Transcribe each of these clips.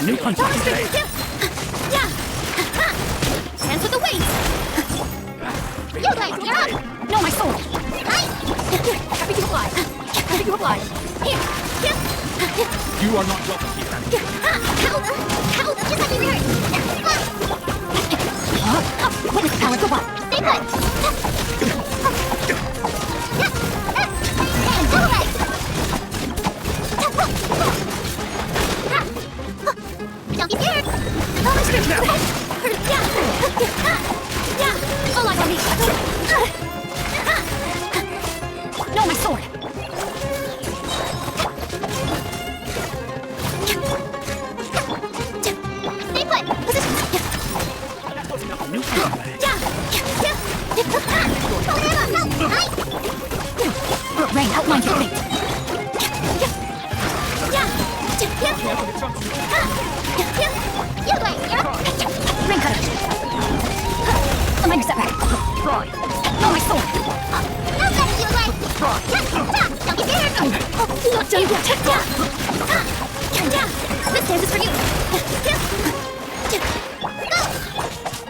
New punch. Yeah. Hands with the weight. You guys, you're up. No, my sword. Happy to apply. Happy to apply. Here. You are not welcome here. How? Just let me learn. Witness the power go up. Stay put. And go away. Don't be scared. Oh, my strength. Yeah. All eyes on me. No, my sword. Stay put. Position. Rain, outline your fate. Rain cutter. A minor setback. No, my sword. Don't be scared. Not done yet. This dance is for you.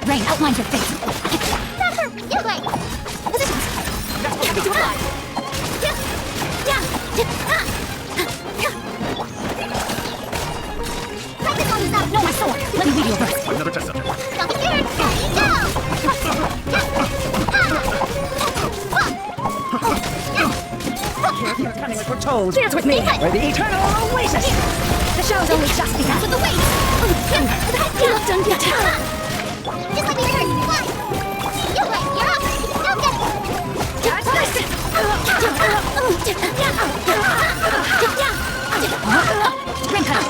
Rain, outline your fate. Positions. Happy to apply. No, my sword. Let me read your verse. Another test subject. Don't be scared. You're coming as we're told. Dance with me, or the eternal oasis. The show's only just begun. With the weight. Not done yet. Just let me learn. You're up. Don't get it. Ring cutter.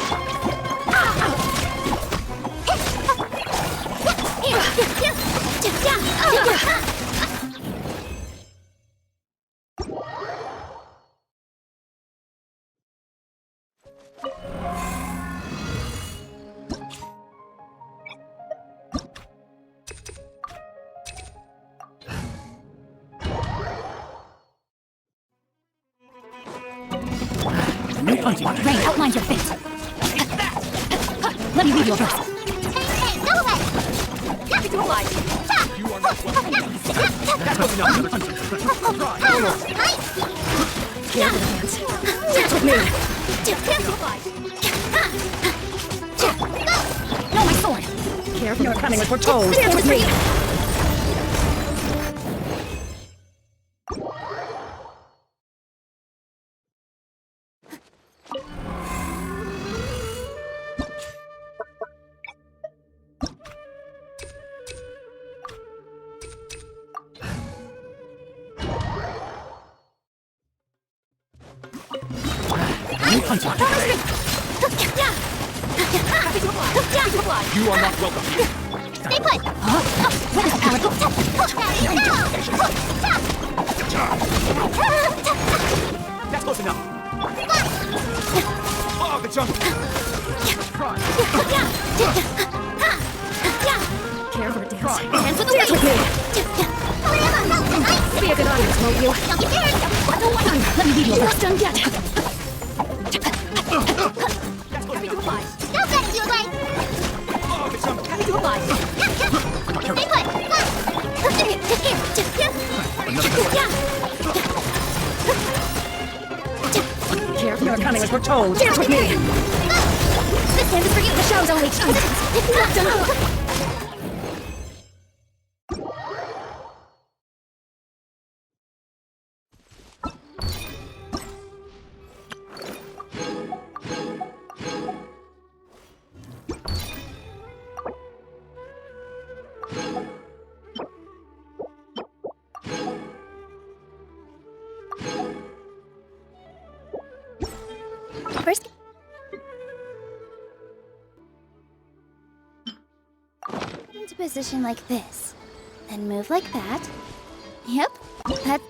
New punch. Rain, outline your fate. Let me read your verse. Hey, go away. Happy to oblige. You are not welcome. That's close enough. Another punch. Dance with me. No, my sword. Careful, you're coming as we're told. Dance with me. New punch. You are not welcome here. Stay put. Witness the power go. That's close enough. Oh, the jump. Careful to dance. Hands with the Dance with me. Be a good audience, won't you? Don't be scared. Let me read your verse. Not done yet. Happy to oblige. Don't let you away. Oh, the jump. Happy to oblige. Stay put. Careful, you're coming as we're told. Dance with me. This dance is for you. The show's only just. Not done. First, into position like this, then move like that. Yep, that's.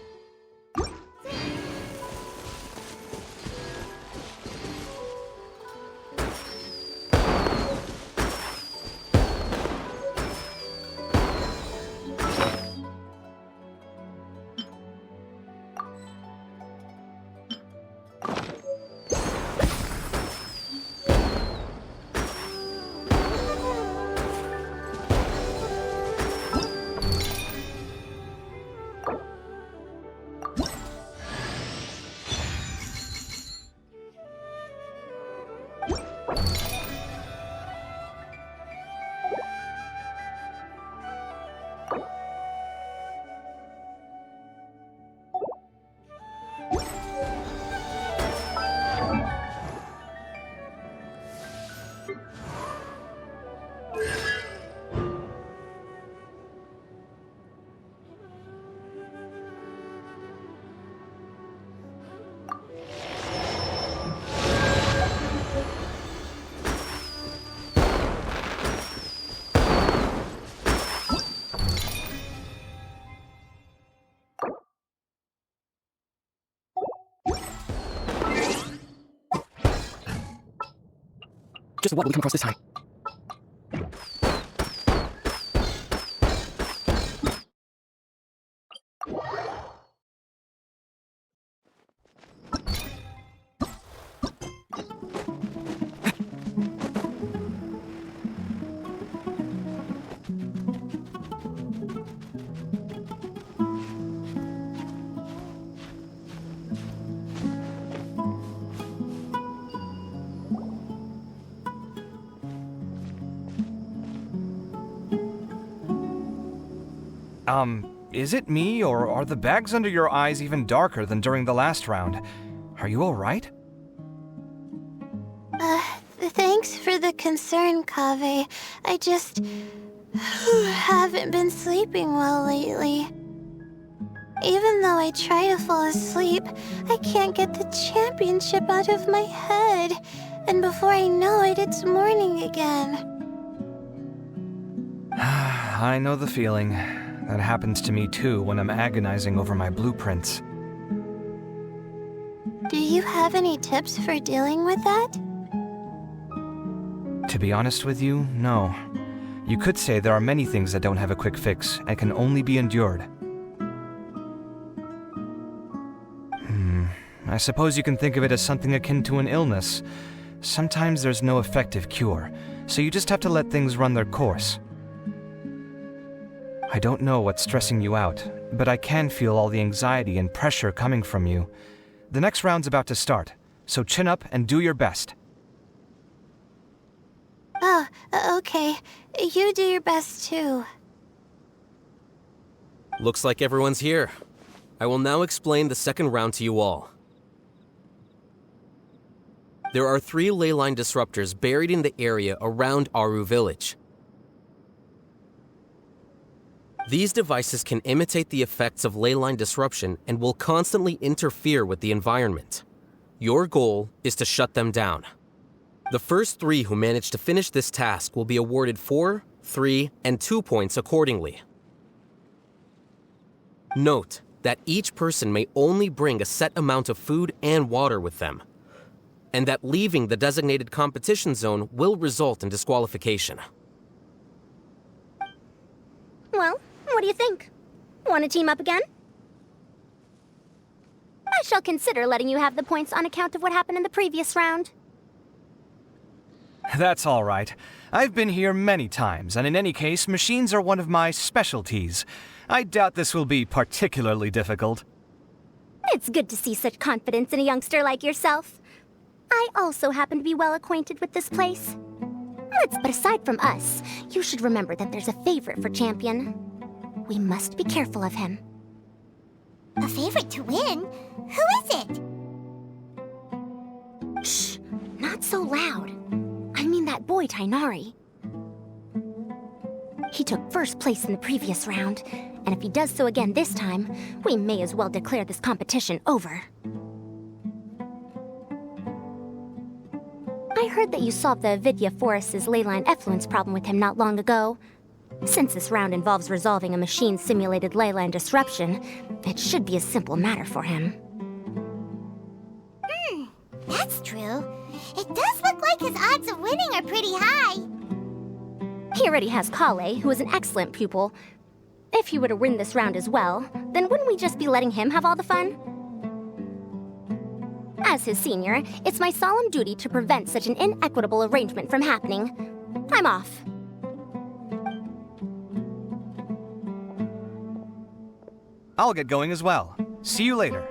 Just what will we come across this time? Is it me, or are the bags under your eyes even darker than during the last round? Are you alright? Thanks for the concern, Kaveh. I just haven't been sleeping well lately. Even though I try to fall asleep, I can't get the championship out of my head. And before I know it, it's morning again. I know the feeling. That happens to me too when I'm agonizing over my blueprints. Do you have any tips for dealing with that? To be honest with you, no. You could say there are many things that don't have a quick fix and can only be endured. I suppose you can think of it as something akin to an illness. Sometimes there's no effective cure, so you just have to let things run their course. I don't know what's stressing you out, but I can feel all the anxiety and pressure coming from you. The next round's about to start, so chin up and do your best. Oh, okay. You do your best too. Looks like everyone's here. I will now explain the second round to you all. There are 3 ley line disruptors buried in the area around Aru Village. These devices can imitate the effects of ley line disruption and will constantly interfere with the environment. Your goal is to shut them down. The first 3 who manage to finish this task will be awarded 4, 3, and 2 points accordingly. Note that each person may only bring a set amount of food and water with them, and that leaving the designated competition zone will result in disqualification. Well, what do you think? Want to team up again? I shall consider letting you have the points on account of what happened in the previous round. That's all right. I've been here many times, and in any case, machines are one of my specialties. I doubt this will be particularly difficult. It's good to see such confidence in a youngster like yourself. I also happen to be well acquainted with this place. But aside from us, you should remember that there's a favorite for champion. We must be careful of him. A favorite to win? Who is it? Shh! Not so loud. I mean that boy, Tainari. He took first place in the previous round, and if he does so again this time, we may as well declare this competition over. I heard that you solved the Avidya Forest's ley line effluence problem with him not long ago. Since this round involves resolving a machine-simulated ley line disruption, it should be a simple matter for him. That's true. It does look like his odds of winning are pretty high. He already has Kale, who is an excellent pupil. If he were to win this round as well, then wouldn't we just be letting him have all the fun? As his senior, it's my solemn duty to prevent such an inequitable arrangement from happening. I'm off. I'll get going as well. See you later.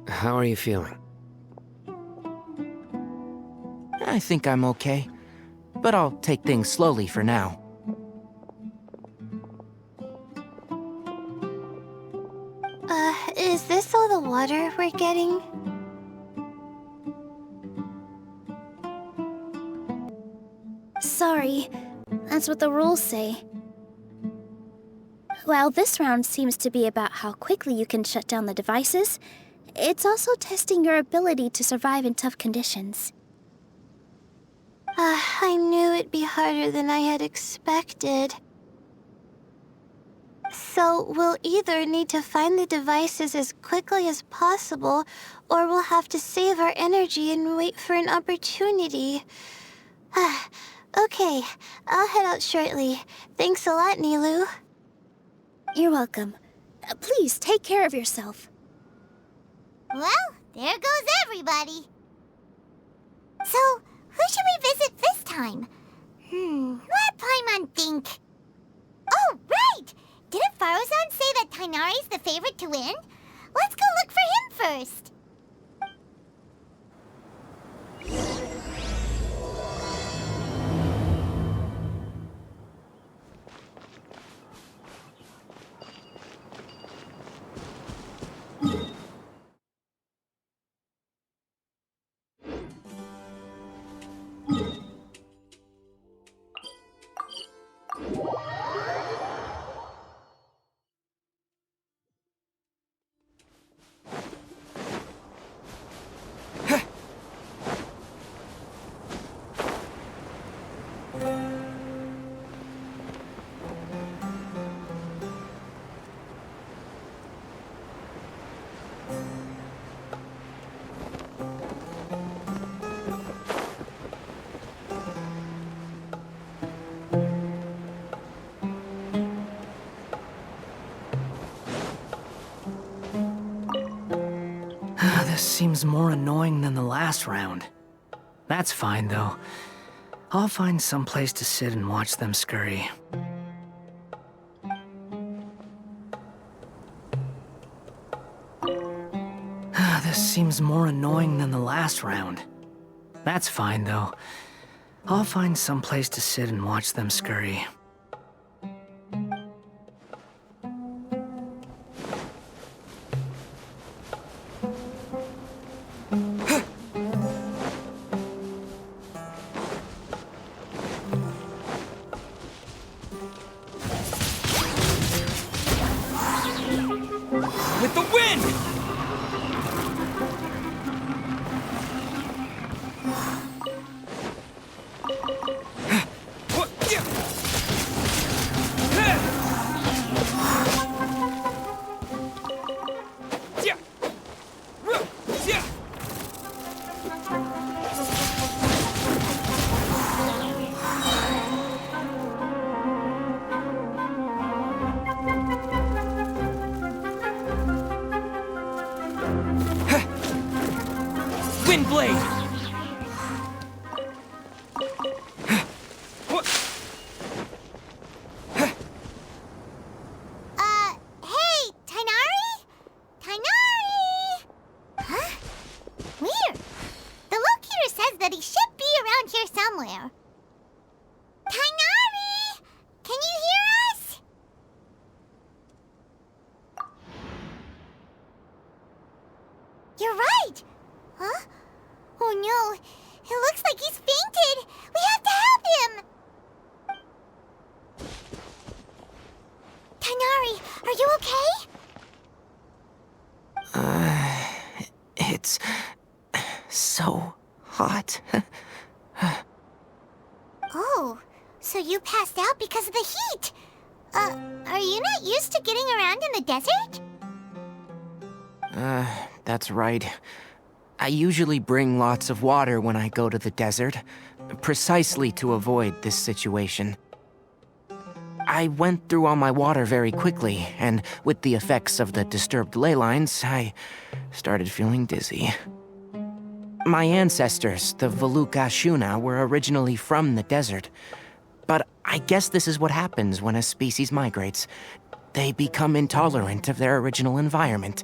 How are you feeling? I think I'm okay, but I'll take things slowly for now. Is this all the water we're getting? Sorry, that's what the rules say. While this round seems to be about how quickly you can shut down the devices, it's also testing your ability to survive in tough conditions. I knew it'd be harder than I had expected. So we'll either need to find the devices as quickly as possible, or we'll have to save our energy and wait for an opportunity. Okay, I'll head out shortly. Thanks a lot, Nilu. You're welcome. Please take care of yourself. Well, there goes everybody. So, who should we visit this time? Let Paimon think. Oh, right! Didn't Faruzan say that Tainari's the favorite to win? Let's go look for him first. This seems more annoying than the last round. That's fine, though. I'll find some place to sit and watch them scurry. This seems more annoying than the last round. That's fine, though. I'll find some place to sit and watch them scurry. With the wind! Wind blade! Hey, Tainari? Tainari! Huh? Weird. The locator says that he should be around here somewhere. Tainari! Can you hear us? You're right! Huh? Oh no, it looks like he's fainted! We have to help him! Tainari, are you okay? It's so hot. Oh, so you passed out because of the heat! Are you not used to getting around in the desert? That's right. I usually bring lots of water when I go to the desert, precisely to avoid this situation. I went through all my water very quickly, and with the effects of the disturbed ley lines, I started feeling dizzy. My ancestors, the Valukashuna, were originally from the desert. But I guess this is what happens when a species migrates. They become intolerant of their original environment.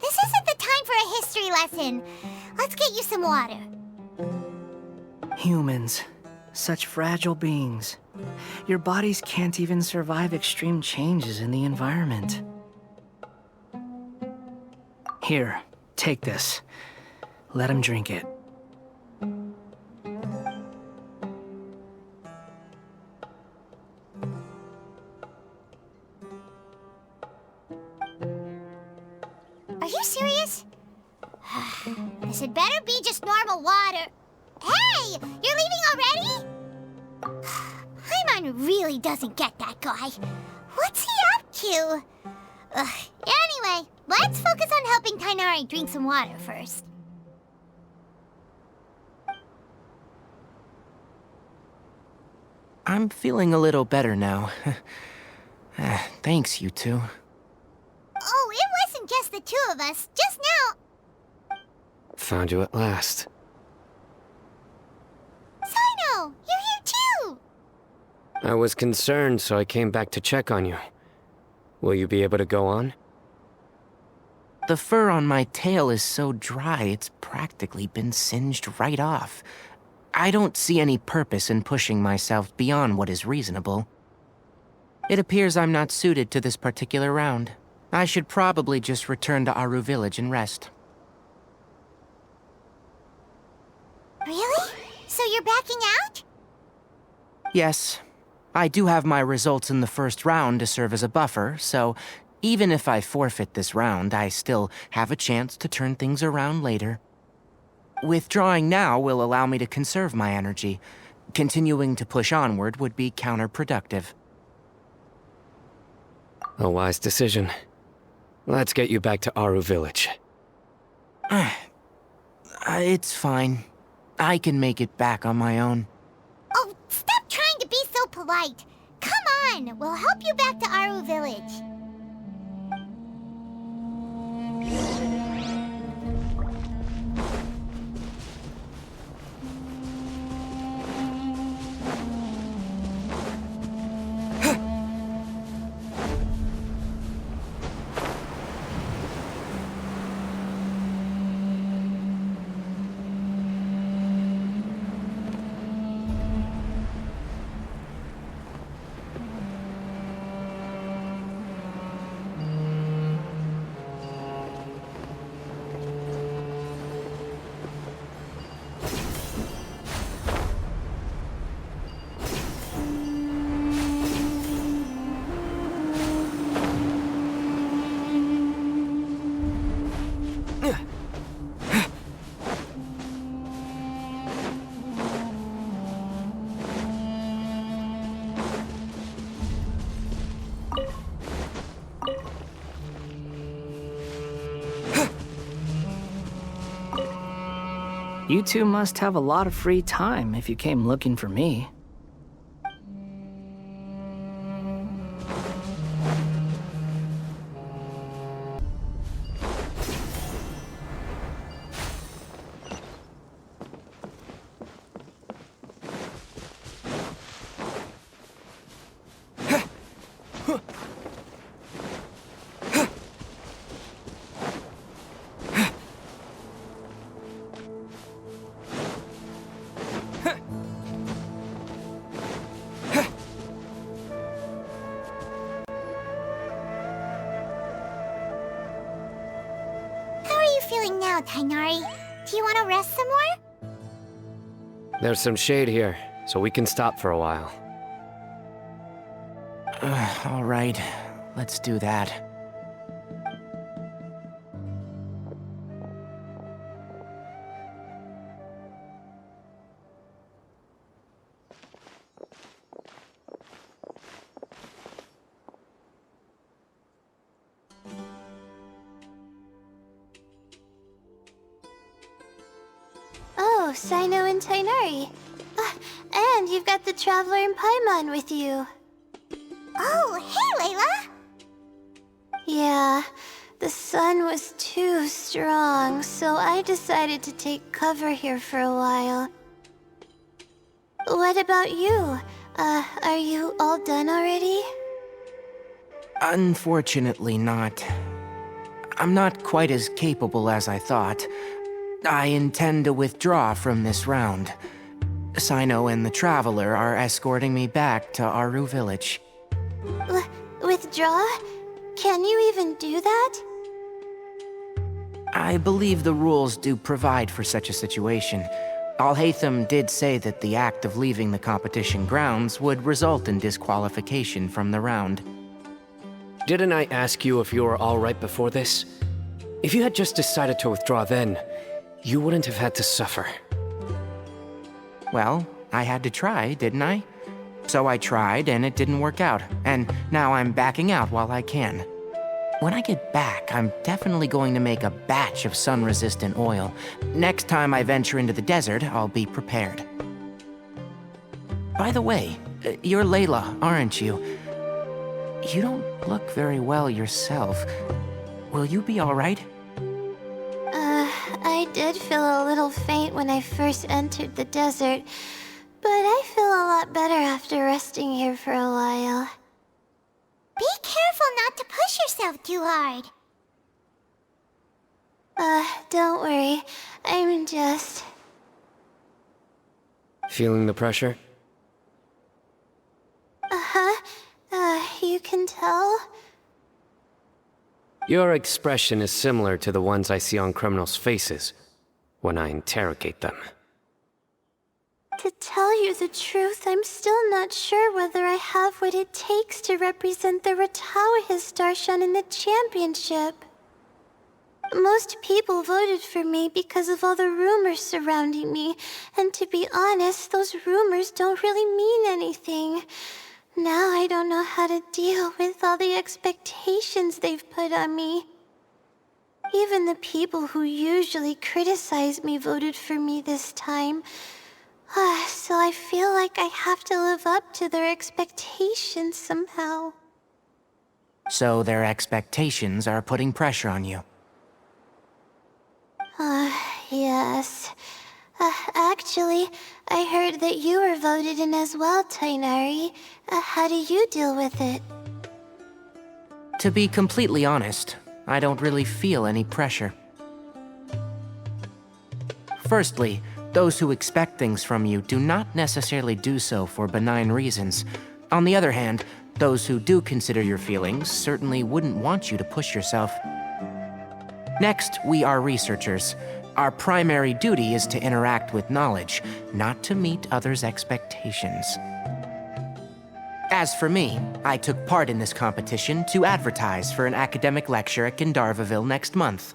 This isn't the time for a history lesson. Let's get you some water. Humans. Such fragile beings. Your bodies can't even survive extreme changes in the environment. Here, take this. Let him drink it. Are you serious? This had better be just normal water. Hey! You're leaving already? Paimon really doesn't get that guy. What's he up to? Anyway, let's focus on helping Tighnari drink some water first. I'm feeling a little better now. Thanks, you two. Oh, it wasn't just the two of us. Just now. Found you at last. Sino, you're here too! I was concerned, so I came back to check on you. Will you be able to go on? The fur on my tail is so dry, it's practically been singed right off. I don't see any purpose in pushing myself beyond what is reasonable. It appears I'm not suited to this particular round. I should probably just return to Aru Village and rest. Really? So you're backing out? Yes. I do have my results in the first round to serve as a buffer, so even if I forfeit this round, I still have a chance to turn things around later. Withdrawing now will allow me to conserve my energy. Continuing to push onward would be counterproductive. A wise decision. Let's get you back to Aru Village. It's fine. I can make it back on my own. Oh, stop trying to be so polite. Come on, we'll help you back to Aru Village. You two must have a lot of free time if you came looking for me. Feeling now, Tighnari? Do you want to rest some more? There's some shade here, so we can stop for a while. All right, let's do that. Oh, Sino and Tighnari. And you've got the Traveler and Paimon with you. Oh, hey, Layla! Yeah, the sun was too strong, so I decided to take cover here for a while. What about you? Are you all done already? Unfortunately not. I'm not quite as capable as I thought. I intend to withdraw from this round. Sino and the Traveler are escorting me back to Aru Village. Withdraw? Can you even do that? I believe the rules do provide for such a situation. Alhaitham did say that the act of leaving the competition grounds would result in disqualification from the round. Didn't I ask you if you were all right before this? If you had just decided to withdraw then, you wouldn't have had to suffer. Well, I had to try, didn't I? So I tried, and it didn't work out, and now I'm backing out while I can. When I get back, I'm definitely going to make a batch of sun-resistant oil. Next time I venture into the desert, I'll be prepared. By the way, you're Layla, aren't you? You don't look very well yourself. Will you be all right? I did feel a little faint when I first entered the desert, but I feel a lot better after resting here for a while. Be careful not to push yourself too hard. Don't worry. I'm just... Feeling the pressure? You can tell? Your expression is similar to the ones I see on criminals' faces when I interrogate them. To tell you the truth, I'm still not sure whether I have what it takes to represent the Ratawa Darshan in the championship. Most people voted for me because of all the rumors surrounding me, and to be honest, those rumors don't really mean anything. Now I don't know how to deal with all the expectations they've put on me. Even the people who usually criticize me voted for me this time. So I feel like I have to live up to their expectations somehow. So their expectations are putting pressure on you. Yes. Actually, I heard that you were voted in as well, Tighnari. How do you deal with it? To be completely honest, I don't really feel any pressure. Firstly, those who expect things from you do not necessarily do so for benign reasons. On the other hand, those who do consider your feelings certainly wouldn't want you to push yourself. Next, we are researchers. Our primary duty is to interact with knowledge, not to meet others' expectations. As for me, I took part in this competition to advertise for an academic lecture at Gandharvaville next month.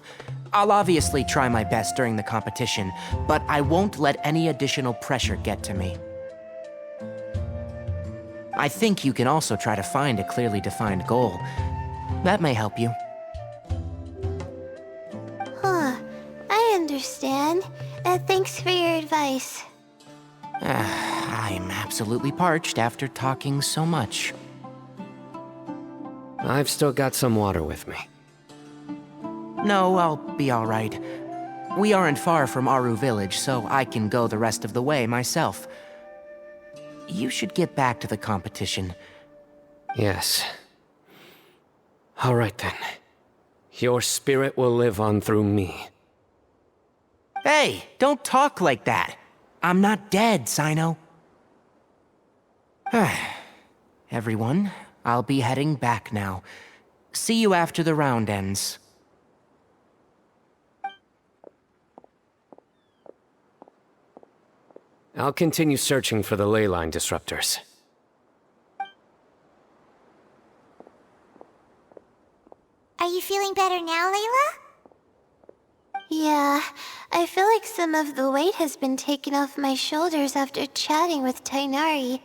I'll obviously try my best during the competition, but I won't let any additional pressure get to me. I think you can also try to find a clearly defined goal. That may help you. I understand. Thanks for your advice. I'm absolutely parched after talking so much. I've still got some water with me. No, I'll be all right. We aren't far from Aru village, so I can go the rest of the way myself. You should get back to the competition. Yes. All right then. Your spirit will live on through me. Hey, don't talk like that. I'm not dead, Sino. Everyone, I'll be heading back now. See you after the round ends. I'll continue searching for the ley line disruptors. Are you feeling better now, Layla? Yeah, I feel like some of the weight has been taken off my shoulders after chatting with Tighnari.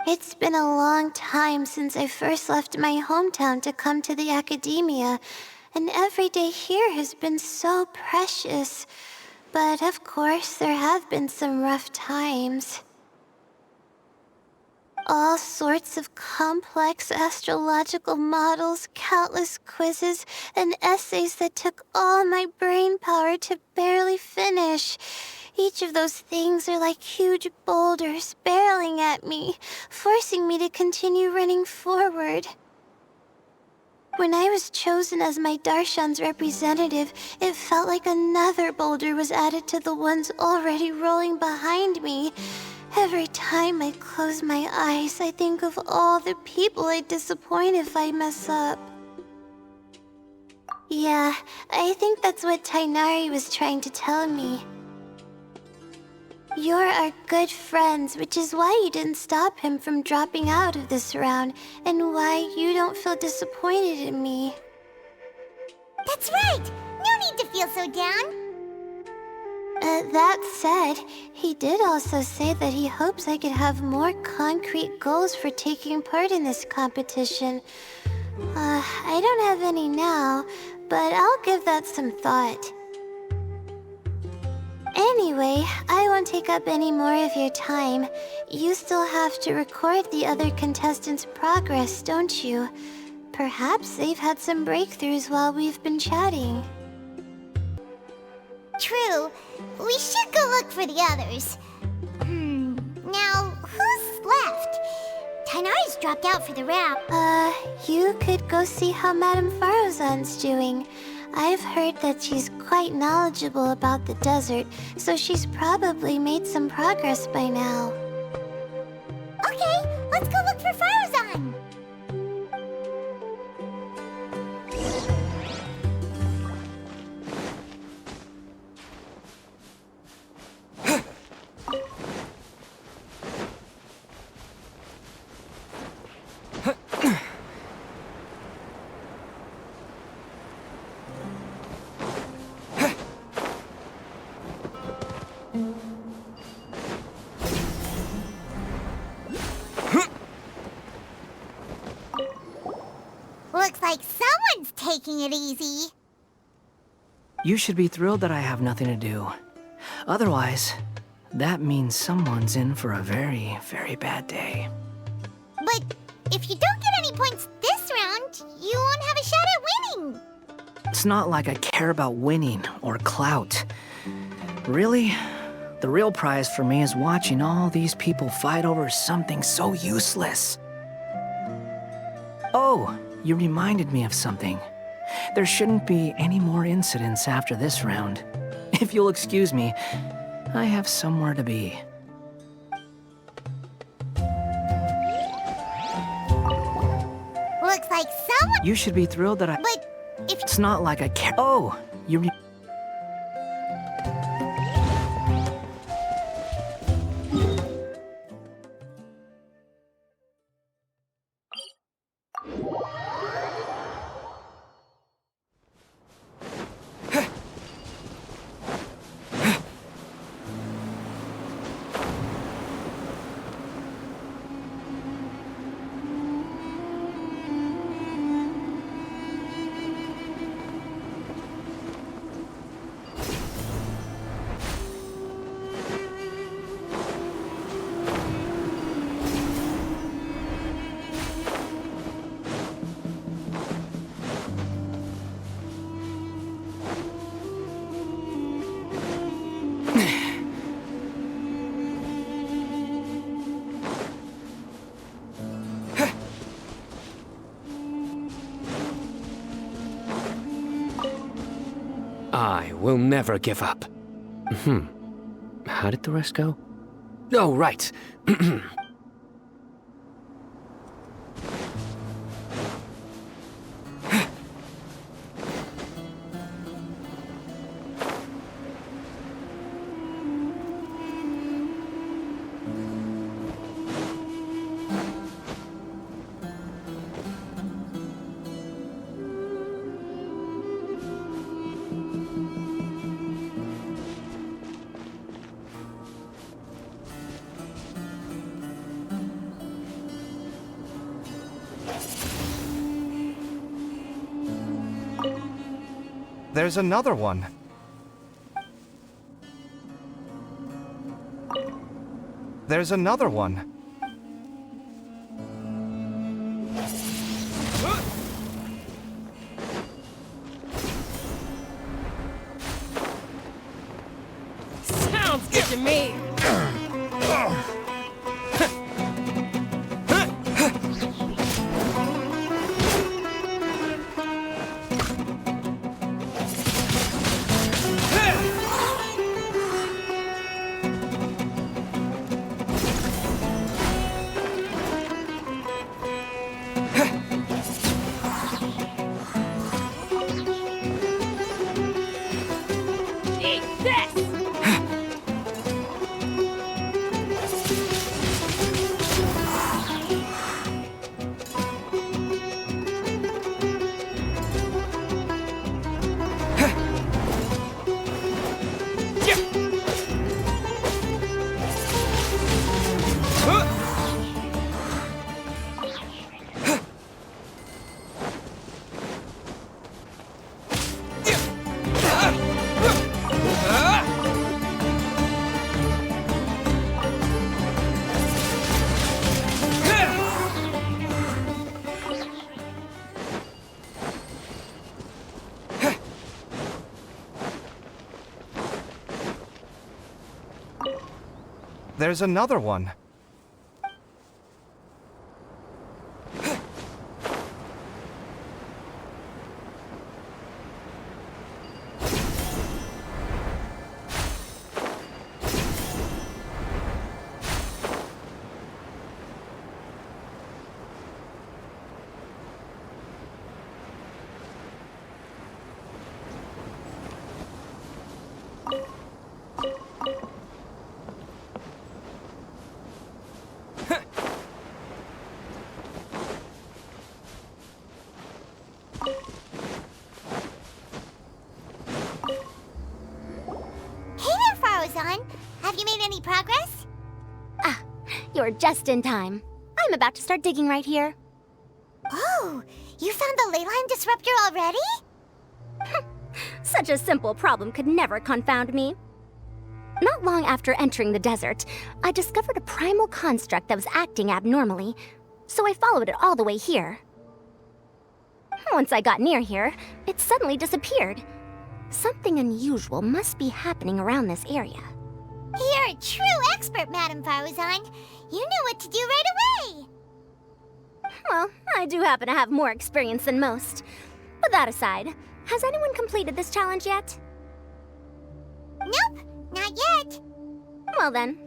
It's been a long time since I first left my hometown to come to the academia, and every day here has been so precious. But of course, there have been some rough times. All sorts of complex astrological models, countless quizzes, and essays that took all my brain power to barely finish. Each of those things are like huge boulders barreling at me, forcing me to continue running forward. When I was chosen as my Darshan's representative, it felt like another boulder was added to the ones already rolling behind me. Every time I close my eyes, I think of all the people I'd disappoint if I mess up. Yeah, I think that's what Tighnari was trying to tell me. You're our good friends, which is why you didn't stop him from dropping out of this round, and why you don't feel disappointed in me. That's right! No need to feel so down! That said, he did also say that he hopes I could have more concrete goals for taking part in this competition. I don't have any now, but I'll give that some thought. Anyway, I won't take up any more of your time. You still have to record the other contestants' progress, don't you? Perhaps they've had some breakthroughs while we've been chatting. True. We should go look for the others. Now, who's left? Tainari's dropped out for the round. You could go see how Madame Farozan's doing. I've heard that she's quite knowledgeable about the desert, so she's probably made some progress by now. Okay, let's go look for Farozan. Looks like someone's taking it easy. You should be thrilled that I have nothing to do. Otherwise, that means someone's in for a very, very bad day. But if you don't get any points this round, you won't have a shot at winning. It's not like I care about winning or clout. Really, the real prize for me is watching all these people fight over something so useless. Oh, you reminded me of something. There shouldn't be any more incidents after this round. If you'll excuse me, I have somewhere to be. Looks like someone... You should be thrilled that I... But if... It's not like I care... Oh, you... I will never give up. How did the rest go? Oh, right. There's another one. There's another one. Sounds good to me. there's another one. Have you made any progress? Ah, you're just in time. I'm about to start digging right here. Oh, you found the leyline disruptor already? Such a simple problem could never confound me. Not long after entering the desert, I discovered a primal construct that was acting abnormally, so I followed it all the way here. Once I got near here, it suddenly disappeared. Something unusual must be happening around this area. You're a true expert, Madame Faruzan. You knew what to do right away. Well, I do happen to have more experience than most. But that aside, has anyone completed this challenge yet? Nope, not yet. Well then,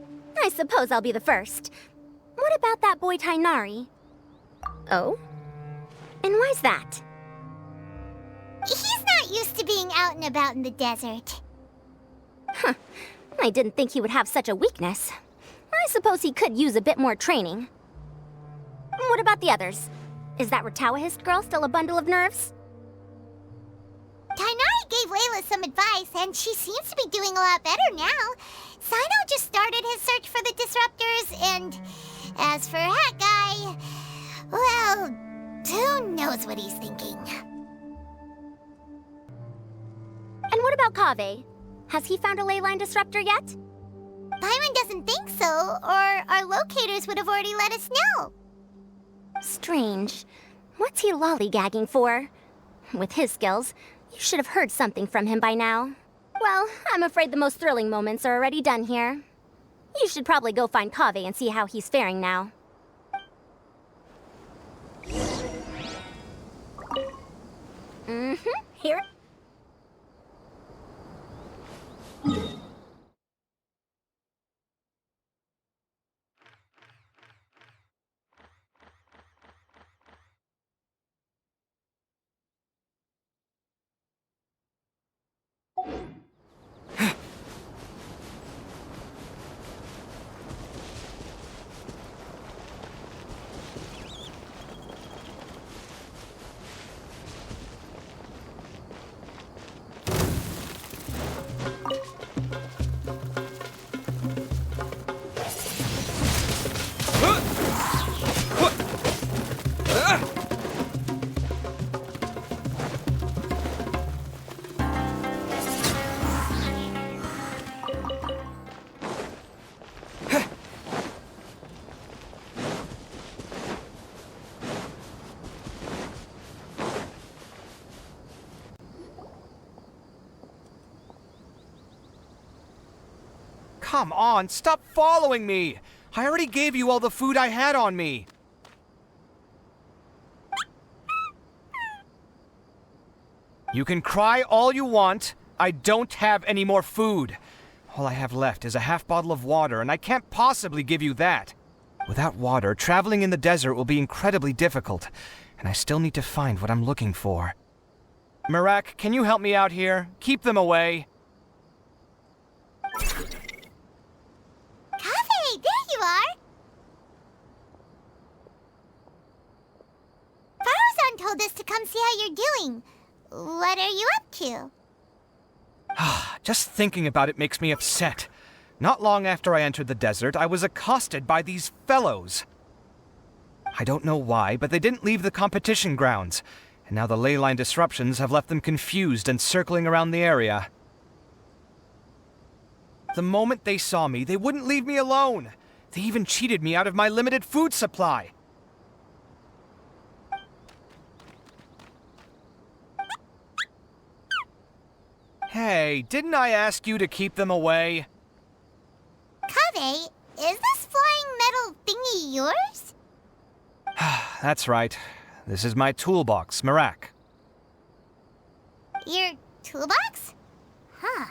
I suppose I'll be the first. What about that boy Tainari? Oh? And why's that? He's not used to being out and about in the desert. Huh. I didn't think he would have such a weakness. I suppose he could use a bit more training. What about the others? Is that Ratawahist girl still a bundle of nerves? Tainari gave Layla some advice, and she seems to be doing a lot better now. Sino just started his search for the disruptors, and as for that guy, well, who knows what he's thinking. And what about Kaveh? Has he found a leyline disruptor yet? Byron doesn't think so, or our locators would have already let us know. Strange. What's he lollygagging for? With his skills, you should have heard something from him by now. Well, I'm afraid the most thrilling moments are already done here. You should probably go find Kaveh and see how he's faring now. Here. Come on, stop following me! I already gave you all the food I had on me. You can cry all you want. I don't have any more food. All I have left is a half bottle of water, and I can't possibly give you that. Without water, traveling in the desert will be incredibly difficult, and I still need to find what I'm looking for. Mirak, can you help me out here? Keep them away. Kaveh, there you are! Faruzan told us to come see how you're doing. What are you up to? Just thinking about it makes me upset. Not long after I entered the desert, I was accosted by these fellows. I don't know why, but they didn't leave the competition grounds, and now the leyline disruptions have left them confused and circling around the area. The moment they saw me, they wouldn't leave me alone. They even cheated me out of my limited food supply. Hey, didn't I ask you to keep them away? Kaveh, Is this flying metal thingy yours? That's right. This is my toolbox, Merak. Your toolbox? Huh.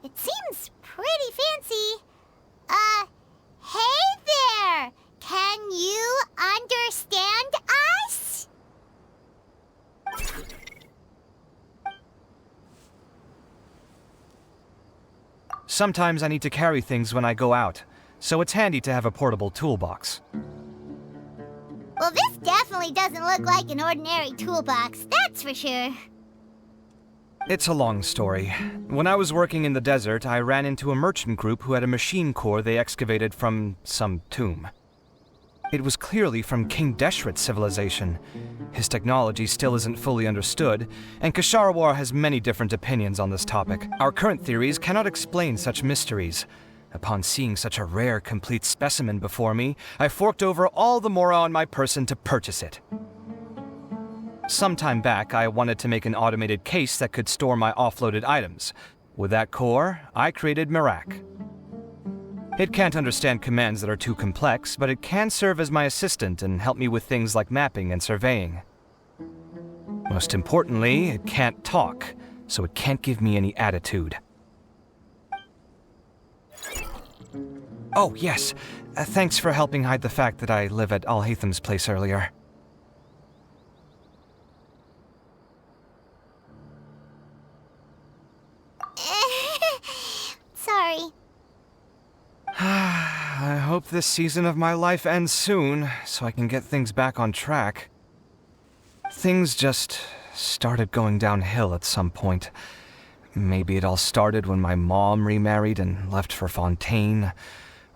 It seems pretty fancy. Hey there! Can you understand us? Sometimes I need to carry things when I go out, so it's handy to have a portable toolbox. Well, this definitely doesn't look like an ordinary toolbox, that's for sure. It's a long story. When I was working in the desert, I ran into a merchant group who had a machine core they excavated from some tomb. It was clearly from King Deshret's civilization. His technology still isn't fully understood, and Ksharawar has many different opinions on this topic. Our current theories cannot explain such mysteries. Upon seeing such a rare, complete specimen before me, I forked over all the mora on my person to purchase it. Some time back, I wanted to make an automated case that could store my offloaded items. With that core, I created Merak. It can't understand commands that are too complex, but it can serve as my assistant and help me with things like mapping and surveying. Most importantly, it can't talk, so it can't give me any attitude. Oh, yes. Thanks for helping hide the fact that I live at Alhatham's place earlier. Sorry. I hope this season of my life ends soon, so I can get things back on track. Things just started going downhill at some point. Maybe it all started when my mom remarried and left for Fontaine.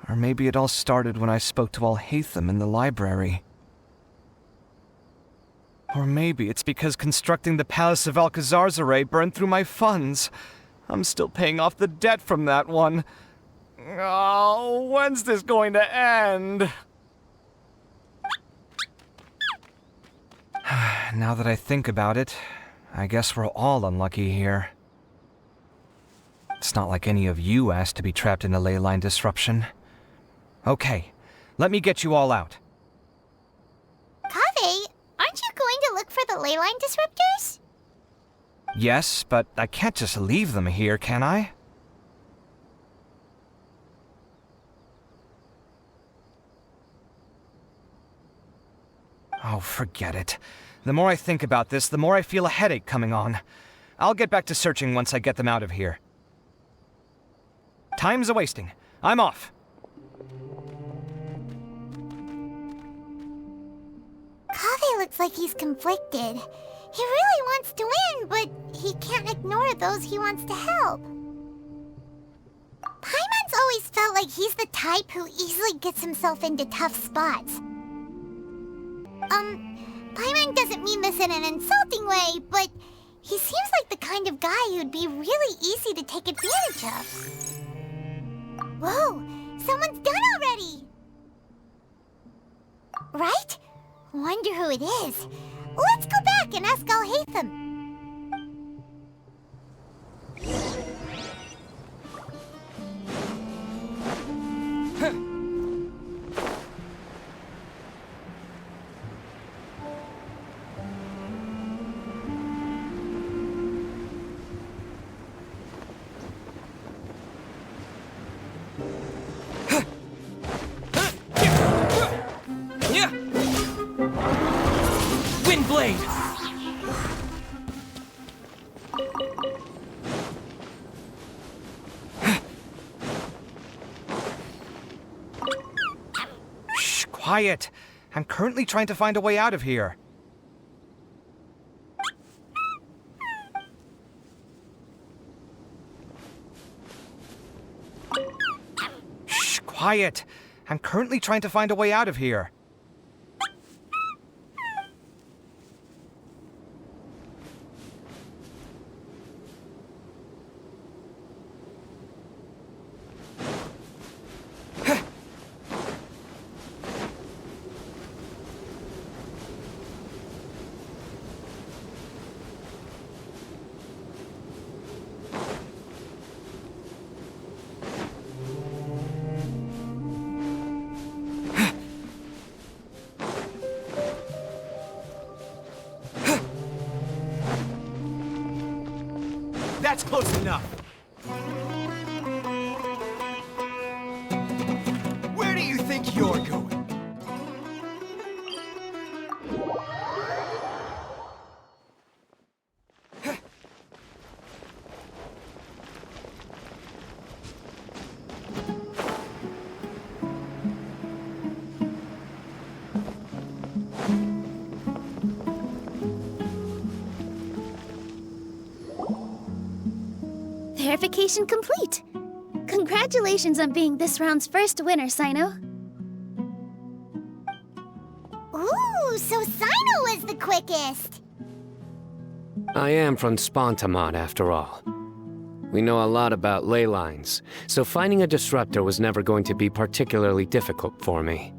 Or maybe it all started when I spoke to Alhatham in the library. Or maybe it's because constructing the Palace of Alcazar's burned through my funds. I'm still paying off the debt from that one. Oh, when's this going to end? Now that I think about it, I guess we're all unlucky here. It's not like any of you asked to be trapped in a ley line disruption. Okay, let me get you all out. Kaveh, aren't you going to look for the ley line disruptors? Yes, but I can't just leave them here, can I? Oh, forget it. The more I think about this, the more I feel a headache coming on. I'll get back to searching once I get them out of here. Time's a-wasting. I'm off. Kaveh looks like he's conflicted. He really wants to win, but he can't ignore those he wants to help. Paimon's always felt like he's the type who easily gets himself into tough spots. Paimon doesn't mean this in an insulting way, but he seems like the kind of guy who'd be really easy to take advantage of. Whoa, someone's done already! Right? Wonder who it is. Let's go back and ask Alhatham. Windblade! Shh, quiet. I'm currently trying to find a way out of here. Shh, quiet. I'm currently trying to find a way out of here. Enough. Where do you think you're going? Verification complete. Congratulations on being this round's first winner, Sino. Ooh, so Sino was the quickest. I am from Spontamod, after all. We know a lot about ley lines, so finding a disruptor was never going to be particularly difficult for me.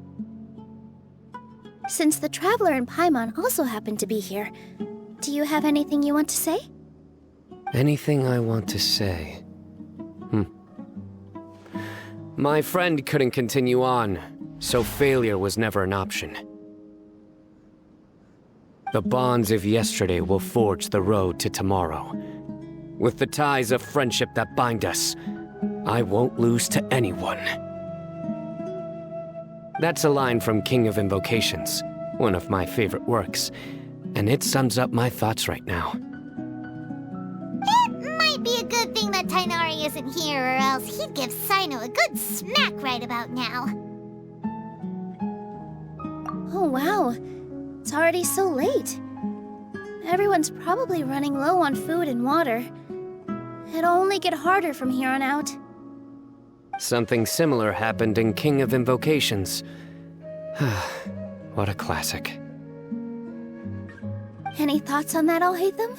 Since the Traveler and Paimon also happen to be here, do you have anything you want to say? Anything I want to say? My friend couldn't continue on, so failure was never an option. The bonds of yesterday will forge the road to tomorrow. With the ties of friendship that bind us, I won't lose to anyone. That's a line from King of Invocations, one of my favorite works, and it sums up my thoughts right now. It might be a good thing that Tighnari isn't here, or else he'd give Sino a good smack right about now. Oh wow, it's already so late. Everyone's probably running low on food and water. It'll only get harder from here on out. Something similar happened in King of Invocations. What a classic. Any thoughts on that, Alhaitham?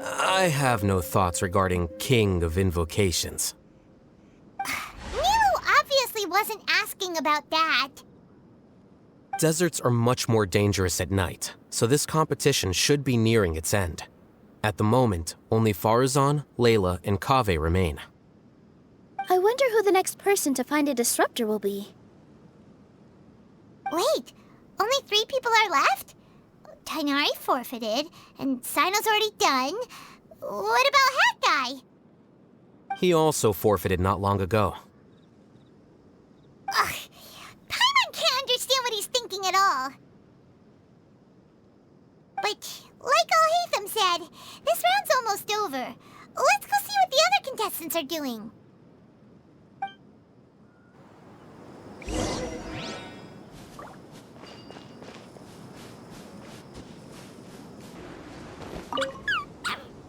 I have no thoughts regarding King of Invocations. Milu obviously wasn't asking about that. Deserts are much more dangerous at night, so this competition should be nearing its end. At the moment, only Farazan, Layla, and Kaveh remain. I wonder who the next person to find a disruptor will be. Wait, only 3 people are left? Tighnari forfeited, and Sino's already done. What about Hat Guy? He also forfeited not long ago. Ugh, Paimon can't understand what he's thinking at all. But, like Alhaitham said, this round's almost over. Let's go see what the other contestants are doing.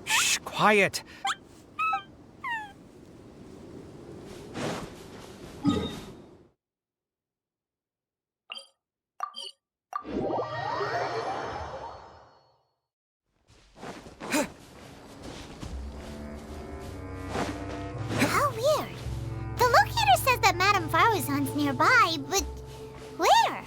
Shh, quiet. How weird. The locator says that Madame Farazan's nearby, but where?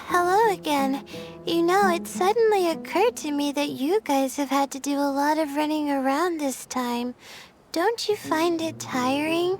Hello again. You know, it suddenly occurred to me that you guys have had to do a lot of running around this time. Don't you find it tiring?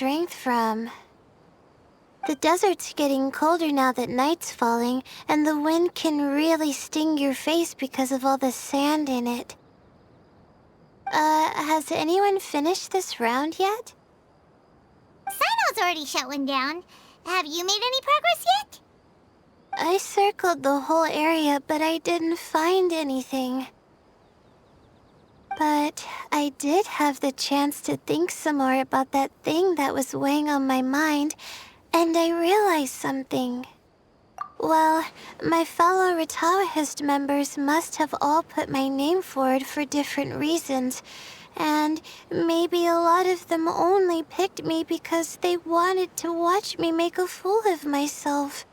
strength from? The desert's getting colder now that night's falling, and the wind can really sting your face because of all the sand in it. Has anyone finished this round yet? Sino's already shut one down. Have you made any progress yet? I circled the whole area, but I didn't find anything. But I did have the chance to think some more about that thing that was weighing on my mind, and I realized something. Well, my fellow Retawahist members must have all put my name forward for different reasons, and maybe a lot of them only picked me because they wanted to watch me make a fool of myself.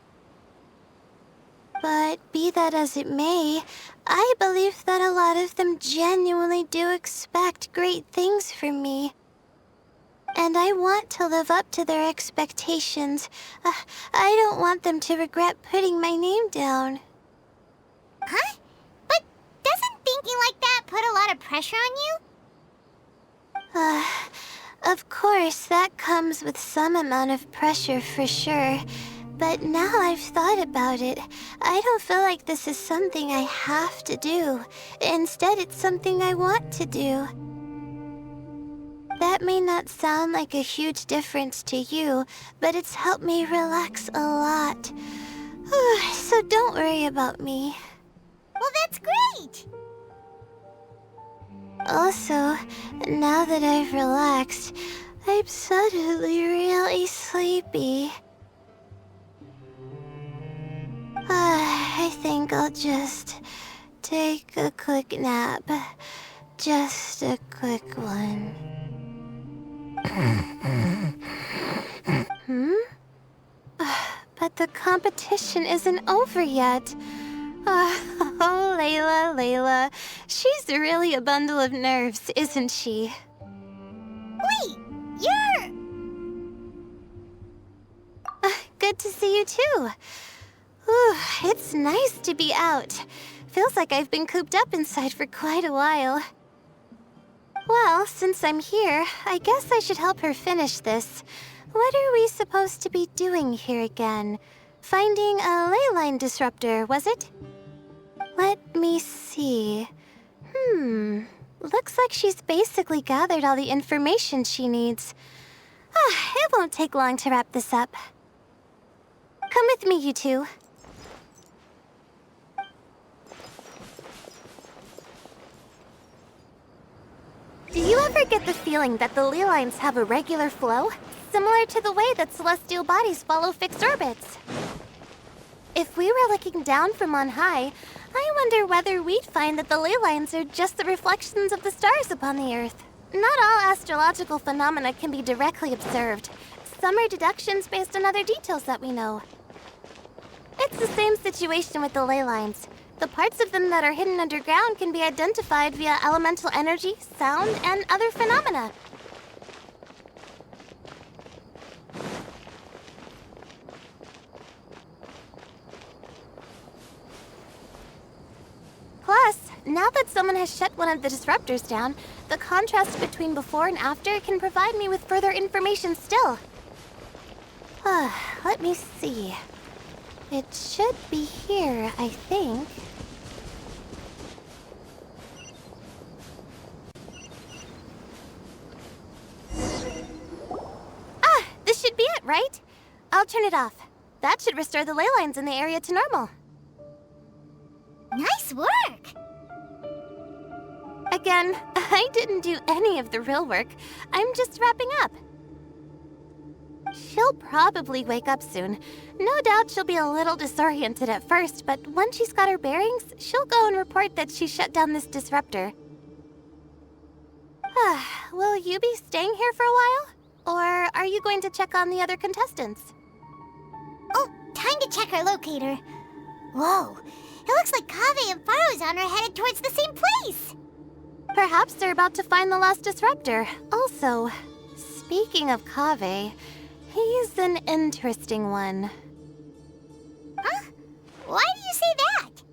But be that as it may, I believe that a lot of them genuinely do expect great things from me. And I want to live up to their expectations. I don't want them to regret putting my name down. Huh? But doesn't thinking like that put a lot of pressure on you? Of course, that comes with some amount of pressure for sure. But now I've thought about it, I don't feel like this is something I have to do. Instead, it's something I want to do. That may not sound like a huge difference to you, but it's helped me relax a lot. So don't worry about me. Well, that's great! Also, now that I've relaxed, I'm suddenly really sleepy. I think I'll just take a quick nap. Just a quick one. But the competition isn't over yet. Oh, Layla. She's really a bundle of nerves, isn't she? Wait, you're... Good to see you too. Whew, it's nice to be out. Feels like I've been cooped up inside for quite a while. Well, since I'm here, I guess I should help her finish this. What are we supposed to be doing here again? Finding a ley line disruptor, was it? Let me see. Looks like she's basically gathered all the information she needs. It won't take long to wrap this up. Come with me, you two. Do you ever get the feeling that the ley lines have a regular flow? Similar to the way that celestial bodies follow fixed orbits. If we were looking down from on high, I wonder whether we'd find that the ley lines are just the reflections of the stars upon the Earth. Not all astrological phenomena can be directly observed. Some are deductions based on other details that we know. It's the same situation with the ley lines. The parts of them that are hidden underground can be identified via elemental energy, sound, and other phenomena. Plus, now that someone has shut one of the disruptors down, the contrast between before and after can provide me with further information still. Let me see. It should be here, I think. This should be it, right? I'll turn it off. That should restore the ley lines in the area to normal. Nice work! Again, I didn't do any of the real work. I'm just wrapping up. She'll probably wake up soon. No doubt she'll be a little disoriented at first, but once she's got her bearings, she'll go and report that she shut down this disruptor. Will you be staying here for a while? Or are you going to check on the other contestants? Oh, time to check our locator. Whoa, it looks like Kaveh and Farozan are headed towards the same place. Perhaps they're about to find the last disruptor. Also, speaking of Kaveh, he's an interesting one. Huh? Why do you say that?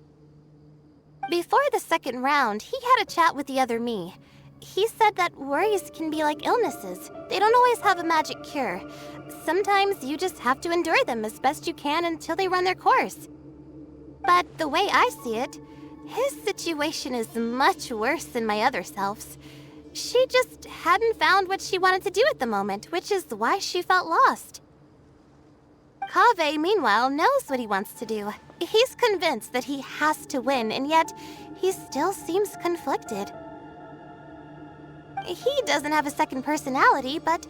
Before the second round, he had a chat with the other me. he said that worries can be like illnesses. They don't always have a magic cure. Sometimes you just have to endure them as best you can until they run their course. But the way I see it, his situation is much worse than my other self's. She just hadn't found what she wanted to do at the moment, which is why she felt lost. Kaveh, meanwhile, knows what he wants to do. He's convinced that he has to win, and yet he still seems conflicted. He doesn't have a second personality, but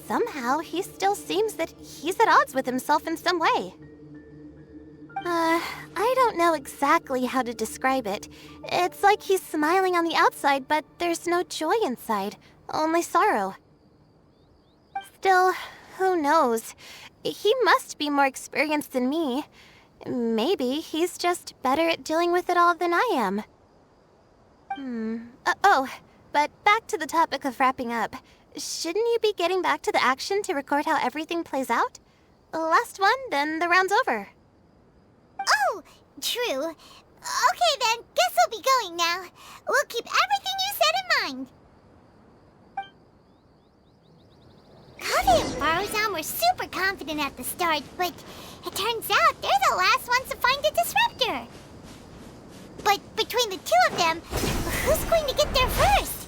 somehow he still seems that he's at odds with himself in some way. I don't know exactly how to describe it. It's like he's smiling on the outside, but there's no joy inside, only sorrow. Still, who knows? He must be more experienced than me. Maybe he's just better at dealing with it all than I am. But back to the topic of wrapping up. Shouldn't you be getting back to the action to record how everything plays out? Last one, then the round's over. Oh, true. Okay then, guess we'll be going now. We'll keep everything you said in mind. Kaveh and Faruzan were super confident at the start, but it turns out they're the last ones to find the disruptor. But between the two of them, who's going to get there first?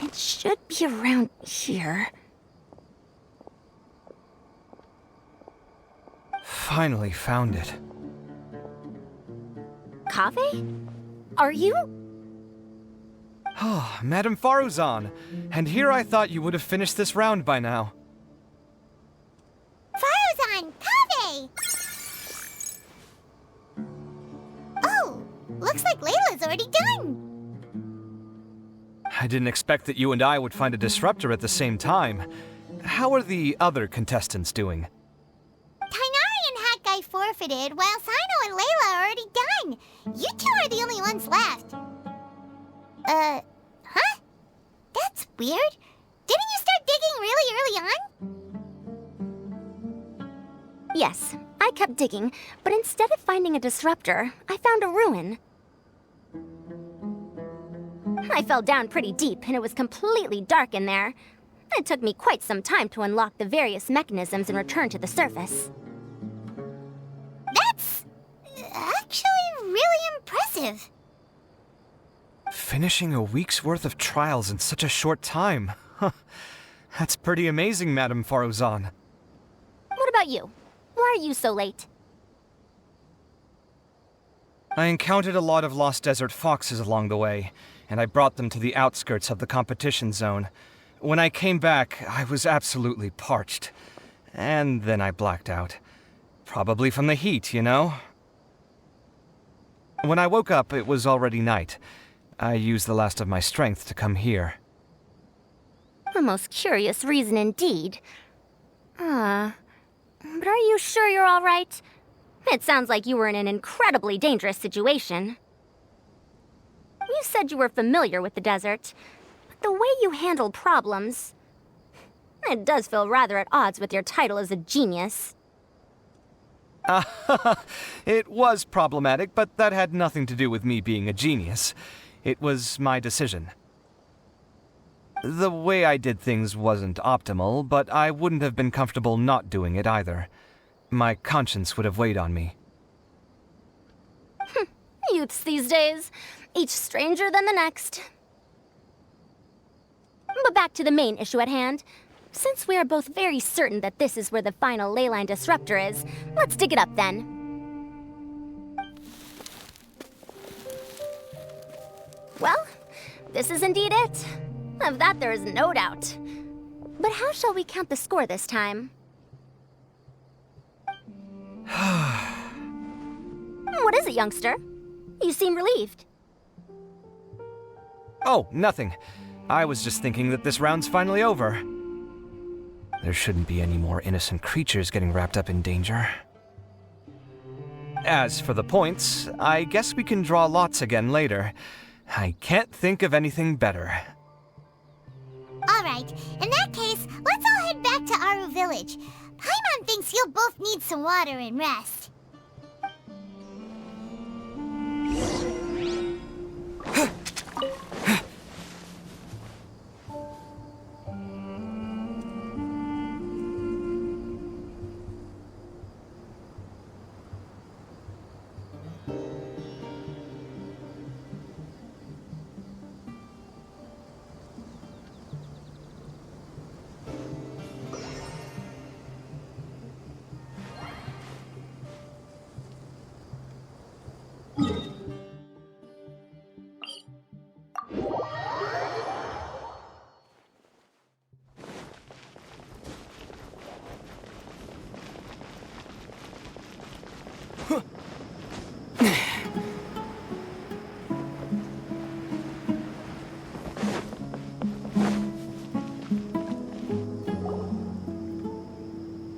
It should be around here. Finally found it. Kaveh? Are you? Oh, Madame Faruzan. And here I thought you would have finished this round by now. Faruzan! Kaveh! Oh, looks like Layla's already done. I didn't expect that you and I would find a disruptor at the same time. How are the other contestants doing? Tainari and Hakai forfeited, while Sino and Layla are already done. You two are the only ones left. Huh? That's weird. Didn't you start digging really early on? Yes, I kept digging, but instead of finding a disruptor, I found a ruin. I fell down pretty deep, and it was completely dark in there. It took me quite some time to unlock the various mechanisms and return to the surface. That's actually really impressive. Finishing a week's worth of trials in such a short time. Huh. That's pretty amazing, Madame Faruzan. What about you? Why are you so late? I encountered a lot of lost desert foxes along the way, and I brought them to the outskirts of the competition zone. When I came back, I was absolutely parched. And then I blacked out. Probably from the heat, you know? When I woke up, it was already night. I used the last of my strength to come here. A most curious reason indeed. But are you sure you're all right? It sounds like you were in an incredibly dangerous situation. You said you were familiar with the desert, but the way you handle problems... It does feel rather at odds with your title as a genius. It was problematic, but that had nothing to do with me being a genius. It was my decision. The way I did things wasn't optimal, but I wouldn't have been comfortable not doing it either. My conscience would have weighed on me. Youths these days, each stranger than the next. But back to the main issue at hand. Since we are both very certain that this is where the final leyline disruptor is, let's dig it up then. Well, this is indeed it. Of that there is no doubt. But how shall we count the score this time? What is it, youngster? You seem relieved. Oh, nothing. I was just thinking that this round's finally over. There shouldn't be any more innocent creatures getting wrapped up in danger. As for the points, I guess we can draw lots again later. I can't think of anything better. Alright, in that case, let's all head back to Aru Village. Paimon thinks you'll both need some water and rest.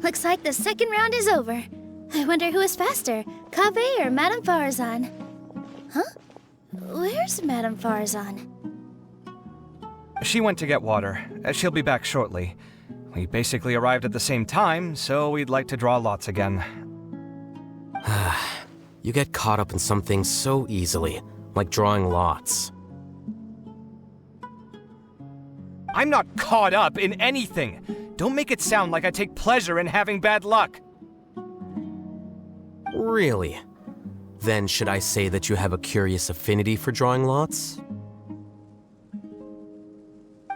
Looks like the second round is over. I wonder who is faster, Kaveh or Madame Farazan? Huh? Where's Madame Farazan? She went to get water. She'll be back shortly. We basically arrived at the same time, so we'd like to draw lots again. You get caught up in some things so easily, like drawing lots. I'm not caught up in anything! Don't make it sound like I take pleasure in having bad luck! Really? Then should I say that you have a curious affinity for drawing lots?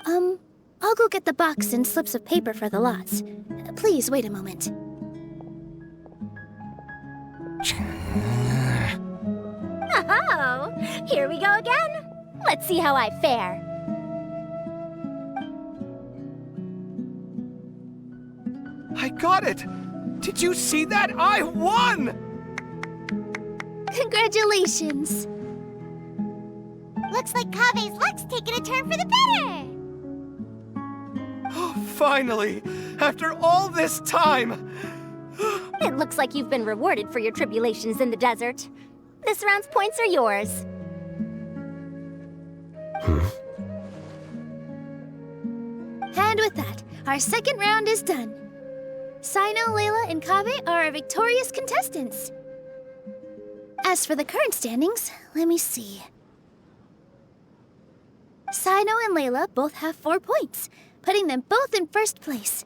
I'll go get the box and slips of paper for the lots. Please wait a moment. Oh, here we go again. Let's see how I fare. I got it! Did you see that? I won! Congratulations! Looks like Kaveh's luck's taking a turn for the better! Oh, finally! After all this time! It looks like you've been rewarded for your tribulations in the desert. This round's points are yours. And with that, our second round is done. Sino, Layla, and Kaveh are our victorious contestants. As for the current standings, let me see. Sino and Layla both have 4 points, putting them both in first place.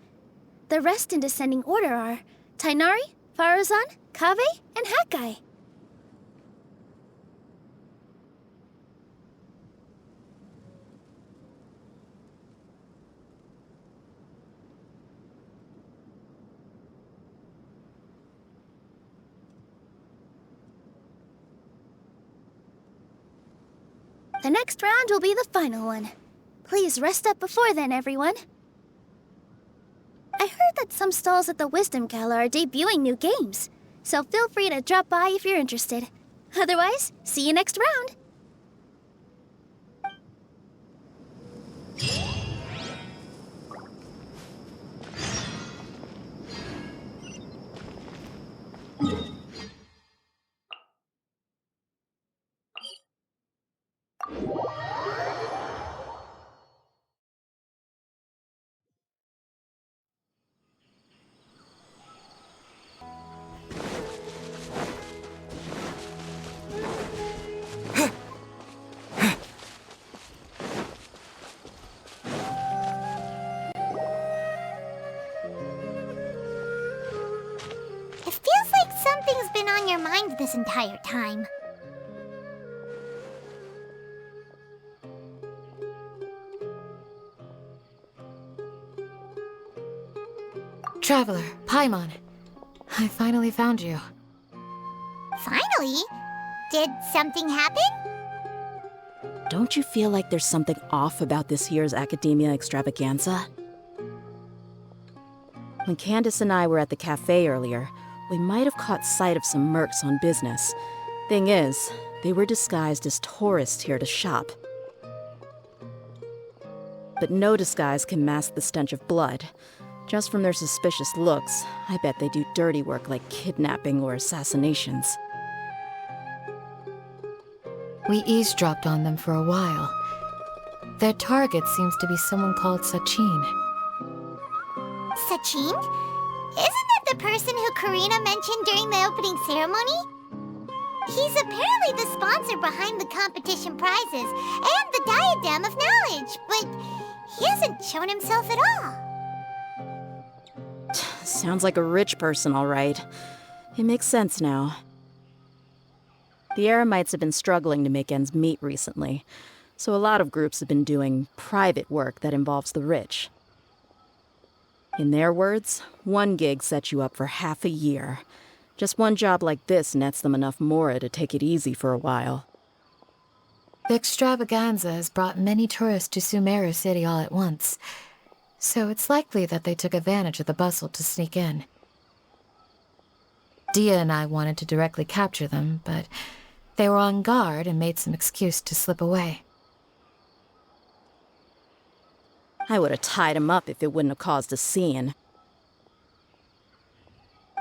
The rest in descending order are Tainari, Farazan, Kaveh, and Hakai. The next round will be the final one. Please rest up before then, everyone. I heard that some stalls at the Wisdom Gala are debuting new games, so feel free to drop by if you're interested. Otherwise, see you next round. your mind this entire time? Traveler, Paimon. I finally found you. Finally? Did something happen? Don't you feel like there's something off about this year's Academia Extravaganza? When Candace and I were at the cafe earlier, we might have caught sight of some mercs on business. Thing is, they were disguised as tourists here to shop. But no disguise can mask the stench of blood. Just from their suspicious looks, I bet they do dirty work like kidnapping or assassinations. We eavesdropped on them for a while. Their target seems to be someone called Sachin. Sachin? Isn't that the person who Karina mentioned during the opening ceremony? He's apparently the sponsor behind the competition prizes and the Diadem of Knowledge, but he hasn't shown himself at all. Sounds like a rich person, all right. It makes sense now. The Eremites have been struggling to make ends meet recently, so a lot of groups have been doing private work that involves the rich. In their words, one gig sets you up for half a year. Just one job like this nets them enough mora to take it easy for a while. The extravaganza has brought many tourists to Sumeru City all at once, so it's likely that they took advantage of the bustle to sneak in. Dia and I wanted to directly capture them, but they were on guard and made some excuse to slip away. I would have tied him up if it wouldn't have caused a scene.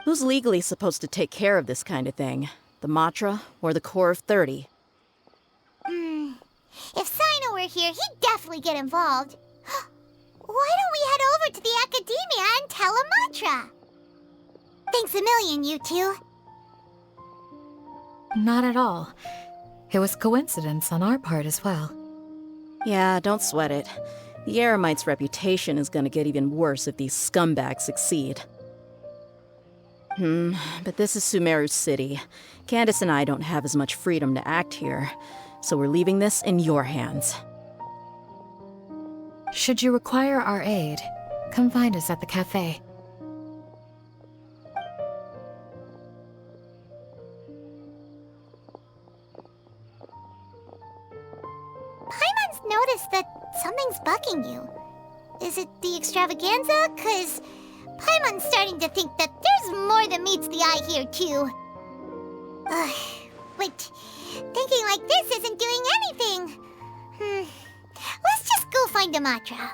Who's legally supposed to take care of this kind of thing? The Matra or the Corps of 30? If Sino were here, he'd definitely get involved. Why don't we head over to the Academia and tell Amatra? Thanks a million, you two. Not at all. It was coincidence on our part as well. Yeah, don't sweat it. The Eremites' reputation is gonna get even worse if these scumbags succeed. But this is Sumeru City. Candace and I don't have as much freedom to act here, so we're leaving this in your hands. Should you require our aid, come find us at the cafe. Paimon's noticed that something's bugging you. Is it the extravaganza? 'Cause Paimon's starting to think that there's more than meets the eye here, too. But thinking like this isn't doing anything. Let's just go find Amatra.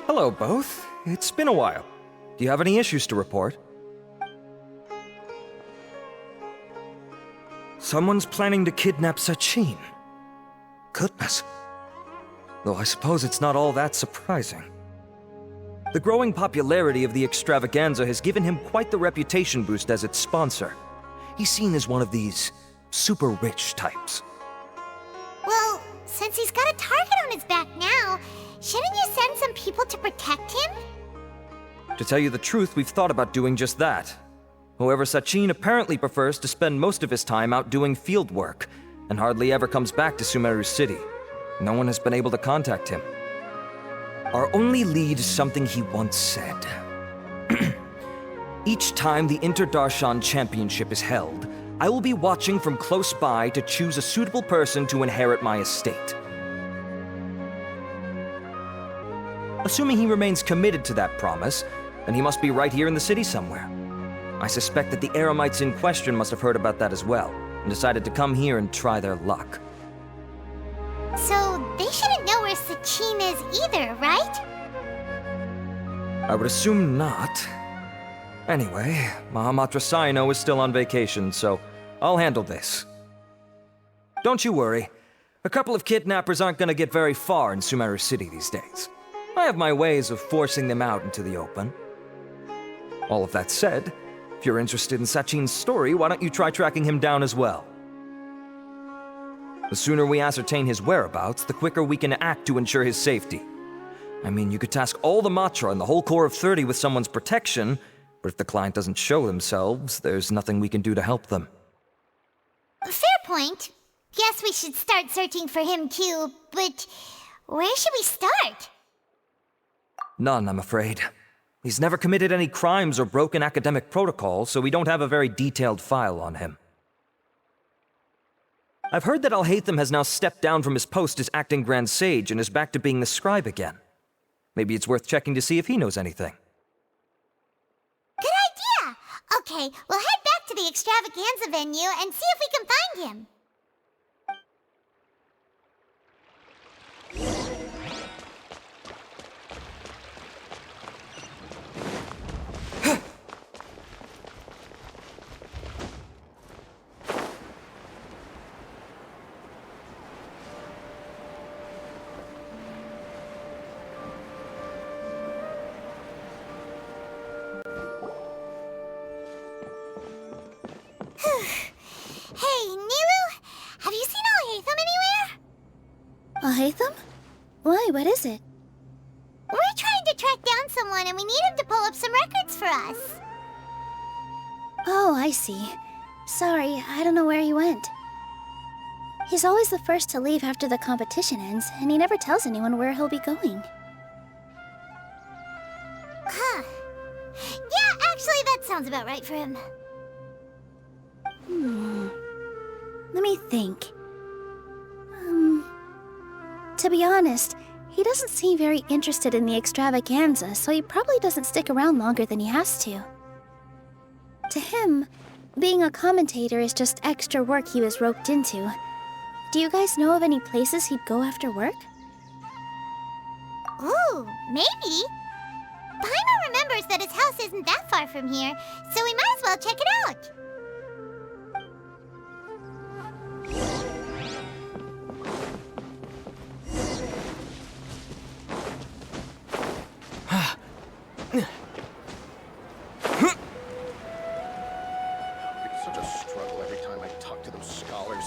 Hello, both. It's been a while. Do you have any issues to report? Someone's planning to kidnap Sachin. Goodness. Though I suppose it's not all that surprising. The growing popularity of the extravaganza has given him quite the reputation boost as its sponsor. He's seen as one of these super rich types. Well, since he's got a target on his back now, shouldn't you send some people to protect him? To tell you the truth, we've thought about doing just that. However, Sachin apparently prefers to spend most of his time out doing field work, and hardly ever comes back to Sumeru City. No one has been able to contact him. Our only lead is something he once said. Each time the Inter-Darshan Championship is held, I will be watching from close by to choose a suitable person to inherit my estate. Assuming he remains committed to that promise, then he must be right here in the city somewhere. I suspect that the Eremites in question must have heard about that as well, and decided to come here and try their luck. So they shouldn't know where Sachin is either, right? I would assume not. Anyway, Mahamatra Saino is still on vacation, so I'll handle this. Don't you worry. A couple of kidnappers aren't gonna get very far in Sumeru City these days. I have my ways of forcing them out into the open. All of that said, if you're interested in Sachin's story, why don't you try tracking him down as well? The sooner we ascertain his whereabouts, the quicker we can act to ensure his safety. I mean, you could task all the Matra and the whole Corps of 30 with someone's protection, but if the client doesn't show themselves, there's nothing we can do to help them. Fair point. Guess we should start searching for him too, but where should we start? None, I'm afraid. He's never committed any crimes or broken academic protocol, so we don't have a very detailed file on him. I've heard that Alhaitham has now stepped down from his post as acting Grand Sage and is back to being the scribe again. Maybe it's worth checking to see if he knows anything. Good idea! Okay, we'll head back to the extravaganza venue and see if we can find him. Hey, Nilu, have you seen Alhaitham anywhere? Alhaitham? Why, what is it? We're trying to track down someone and we need him to pull up some records for us. Oh, I see. Sorry, I don't know where he went. He's always the first to leave after the competition ends, and he never tells anyone where he'll be going. Huh. Yeah, actually, that sounds about right for him. Let me think. To be honest, he doesn't seem very interested in the extravaganza, so he probably doesn't stick around longer than he has to. To him, being a commentator is just extra work he was roped into. Do you guys know of any places he'd go after work? Ooh, maybe. Paimon remembers that his house isn't that far from here, so we might as well check it out. It's such a struggle every time I talk to those scholars.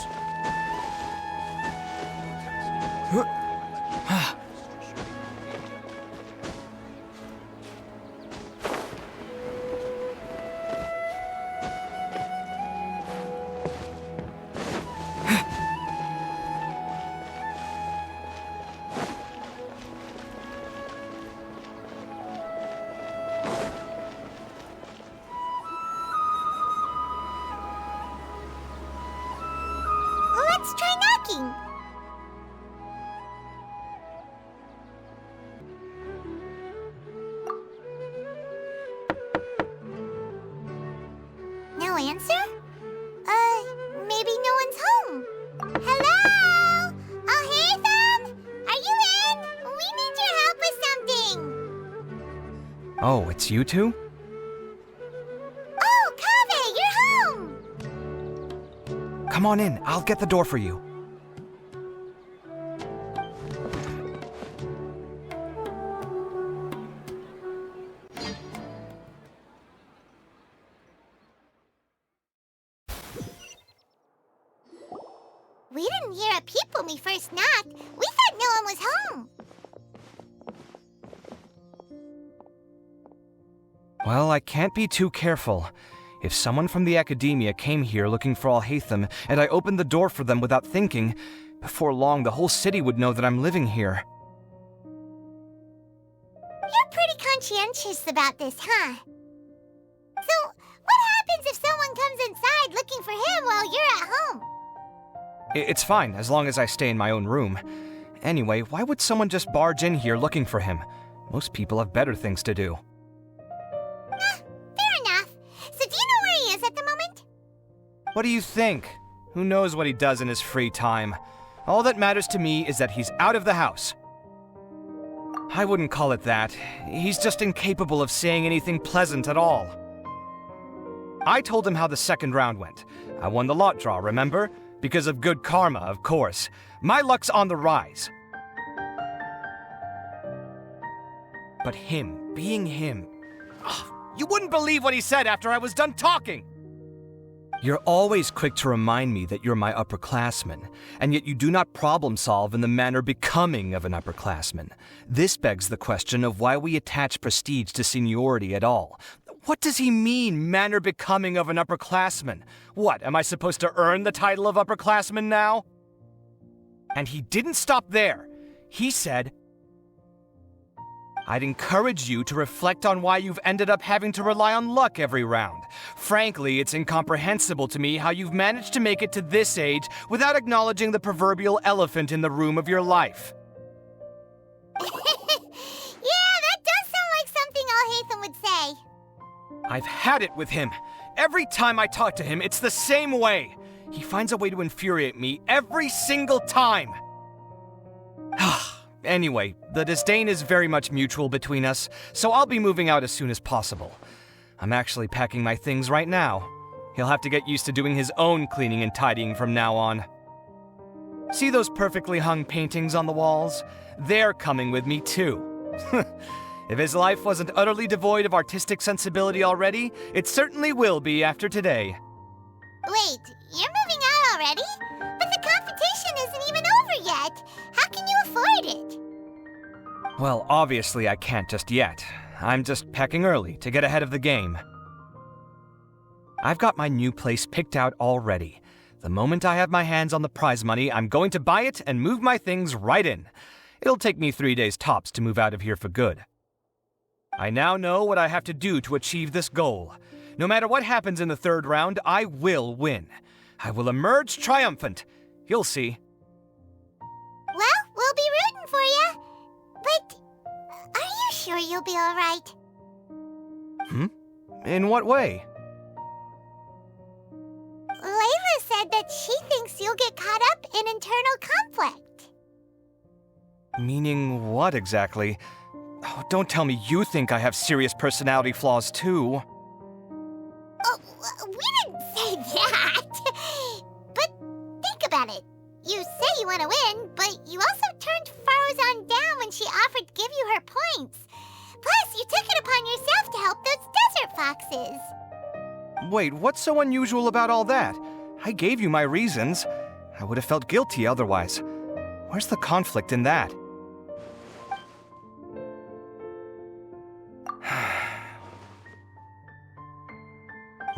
Let's try knocking. No answer? Maybe no one's home. Hello? Oh, hey, Thumb? Are you in? We need your help with something. Oh, it's you two? Oh, Kaveh, you're home! Come on in, I'll get the door for you. We didn't hear a peep when we first knocked. We thought no one was home. Well, I can't be too careful. If someone from the academia came here looking for Alhaitham, and I opened the door for them without thinking, before long the whole city would know that I'm living here. You're pretty conscientious about this, huh? So, what happens if someone comes inside looking for him while you're at home? It's fine, as long as I stay in my own room. Anyway, why would someone just barge in here looking for him? Most people have better things to do. Fair enough. So do you know where he is at the moment? What do you think? Who knows what he does in his free time? All that matters to me is that he's out of the house. I wouldn't call it that. He's just incapable of saying anything pleasant at all. I told him how the second round went. I won the lot draw, remember? Because of good karma, of course. My luck's on the rise. But him, being him... You wouldn't believe what he said after I was done talking! You're always quick to remind me that you're my upperclassman, and yet you do not problem solve in the manner becoming of an upperclassman. This begs the question of why we attach prestige to seniority at all. What does he mean, manner becoming of an upperclassman? What, am I supposed to earn the title of upperclassman now? And he didn't stop there. He said, I'd encourage you to reflect on why you've ended up having to rely on luck every round. Frankly, it's incomprehensible to me how you've managed to make it to this age without acknowledging the proverbial elephant in the room of your life. Yeah, that does sound like something Alhaitham would say. I've had it with him. Every time I talk to him, it's the same way. He finds a way to infuriate me every single time. Anyway, the disdain is very much mutual between us, so I'll be moving out as soon as possible. I'm actually packing my things right now. He'll have to get used to doing his own cleaning and tidying from now on. See those perfectly hung paintings on the walls? They're coming with me too. If his life wasn't utterly devoid of artistic sensibility already, it certainly will be after today. Wait, you're moving out already? But the competition isn't even over yet. How can you afford it? Well, obviously I can't just yet. I'm just packing early to get ahead of the game. I've got my new place picked out already. The moment I have my hands on the prize money, I'm going to buy it and move my things right in. It'll take me 3 days tops to move out of here for good. I now know what I have to do to achieve this goal. No matter what happens in the third round, I will win. I will emerge triumphant. You'll see. Well, we'll be rooting for you. But are you sure you'll be all right? In what way? Layla said that she thinks you'll get caught up in internal conflict. Meaning what exactly? Oh, don't tell me you think I have serious personality flaws too. Oh, we didn't say that. But think about it. You say you want to win, but you also turned Farozan down when she offered to give you her points. Plus, you took it upon yourself to help those desert foxes. Wait, what's so unusual about all that? I gave you my reasons. I would have felt guilty otherwise. Where's the conflict in that?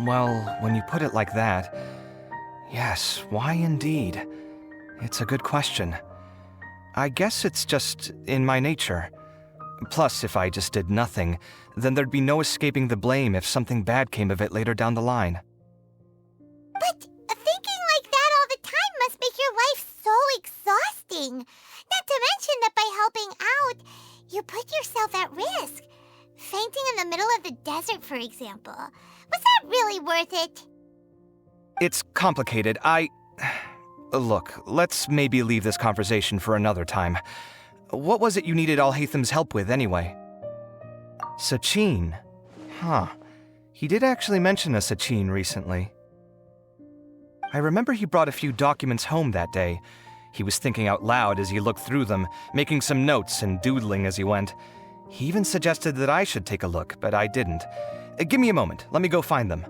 Well, when you put it like that, yes, why indeed? It's a good question. I guess it's just in my nature. Plus, if I just did nothing, then there'd be no escaping the blame if something bad came of it later down the line. But thinking like that all the time must make your life so exhausting. Not to mention that by helping out, you put yourself at risk. Fainting in the middle of the desert, for example. Was that really worth it? It's complicated. Look, let's maybe leave this conversation for another time. What was it you needed Alhaitham's help with, anyway? Sachin. Huh. He did actually mention a Sachin recently. I remember he brought a few documents home that day. He was thinking out loud as he looked through them, making some notes and doodling as he went. He even suggested that I should take a look, but I didn't. Give me a moment. Let me go find them.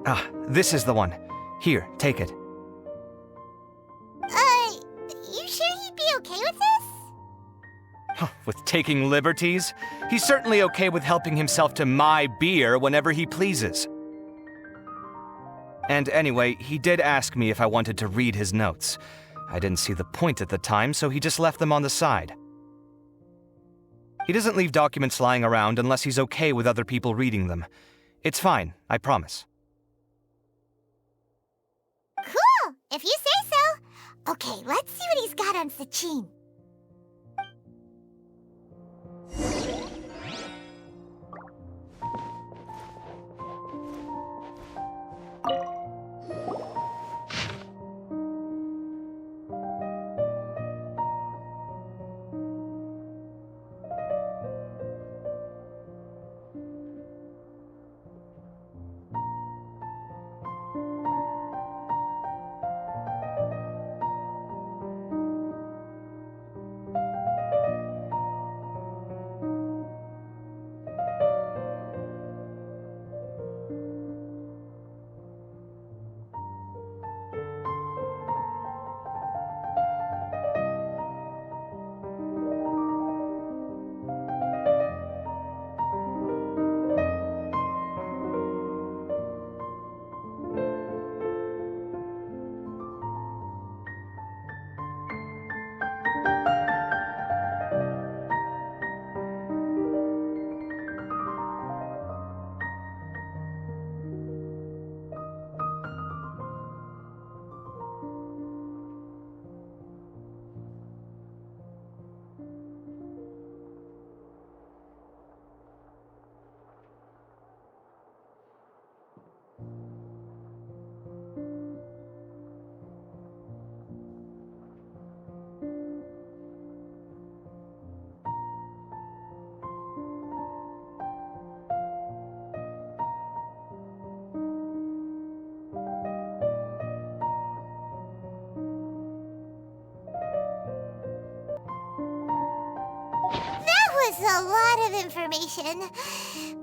Ah, this is the one. Here, take it. You sure he'd be okay with this? With taking liberties? He's certainly okay with helping himself to my beer whenever he pleases. And anyway, he did ask me if I wanted to read his notes. I didn't see the point at the time, so he just left them on the side. He doesn't leave documents lying around unless he's okay with other people reading them. It's fine, I promise. Cool, if you say so. Okay, let's see what he's got on Sachin. A lot of information.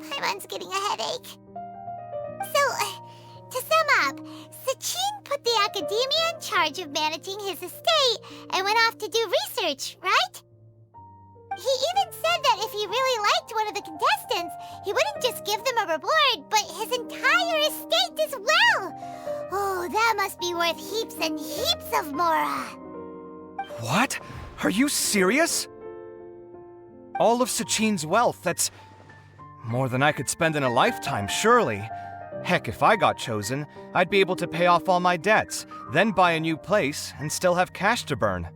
Paimon's getting a headache. So, to sum up, academia in charge of managing his estate and went off to do research, right? He even said that if he really liked one of the contestants, he wouldn't just give them a reward, but his entire estate as well. Oh, that must be worth heaps and heaps of mora. What? Are you serious? All of Sachin's wealth, that's more than I could spend in a lifetime, surely. Heck, if I got chosen, I'd be able to pay off all my debts, then buy a new place, and still have cash to burn.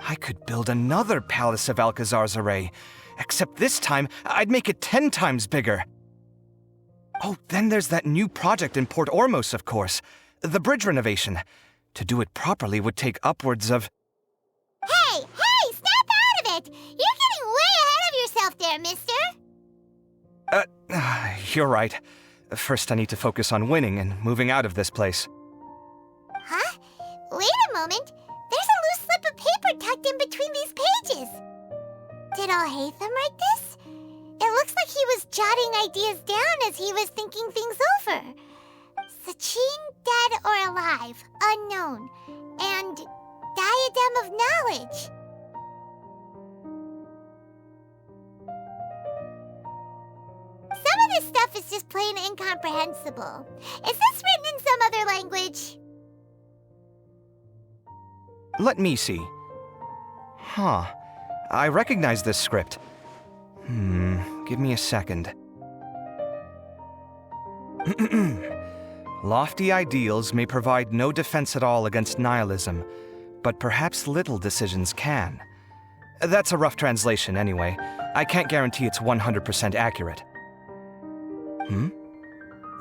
I could build another Palace of Alcazar's-Array, except this time, I'd make it 10 times bigger. Oh, then there's that new project in Port Ormos, of course. The bridge renovation. To do it properly would take upwards of... Hey, snap out of it! You're getting way ahead of yourself there, mister. You're right. First, I need to focus on winning and moving out of this place. Huh? Wait a moment. There's a loose slip of paper tucked in between these pages. Did Alhaitham write this? It looks like he was jotting ideas down as he was thinking things over. Sachin, dead or alive, unknown, and diadem of knowledge. Some of this stuff is just plain incomprehensible. Is this written in some other language? Let me see. Huh. I recognize this script. Give me a second. Lofty ideals may provide no defense at all against nihilism, but perhaps little decisions can. That's a rough translation anyway. I can't guarantee it's 100% accurate.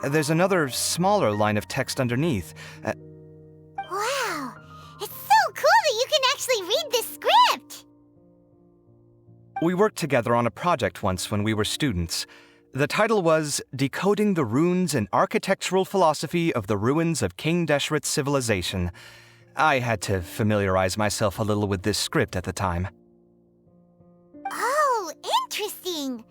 There's another smaller line of text underneath. Wow! It's so cool that you can actually read this script! We worked together on a project once when we were students. The title was Decoding the Runes and Architectural Philosophy of the Ruins of King Deshret's Civilization. I had to familiarize myself a little with this script at the time. Oh, interesting.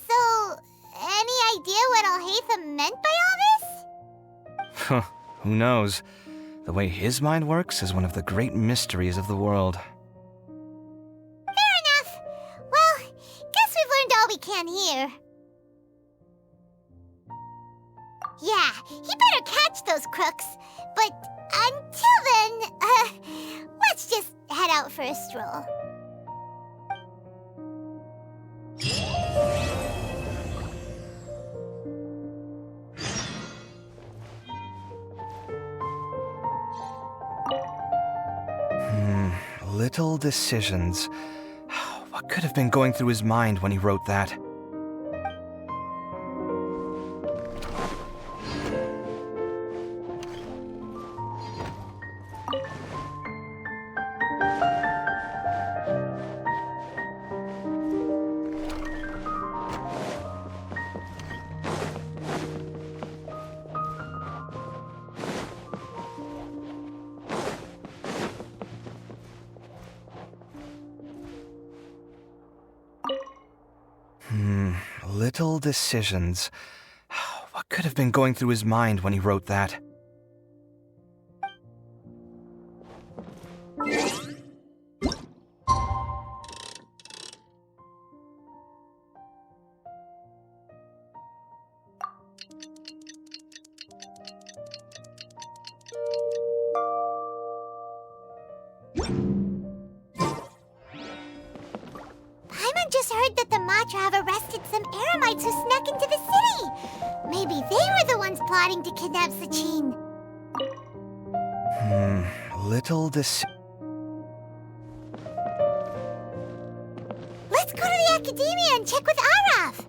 So, any idea what Alhaitham meant by all this? Who knows? The way his mind works is one of the great mysteries of the world. Fair enough. Well, guess we've learned all we can here. Yeah, he better catch those crooks. But until then, let's just head out for a stroll. Little decisions. What could have been going through his mind when he wrote that? Little decisions. What could have been going through his mind when he wrote that? Just heard that the Matra have arrested some Eremites who snuck into the city. Maybe they were the ones plotting to kidnap Sachin. Little Let's go to the Academia and check with Arav.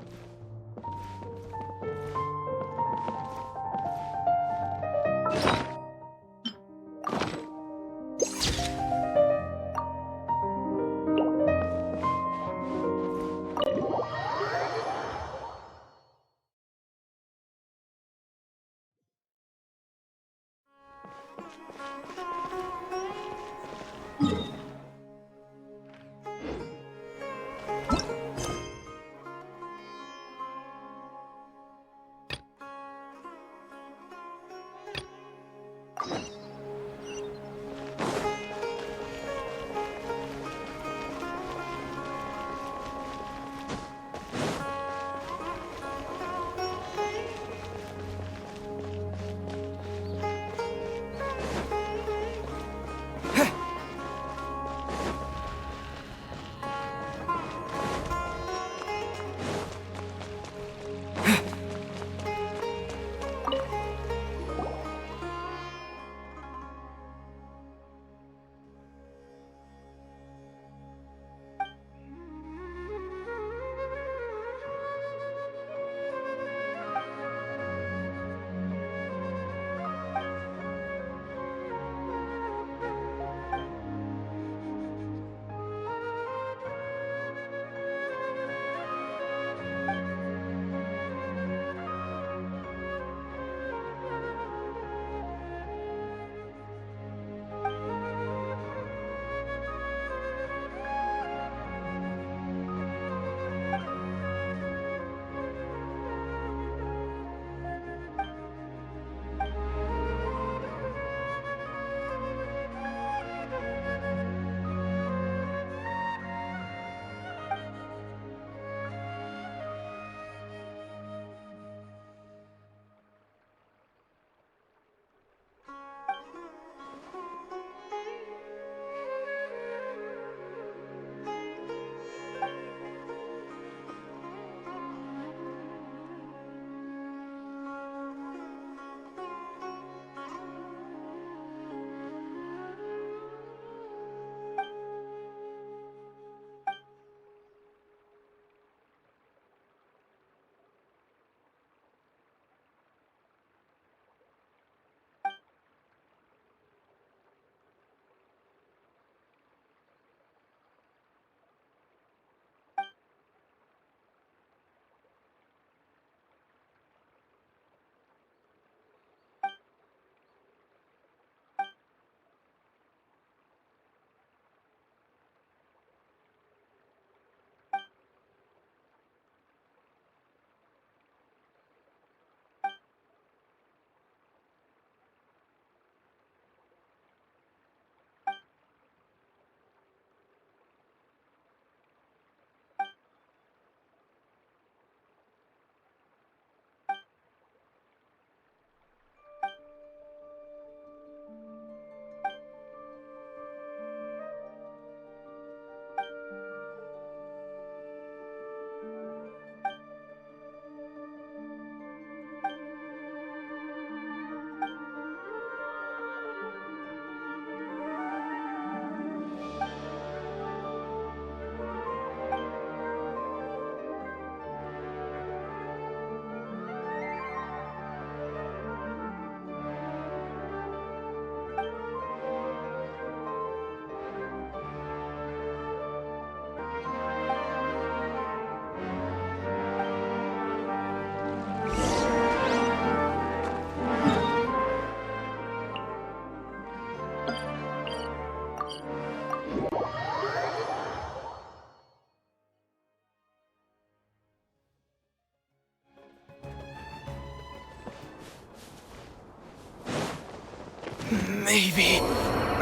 Maybe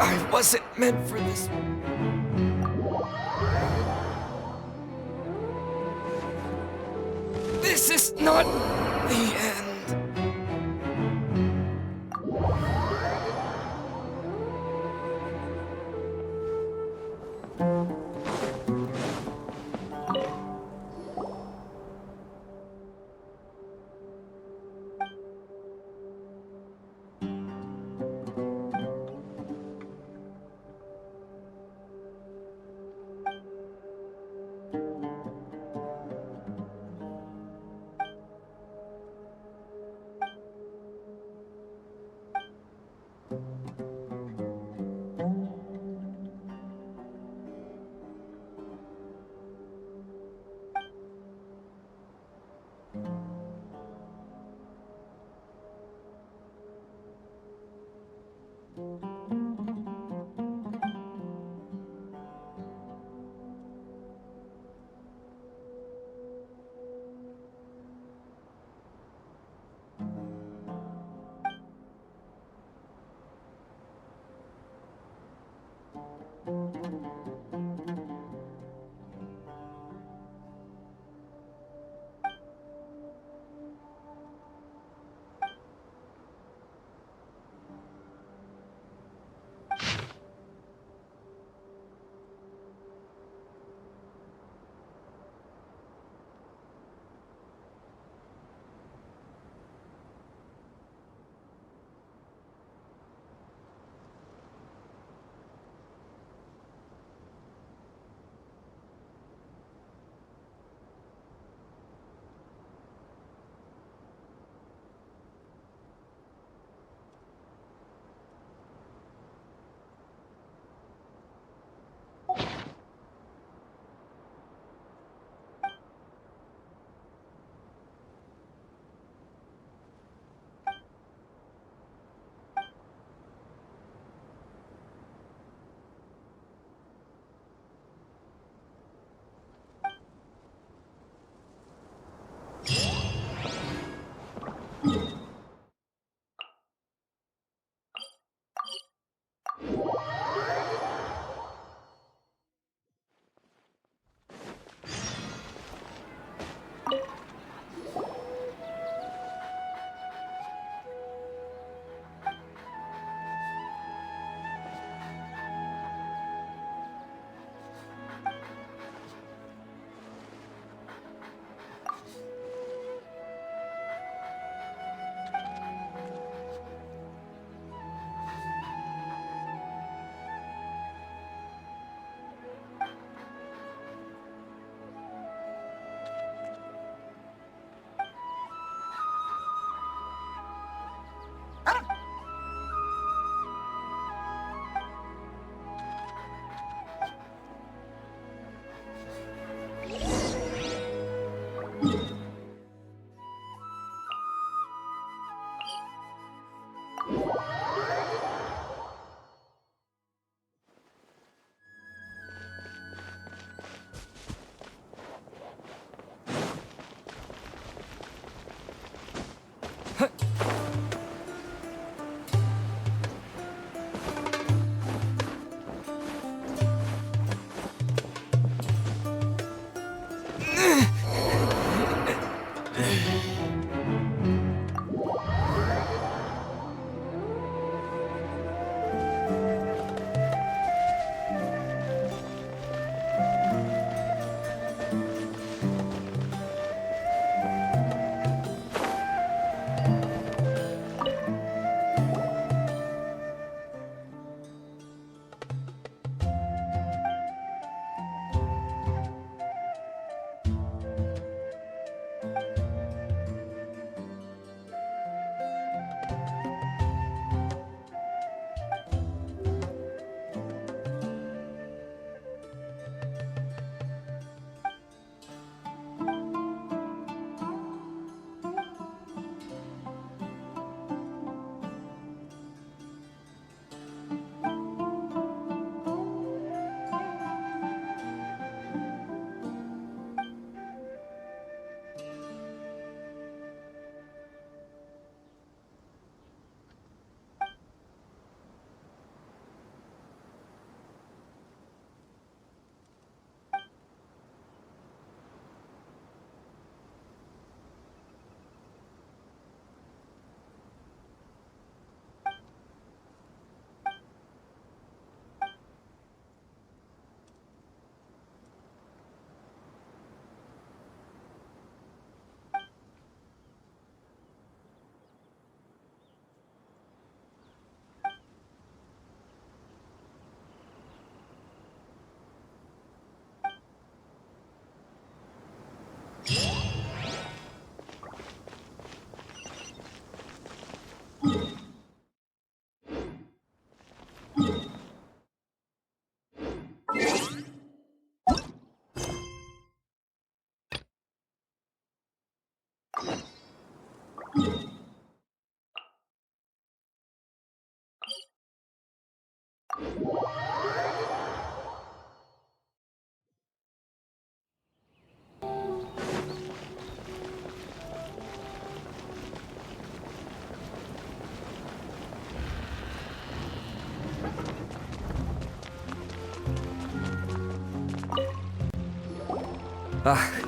I wasn't meant for this. This is not the end.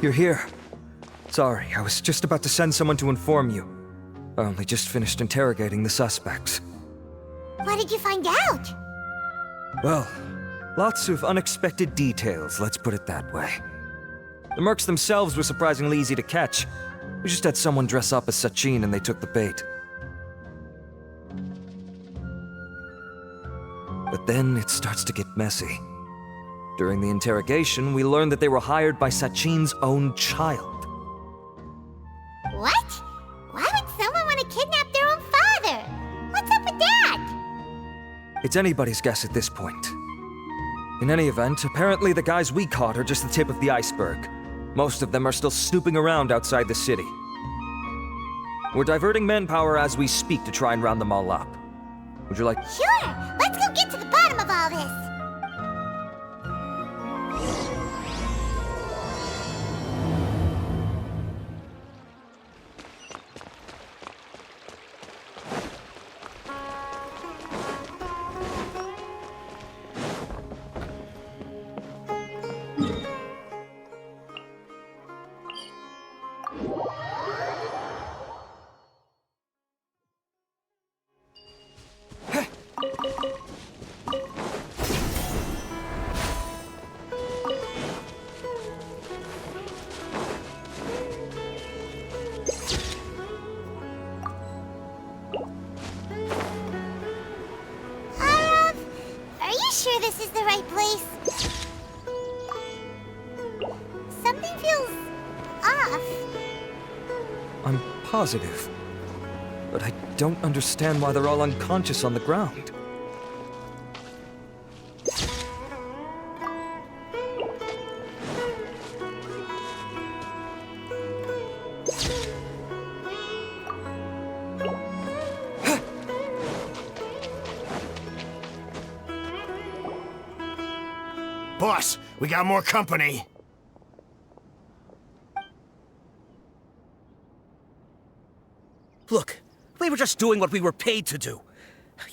You're here. Sorry, I was just about to send someone to inform you. I only just finished interrogating the suspects. What did you find out? Well, lots of unexpected details, let's put it that way. The mercs themselves were surprisingly easy to catch. We just had someone dress up as Sachin and they took the bait. But then it starts to get messy. During the interrogation, we learned that they were hired by Sachin's own child. What? Why would someone want to kidnap their own father? What's up with that? It's anybody's guess at this point. In any event, apparently the guys we caught are just the tip of the iceberg. Most of them are still snooping around outside the city. We're diverting manpower as we speak to try and round them all up. Would you like— Sure! Let's go get to the bottom of all this! Are you sure this is the right place? Something feels off. I'm positive. But I don't understand why they're all unconscious on the ground. Boss, we got more company. Look, we were just doing what we were paid to do.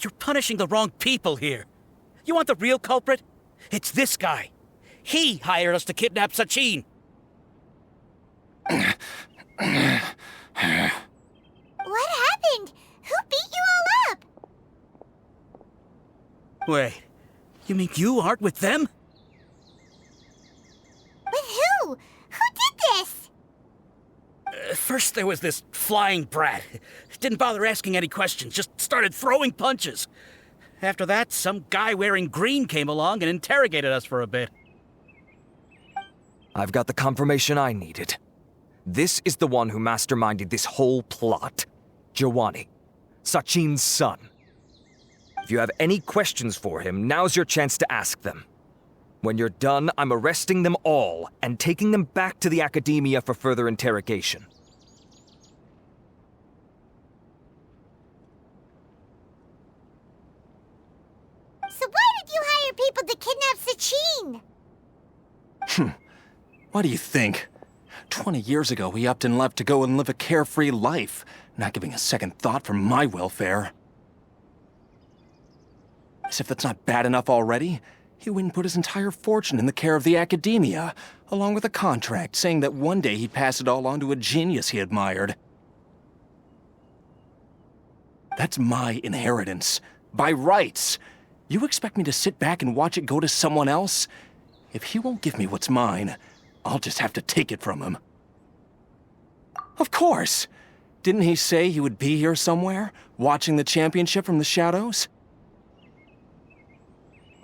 You're punishing the wrong people here. You want the real culprit? It's this guy. He hired us to kidnap Sachin. What happened? Who beat you all up? Wait, you mean you aren't with them? With who? Who did this? First there was this flying brat. Didn't bother asking any questions, just started throwing punches. After that, some guy wearing green came along and interrogated us for a bit. I've got the confirmation I needed. This is the one who masterminded this whole plot. Jawani, Sachin's son. If you have any questions for him, now's your chance to ask them. When you're done, I'm arresting them all and taking them back to the Academia for further interrogation. So why did you hire people to kidnap Sachin? What do you think? 20 years ago, he upped and left to go and live a carefree life, not giving a second thought for my welfare. As if that's not bad enough already, he went and put his entire fortune in the care of the Academia, along with a contract saying that one day he'd pass it all on to a genius he admired. That's my inheritance, by rights. You expect me to sit back and watch it go to someone else? If he won't give me what's mine, I'll just have to take it from him. Of course! Didn't he say he would be here somewhere, watching the championship from the shadows?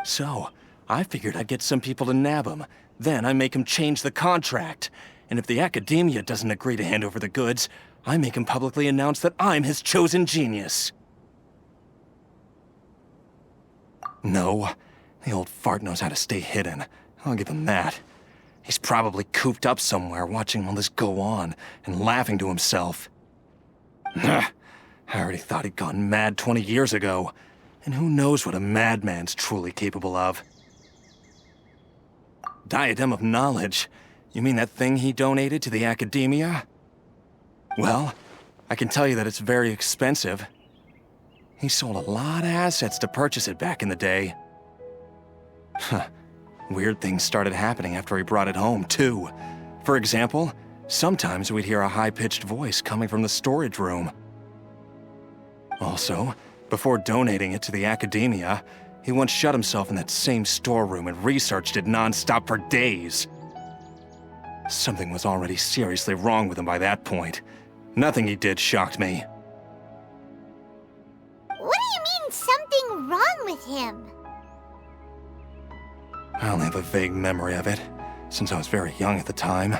So, I figured I'd get some people to nab him. Then I make him change the contract. And if the Academia doesn't agree to hand over the goods, I make him publicly announce that I'm his chosen genius. No, the old fart knows how to stay hidden. I'll give him that. He's probably cooped up somewhere watching all this go on and laughing to himself. I already thought he'd gone mad 20 years ago. And who knows what a madman's truly capable of. Diadem of Knowledge? You mean that thing he donated to the Academia? Well, I can tell you that it's very expensive. He sold a lot of assets to purchase it back in the day. Weird things started happening after he brought it home, too. For example, sometimes we'd hear a high-pitched voice coming from the storage room. Also, before donating it to the academia, he once shut himself in that same storeroom and researched it non-stop for days. Something was already seriously wrong with him by that point. Nothing he did shocked me. What do you mean, something wrong with him? I only have a vague memory of it, since I was very young at the time.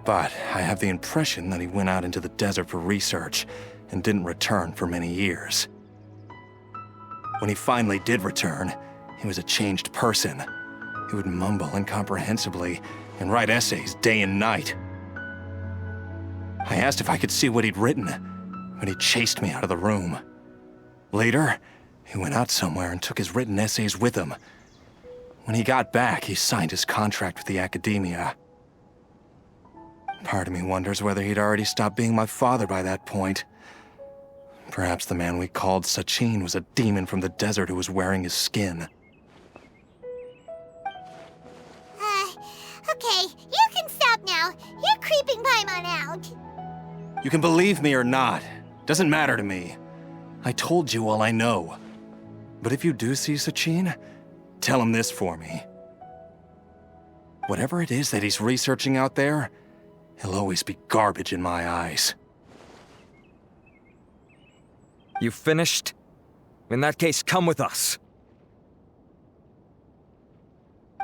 But I have the impression that he went out into the desert for research and didn't return for many years. When he finally did return, he was a changed person. He would mumble incomprehensibly and write essays day and night. I asked if I could see what he'd written, but he chased me out of the room. Later, he went out somewhere and took his written essays with him. When he got back, he signed his contract with the academia. Part of me wonders whether he'd already stopped being my father by that point. Perhaps the man we called Sachin was a demon from the desert who was wearing his skin. Okay, you can stop now. You're creeping Paimon out. You can believe me or not. Doesn't matter to me. I told you all I know. But if you do see Sachin, tell him this for me. Whatever it is that he's researching out there, he'll always be garbage in my eyes. You finished? In that case, come with us.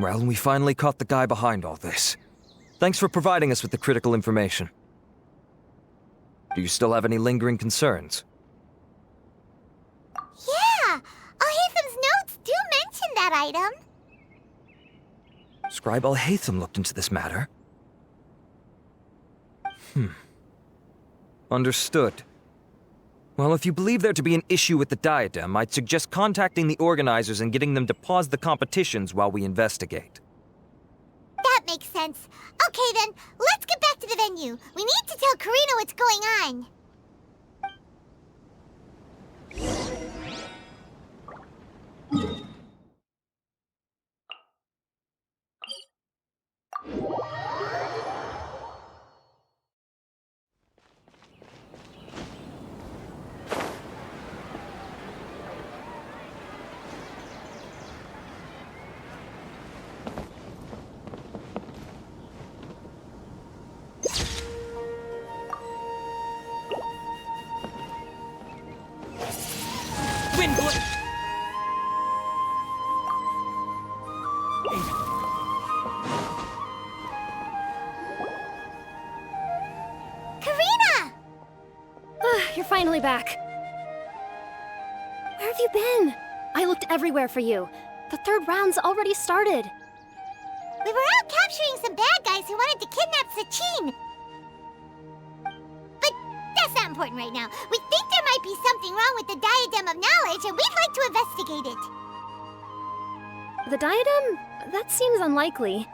Well, we finally caught the guy behind all this. Thanks for providing us with the critical information. Do you still have any lingering concerns? Yeah! Al-Haytham's notes do mention that item. Scribe Al-Haytham looked into this matter. Understood. Well, if you believe there to be an issue with the diadem, I'd suggest contacting the organizers and getting them to pause the competitions while we investigate. That makes sense. Okay then, let's get back to the venue. We need to tell Karina what's going on. You're finally back. Where have you been? I looked everywhere for you. The third round's already started. We were out capturing some bad guys who wanted to kidnap Sachin. But that's not important right now. We think there might be something wrong with the Diadem of Knowledge, and we'd like to investigate it. The diadem? That seems unlikely.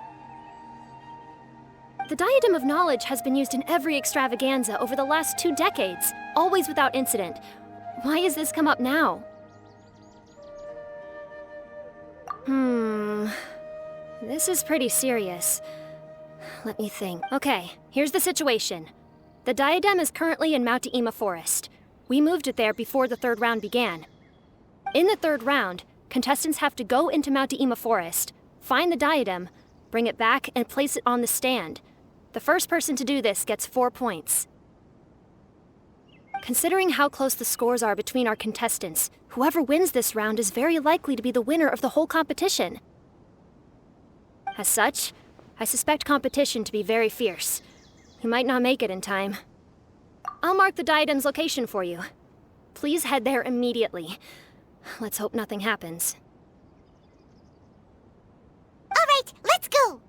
The Diadem of Knowledge has been used in every extravaganza over the last 2 decades, always without incident. Why has this come up now? This is pretty serious. Let me think. Okay, here's the situation. The diadem is currently in Mount Deima Forest. We moved it there before the third round began. In the third round, contestants have to go into Mount Deima Forest, find the diadem, bring it back, and place it on the stand. The first person to do this gets 4 points. Considering how close the scores are between our contestants, whoever wins this round is very likely to be the winner of the whole competition. As such, I suspect competition to be very fierce. You might not make it in time. I'll mark the diadem's location for you. Please head there immediately. Let's hope nothing happens. All right, let's go!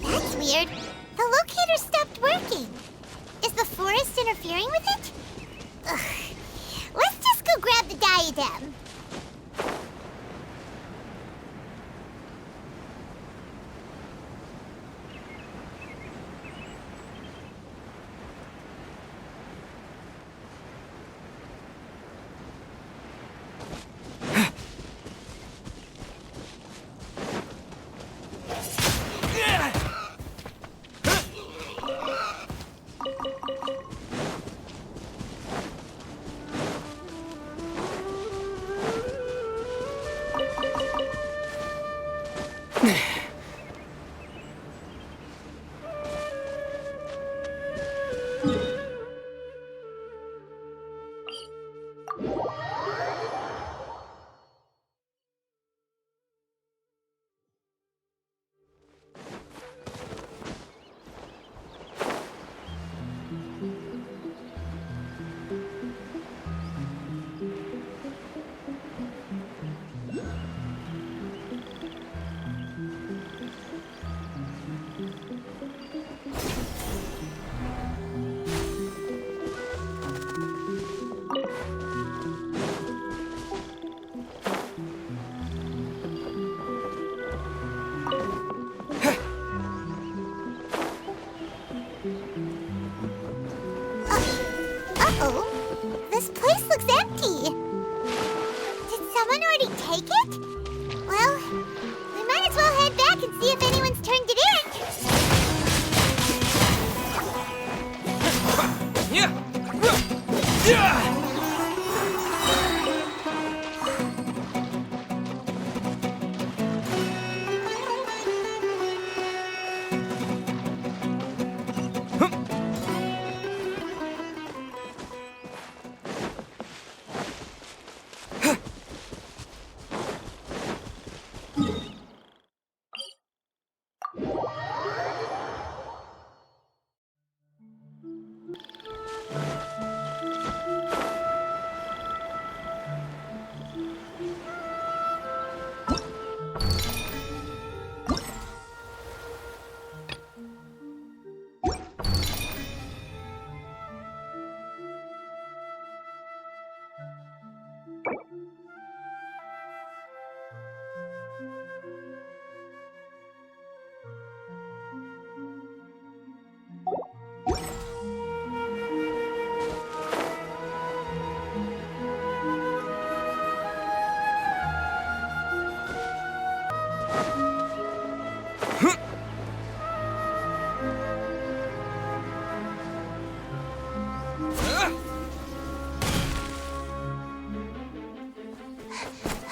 That's weird. The locator stopped working. Is the forest interfering with it? Ugh. Let's just go grab the diadem. Uh-oh. This place looks empty. Did someone already take it? Well, we might as well head back and see if anyone's turned it in.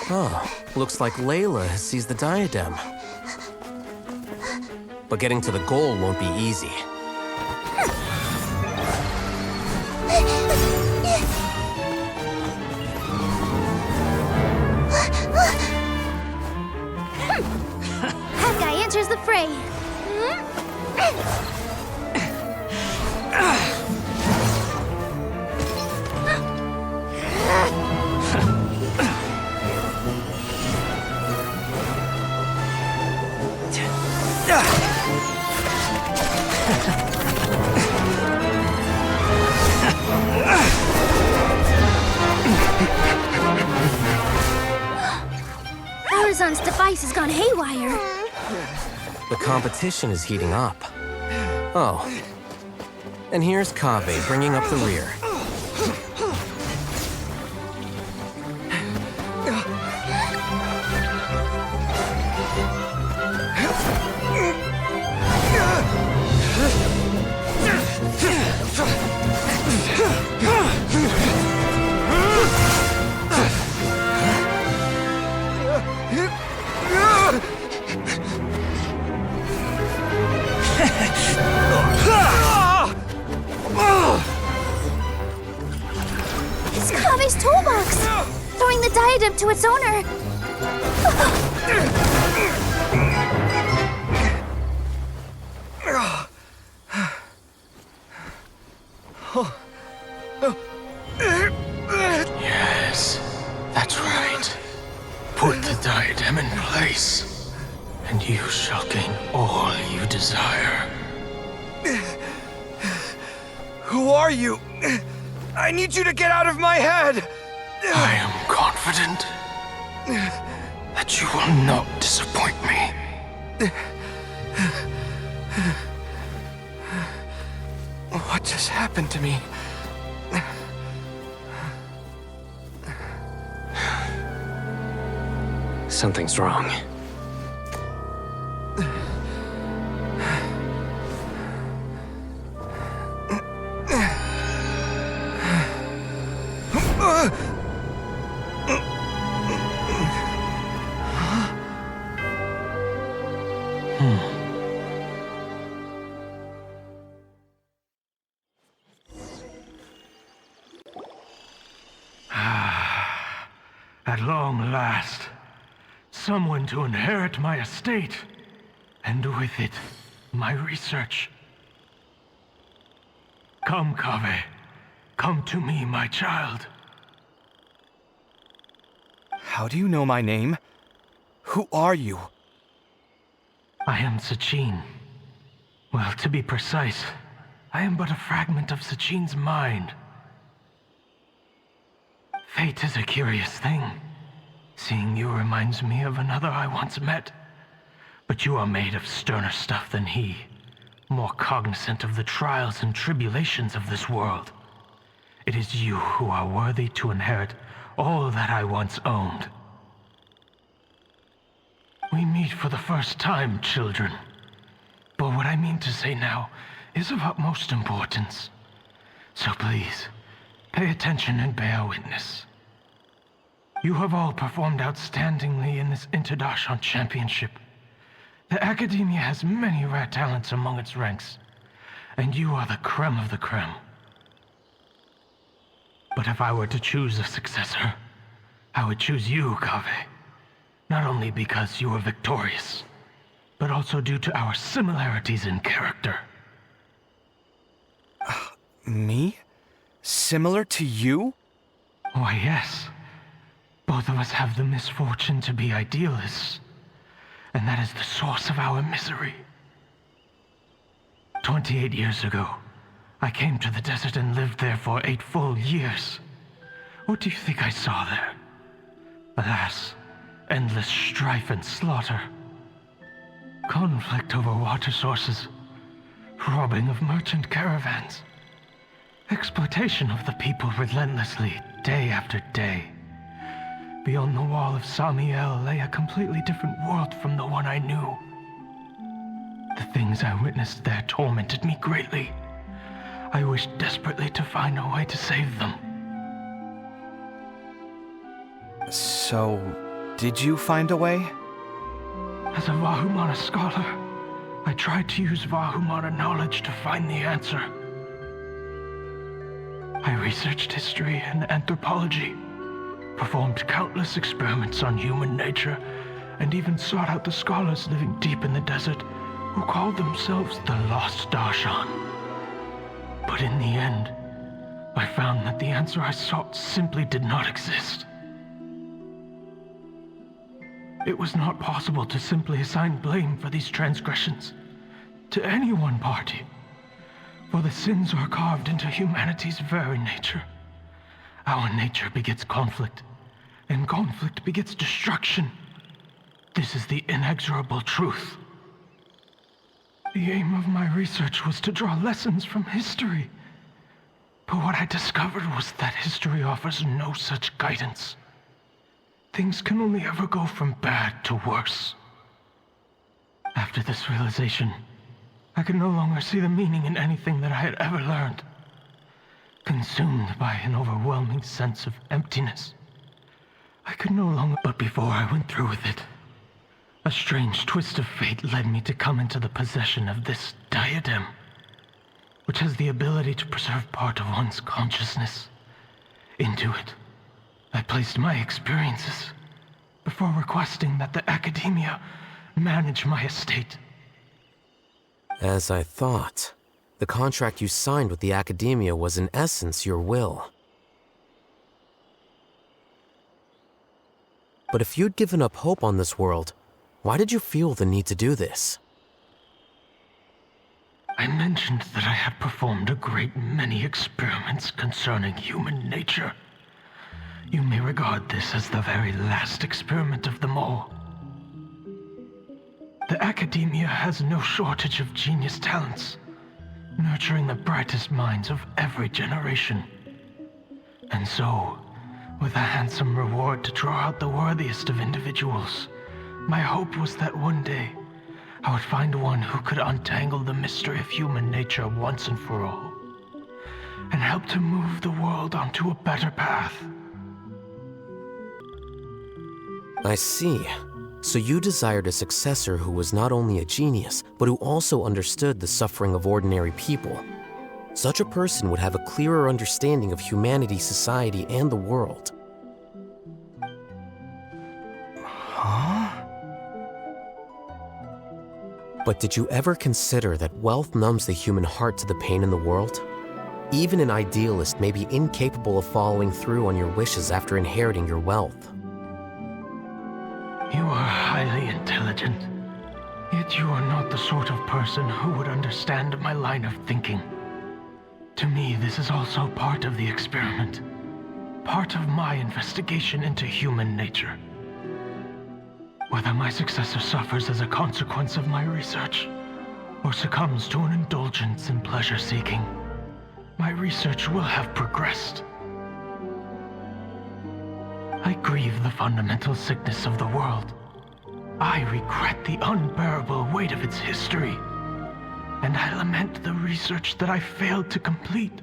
Oh, looks like Layla has seized the diadem. But getting to the goal won't be easy. That guy enters the fray. Horizon's device has gone haywire. The competition is heating up. Oh. And here's Kaveh bringing up the rear. It's Kaveh's toolbox! Throwing the diadem to its owner! Yes, that's right. Put the diadem in place, and you shall gain all you desire. Who are you? I need you to get out of my head! I am confident that you will not disappoint me. What just happened to me? Something's wrong. At long last, someone to inherit my estate, and with it, my research. Come, Kaveh. Come to me, my child. How do you know my name? Who are you? I am Sachin. Well, to be precise, I am but a fragment of Sachin's mind. Fate is a curious thing. Seeing you reminds me of another I once met. But you are made of sterner stuff than he, more cognizant of the trials and tribulations of this world. It is you who are worthy to inherit all that I once owned. We meet for the first time, children. But what I mean to say now is of utmost importance. So please, pay attention and bear witness. You have all performed outstandingly in this Interdarshan Championship. The Academia has many rare talents among its ranks, and you are the creme of the creme. But if I were to choose a successor, I would choose you, Kaveh. Not only because you were victorious, but also due to our similarities in character. Me? Similar to you? Why, yes. Both of us have the misfortune to be idealists, and that is the source of our misery. 28 years ago, I came to the desert and lived there for 8 full years. What do you think I saw there? Alas, endless strife and slaughter. Conflict over water sources. Robbing of merchant caravans. Exploitation of the people relentlessly, day after day. Beyond the wall of Samiel lay a completely different world from the one I knew. The things I witnessed there tormented me greatly. I wished desperately to find a way to save them. So, did you find a way? As a Vahumana scholar, I tried to use Vahumana knowledge to find the answer. I researched history and anthropology, performed countless experiments on human nature, and even sought out the scholars living deep in the desert who called themselves the Lost Darshan. But in the end, I found that the answer I sought simply did not exist. It was not possible to simply assign blame for these transgressions to any one party, for the sins are carved into humanity's very nature. Our nature begets conflict, and conflict begets destruction. This is the inexorable truth. The aim of my research was to draw lessons from history. But what I discovered was that history offers no such guidance. Things can only ever go from bad to worse. After this realization, I could no longer see the meaning in anything that I had ever learned. Consumed by an overwhelming sense of emptiness, I could no longer. But before I went through with it, a strange twist of fate led me to come into the possession of this diadem, which has the ability to preserve part of one's consciousness. Into it, I placed my experiences before requesting that the Academia manage my estate. As I thought, the contract you signed with the Academia was in essence your will. But if you'd given up hope on this world, why did you feel the need to do this? I mentioned that I had performed a great many experiments concerning human nature. You may regard this as the very last experiment of them all. The Academia has no shortage of genius talents, nurturing the brightest minds of every generation. And so, with a handsome reward to draw out the worthiest of individuals, my hope was that one day I would find one who could untangle the mystery of human nature once and for all, and help to move the world onto a better path. I see. So you desired a successor who was not only a genius, but who also understood the suffering of ordinary people. Such a person would have a clearer understanding of humanity, society, and the world. Huh? But did you ever consider that wealth numbs the human heart to the pain in the world? Even an idealist may be incapable of following through on your wishes after inheriting your wealth. You are highly intelligent, yet you are not the sort of person who would understand my line of thinking. To me, this is also part of the experiment, part of my investigation into human nature. Whether my successor suffers as a consequence of my research, or succumbs to an indulgence in pleasure-seeking, my research will have progressed. I grieve the fundamental sickness of the world. I regret the unbearable weight of its history. And I lament the research that I failed to complete.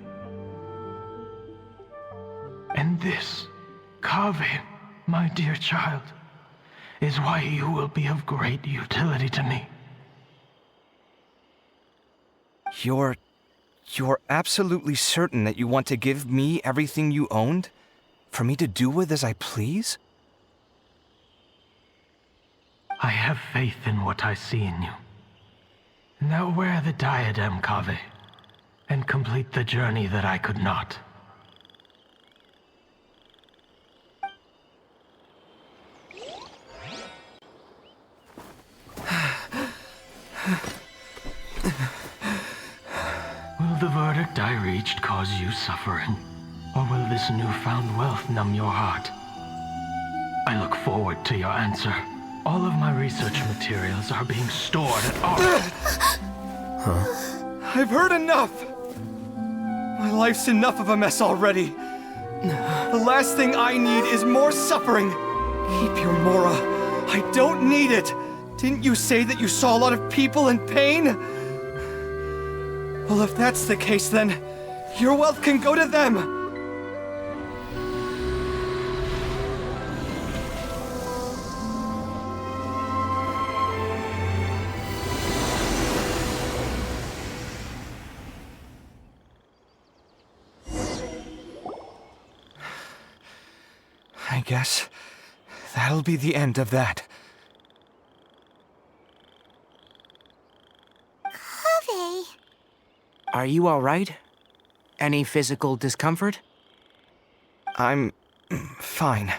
And this, Kaveh, my dear child, is why you will be of great utility to me. You're absolutely certain that you want to give me everything you owned? For me to do with as I please? I have faith in what I see in you. Now wear the diadem, Kaveh, and complete the journey that I could not. Will the verdict I reached cause you suffering? Or will this newfound wealth numb your heart? I look forward to your answer. All of my research materials are being stored at our... I've heard enough! My life's enough of a mess already. The last thing I need is more suffering. Keep your Mora. I don't need it. Didn't you say that you saw a lot of people in pain? Well, if that's the case, then your wealth can go to them. I guess that'll be the end of that. Kaveh. Are you all right? Any physical discomfort? I'm fine.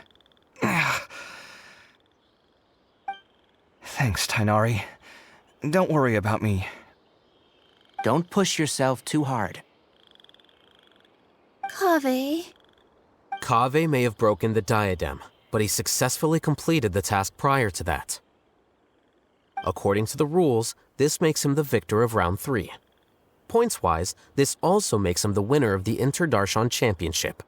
Thanks, Tainari. Don't worry about me. Don't push yourself too hard. Kaveh. Kaveh may have broken the diadem, but he successfully completed the task prior to that. According to the rules, this makes him the victor of round 3. Points-wise, this also makes him the winner of the Inter-Darshan Championship.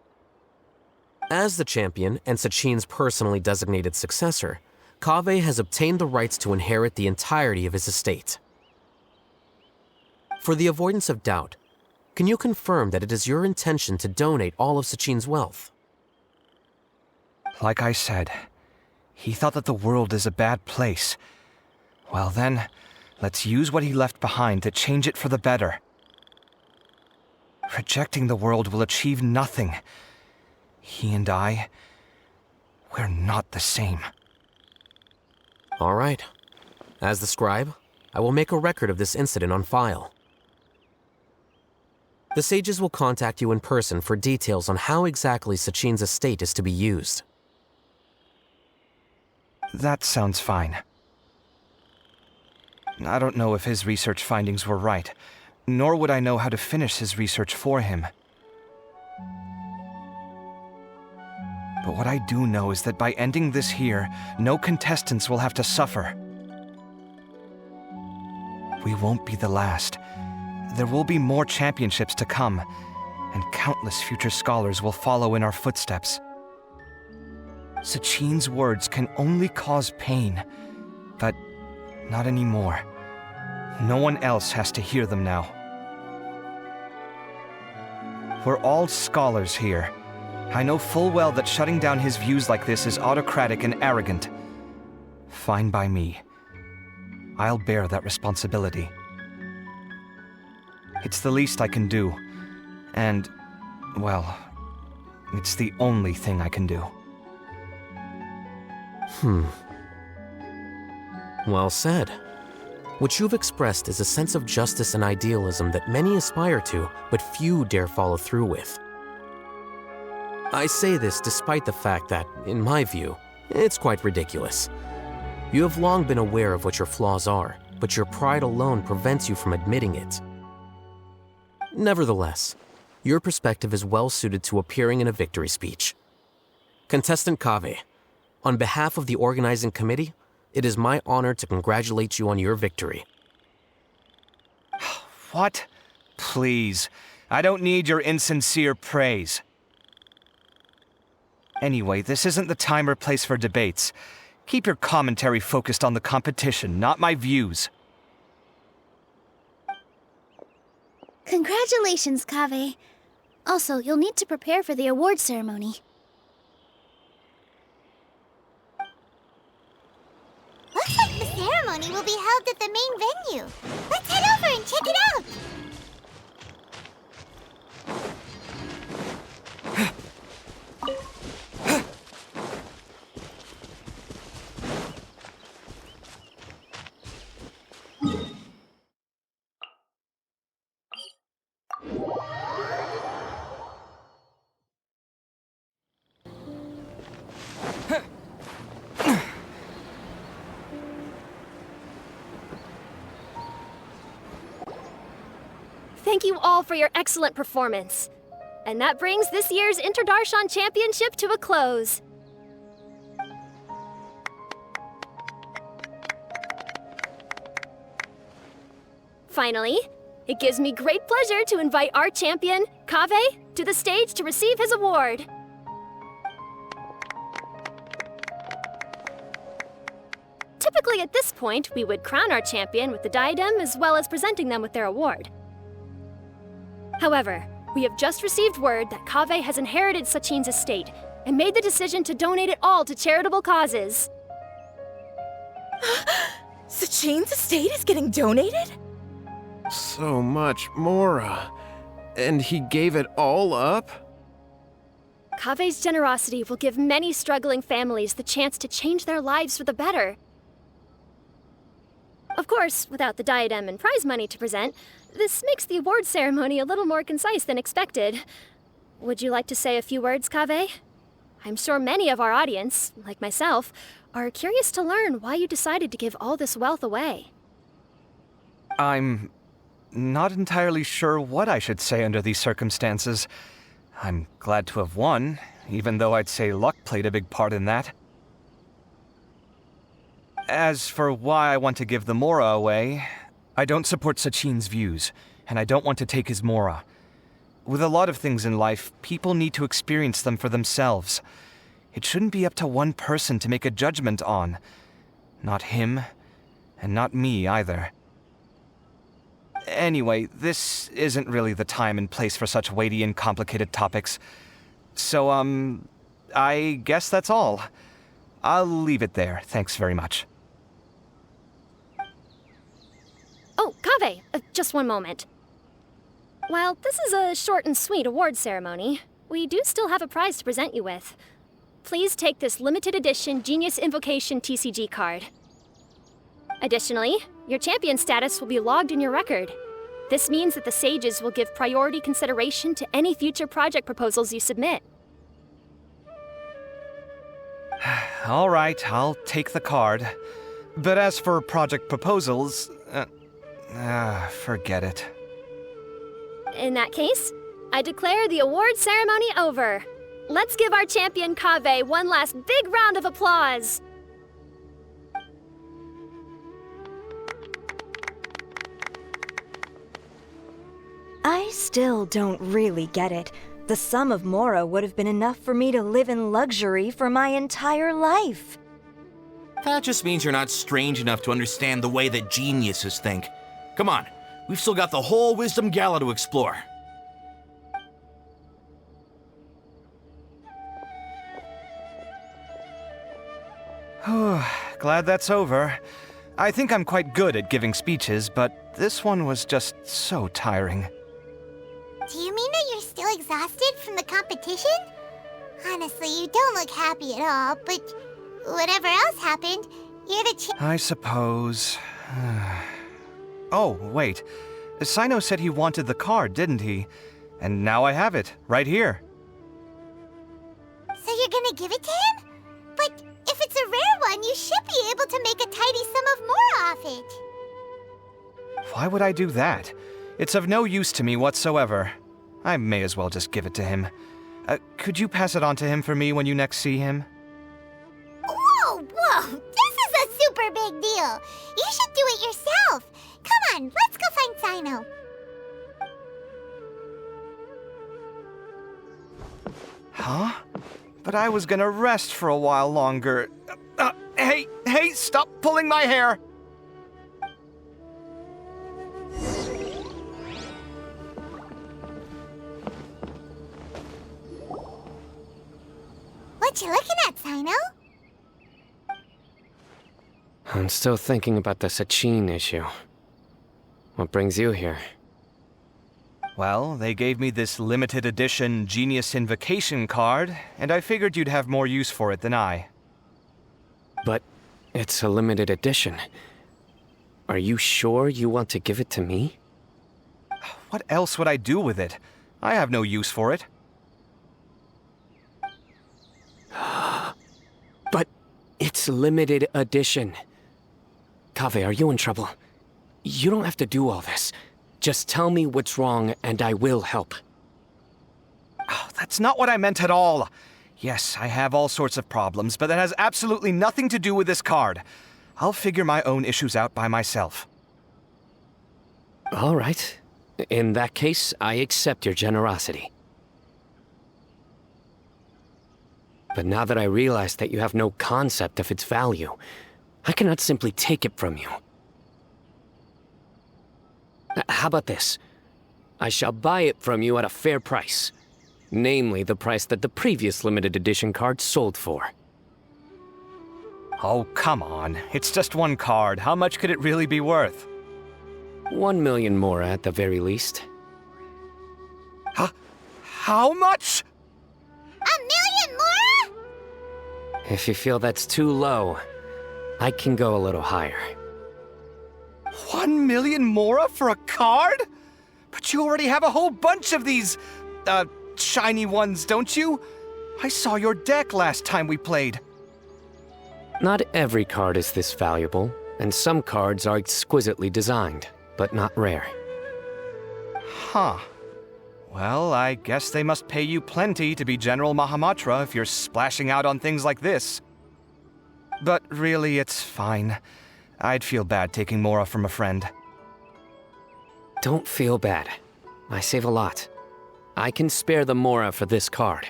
As the champion and Sachin's personally designated successor, Kaveh has obtained the rights to inherit the entirety of his estate. For the avoidance of doubt, can you confirm that it is your intention to donate all of Sachin's wealth? Like I said, he thought that the world is a bad place. Well then, let's use what he left behind to change it for the better. Rejecting the world will achieve nothing. He and I, we're not the same. All right. As the scribe, I will make a record of this incident on file. The sages will contact you in person for details on how exactly Sachin's estate is to be used. That sounds fine. I don't know if his research findings were right, nor would I know how to finish his research for him. But what I do know is that by ending this here, no contestants will have to suffer. We won't be the last. There will be more championships to come, and countless future scholars will follow in our footsteps. Sachin's words can only cause pain, but not anymore. No one else has to hear them now. We're all scholars here. I know full well that shutting down his views like this is autocratic and arrogant. Fine by me. I'll bear that responsibility. It's the least I can do. And, well, it's the only thing I can do. Well said. What you've expressed is a sense of justice and idealism that many aspire to, but few dare follow through with. I say this despite the fact that, in my view, it's quite ridiculous. You have long been aware of what your flaws are, but your pride alone prevents you from admitting it. Nevertheless, your perspective is well suited to appearing in a victory speech. Contestant Kaveh, on behalf of the organizing committee, it is my honor to congratulate you on your victory. What? Please. I don't need your insincere praise. Anyway, this isn't the time or place for debates. Keep your commentary focused on the competition, not my views. Congratulations, Kaveh. Also, you'll need to prepare for the award ceremony. Looks like the ceremony will be held at the main venue. Let's head over and check it out. Thank you all for your excellent performance. And that brings this year's Interdarshan Championship to a close. Finally, it gives me great pleasure to invite our champion, Kaveh, to the stage to receive his award. Typically at this point, we would crown our champion with the diadem as well as presenting them with their award. However, we have just received word that Kaveh has inherited Sachin's estate and made the decision to donate it all to charitable causes. Sachin's estate is getting donated? So much, Mora. And he gave it all up? Kaveh's generosity will give many struggling families the chance to change their lives for the better. Of course, without the diadem and prize money to present, this makes the award ceremony a little more concise than expected. Would you like to say a few words, Kaveh? I'm sure many of our audience, like myself, are curious to learn why you decided to give all this wealth away. I'm not entirely sure what I should say under these circumstances. I'm glad to have won, even though I'd say luck played a big part in that. As for why I want to give the Mora away, I don't support Sachin's views, and I don't want to take his Mora. With a lot of things in life, people need to experience them for themselves. It shouldn't be up to one person to make a judgment on. Not him, and not me either. Anyway, this isn't really the time and place for such weighty and complicated topics. So, I guess that's all. I'll leave it there. Thanks very much. Oh, Kaveh, just one moment. While this is a short and sweet award ceremony, we do still have a prize to present you with. Please take this limited edition Genius Invocation TCG card. Additionally, your champion status will be logged in your record. This means that the sages will give priority consideration to any future project proposals you submit. All right, I'll take the card. But as for project proposals, forget it. In that case, I declare the award ceremony over. Let's give our champion Kaveh one last big round of applause. I still don't really get it. The sum of Mora would have been enough for me to live in luxury for my entire life. That just means you're not strange enough to understand the way that geniuses think. Come on, we've still got the whole Wisdom Gala to explore. glad that's over. I think I'm quite good at giving speeches, but this one was just so tiring. Do you mean that you're still exhausted from the competition? Honestly, you don't look happy at all, but whatever else happened, you're the I suppose. Oh, wait. Sino said he wanted the card, didn't he? And now I have it, right here. So you're gonna give it to him? But if it's a rare one, you should be able to make a tidy sum of more off it. Why would I do that? It's of no use to me whatsoever. I may as well just give it to him. Could you pass it on to him for me when you next see him? Whoa! This is a super big deal! You should do it yourself! Come on, let's go find Sino. Huh? But I was gonna rest for a while longer. Hey, stop pulling my hair! What you looking at, Sino? I'm still thinking about the Sachin issue. What brings you here? Well, they gave me this limited edition Genius Invocation card, and I figured you'd have more use for it than I. But it's a limited edition. Are you sure you want to give it to me? What else would I do with it? I have no use for it. But it's limited edition. Kaveh, are you in trouble? You don't have to do all this. Just tell me what's wrong and I will help. Oh, that's not what I meant at all. Yes, I have all sorts of problems, but that has absolutely nothing to do with this card. I'll figure my own issues out by myself. All right. In that case, I accept your generosity. But now that I realize that you have no concept of its value, I cannot simply take it from you. How about this? I shall buy it from you at a fair price. Namely, the price that the previous limited edition card sold for. Oh, come on. It's just one card. How much could it really be worth? 1 million more at the very least. How much? 1 million more? If you feel that's too low, I can go a little higher. 1 million mora for a card? But you already have a whole bunch of these, shiny ones, don't you? I saw your deck last time we played. Not every card is this valuable, and some cards are exquisitely designed, but not rare. Huh. Well, I guess they must pay you plenty to be General Mahamatra if you're splashing out on things like this. But really, it's fine. I'd feel bad taking mora from a friend. Don't feel bad. I save a lot. I can spare the mora for this card.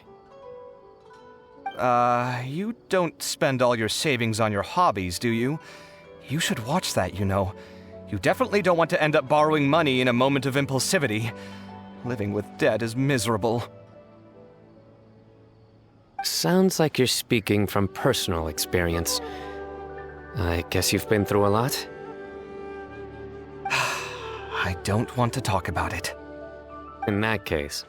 You don't spend all your savings on your hobbies, do you? You should watch that, you know. You definitely don't want to end up borrowing money in a moment of impulsivity. Living with debt is miserable. Sounds like you're speaking from personal experience. I guess you've been through a lot? I don't want to talk about it. In that case,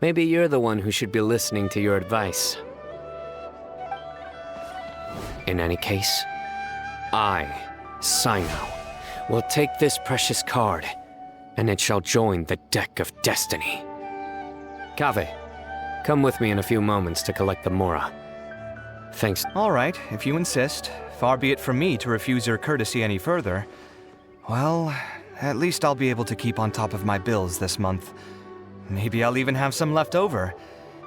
maybe you're the one who should be listening to your advice. In any case, I, Sino, will take this precious card, and it shall join the deck of destiny. Kaveh, come with me in a few moments to collect the mora. Thanks. All right, if you insist. Far be it from me to refuse your courtesy any further. Well, at least I'll be able to keep on top of my bills this month. Maybe I'll even have some left over.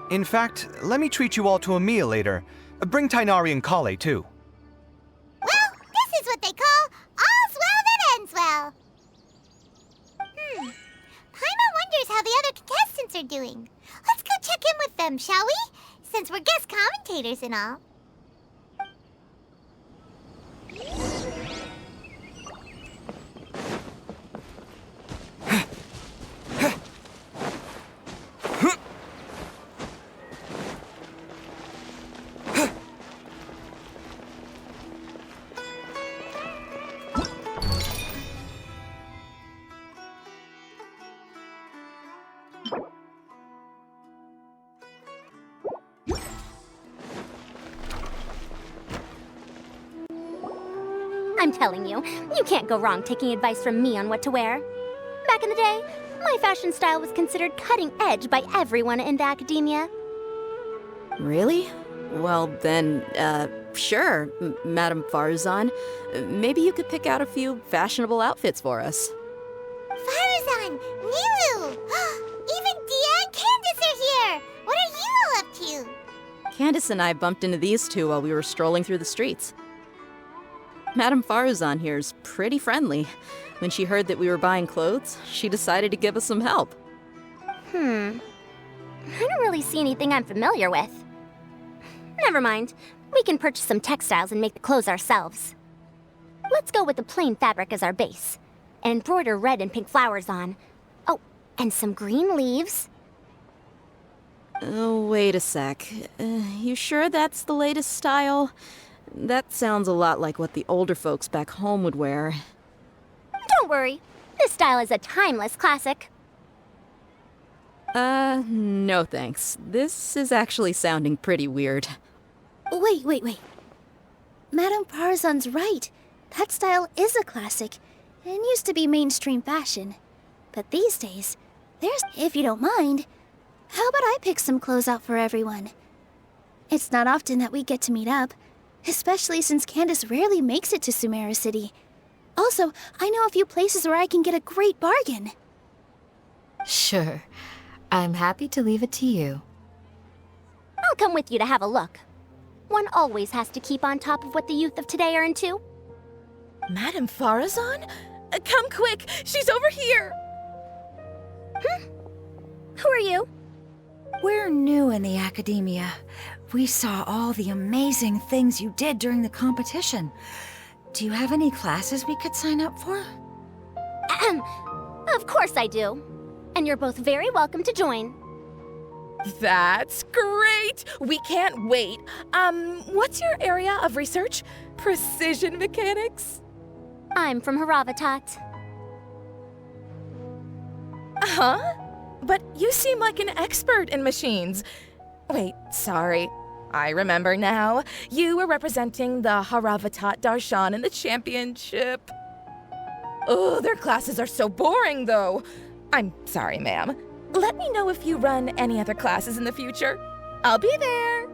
In fact, let me treat you all to a meal later. Bring Tainari and Kale, too. Well, this is what they call all's well that ends well. Paimon wonders how the other contestants are doing. Let's go check in with them, shall we? Since we're guest commentators and all. I'm telling you, you can't go wrong taking advice from me on what to wear. Back in the day, my fashion style was considered cutting edge by everyone in the academia. Really? Well, then, sure, Madame Farzan. Maybe you could pick out a few fashionable outfits for us. Farzan! Nilu! Even Dia and Candace are here! What are you all up to? Candace and I bumped into these two while we were strolling through the streets. Madame Farzan here's pretty friendly. When she heard that we were buying clothes, she decided to give us some help. I don't really see anything I'm familiar with. Never mind. We can purchase some textiles and make the clothes ourselves. Let's go with the plain fabric as our base. And embroider red and pink flowers on. Oh, and some green leaves. Oh, wait a sec. You sure that's the latest style? That sounds a lot like what the older folks back home would wear. Don't worry. This style is a timeless classic. No thanks. This is actually sounding pretty weird. Wait. Madame Farzan's right. That style is a classic and used to be mainstream fashion. But these days, if you don't mind, how about I pick some clothes out for everyone? It's not often that we get to meet up, especially since Candace rarely makes it to Sumeru City. Also, I know a few places where I can get a great bargain. Sure. I'm happy to leave it to you. I'll come with you to have a look. One always has to keep on top of what the youth of today are into. Madame Farazan? Come quick! She's over here! Who are you? We're new in the academia. We saw all the amazing things you did during the competition. Do you have any classes we could sign up for? Of course I do. And you're both very welcome to join. That's great! We can't wait. What's your area of research? Precision mechanics? I'm from Haravatat. Huh? But you seem like an expert in machines. Wait, sorry. I remember now. You were representing the Haravatat Darshan in the championship. Oh, their classes are so boring, though. I'm sorry, ma'am. Let me know if you run any other classes in the future. I'll be there.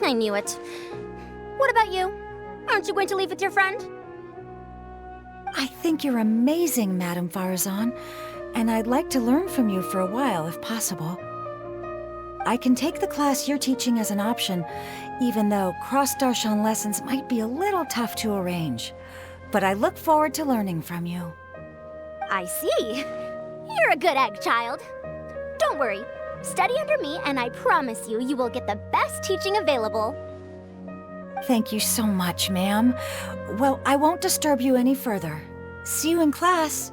I knew it. What about you? Aren't you going to leave with your friend? I think you're amazing, Madame Farazan, and I'd like to learn from you for a while, if possible. I can take the class you're teaching as an option, even though cross-Darshan lessons might be a little tough to arrange. But I look forward to learning from you. I see. You're a good egg, child. Don't worry. Study under me, and I promise you, you will get the best teaching available. Thank you so much, ma'am. Well, I won't disturb you any further. See you in class.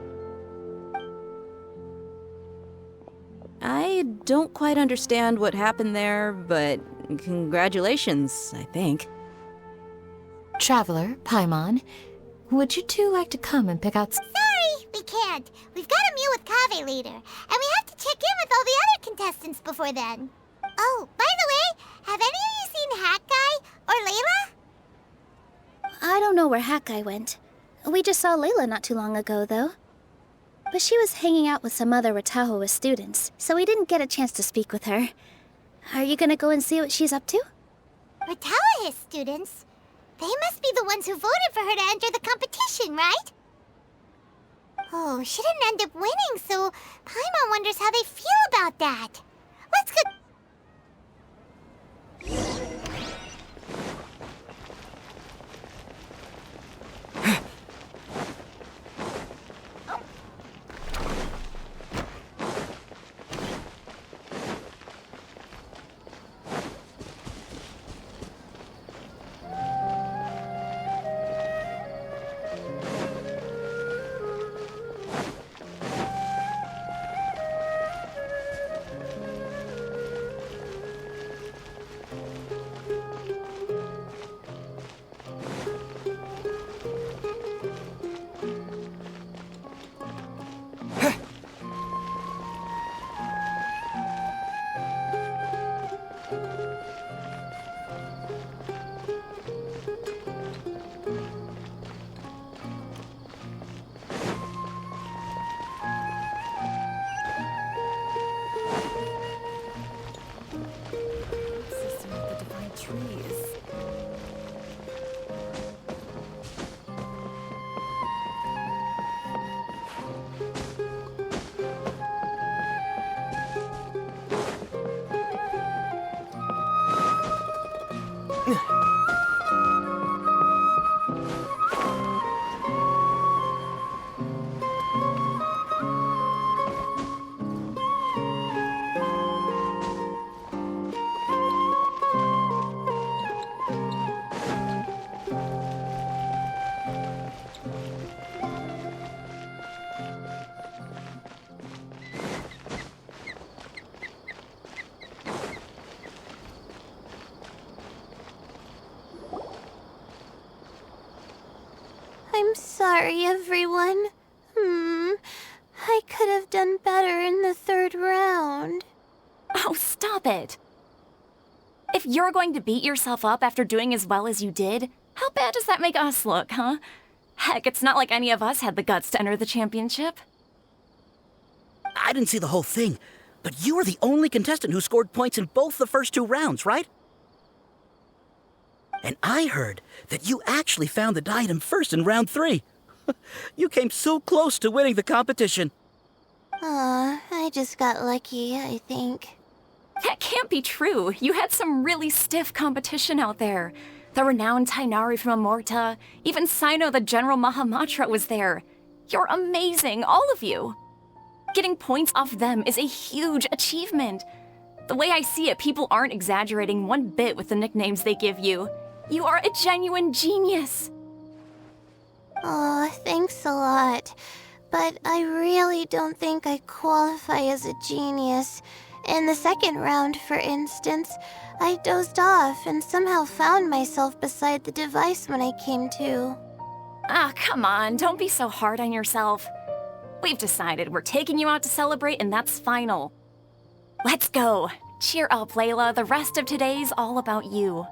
I don't quite understand what happened there, but congratulations, I think. Traveler, Paimon, would you two like to come and pick out... Sorry, we can't. We've got a meal with Kaveh later, and we have to check in with all the other contestants before then. Oh, by the way, have any of you seen Hat Guy or Layla? I don't know where Hat Guy went. We just saw Layla not too long ago, though. But she was hanging out with some other Ratahoa students, so we didn't get a chance to speak with her. Are you gonna go and see what she's up to? Ratahoa students? They must be the ones who voted for her to enter the competition, right? Oh, she didn't end up winning, so Paimon wonders how they feel about that. Let's go... sorry, everyone. I could have done better in the 3rd round. Oh, stop it. If you're going to beat yourself up after doing as well as you did, how bad does that make us look, huh? Heck, it's not like any of us had the guts to enter the championship. I didn't see the whole thing, but you were the only contestant who scored points in both the first 2 rounds, right? And I heard that you actually found the diadem first in round 3. You came so close to winning the competition. Aw, I just got lucky, I think. That can't be true. You had some really stiff competition out there. The renowned Tainari from Amorta, even Sino the General Mahamatra was there. You're amazing, all of you. Getting points off them is a huge achievement. The way I see it, people aren't exaggerating one bit with the nicknames they give you. You are a genuine genius. Aw, thanks a lot. But I really don't think I qualify as a genius. In the 2nd round, for instance, I dozed off and somehow found myself beside the device when I came to. Ah, come on, don't be so hard on yourself. We've decided we're taking you out to celebrate, and that's final. Let's go. Cheer up, Layla. The rest of today's all about you.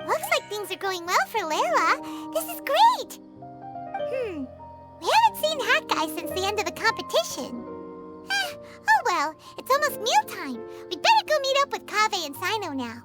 Looks like things are going well for Layla. This is great. We haven't seen Hat Guy since the end of the competition. Oh well, it's almost mealtime. We'd better go meet up with Kaveh and Sino now.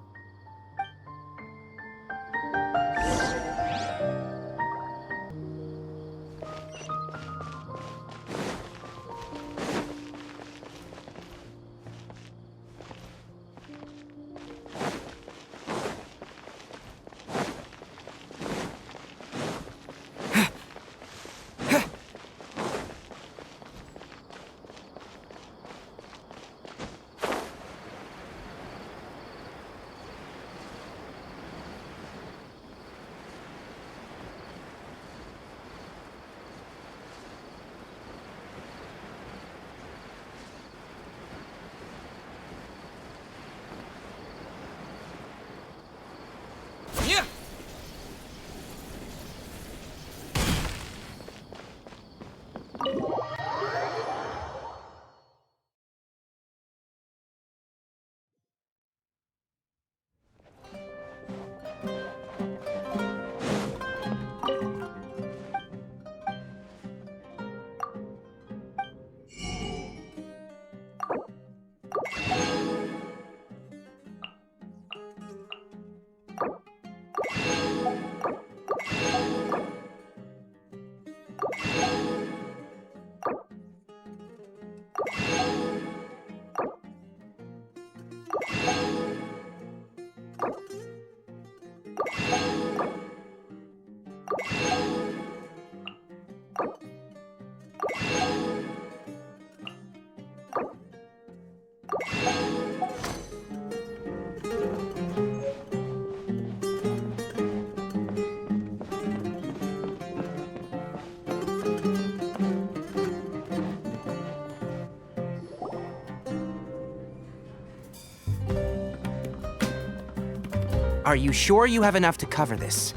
Are you sure you have enough to cover this?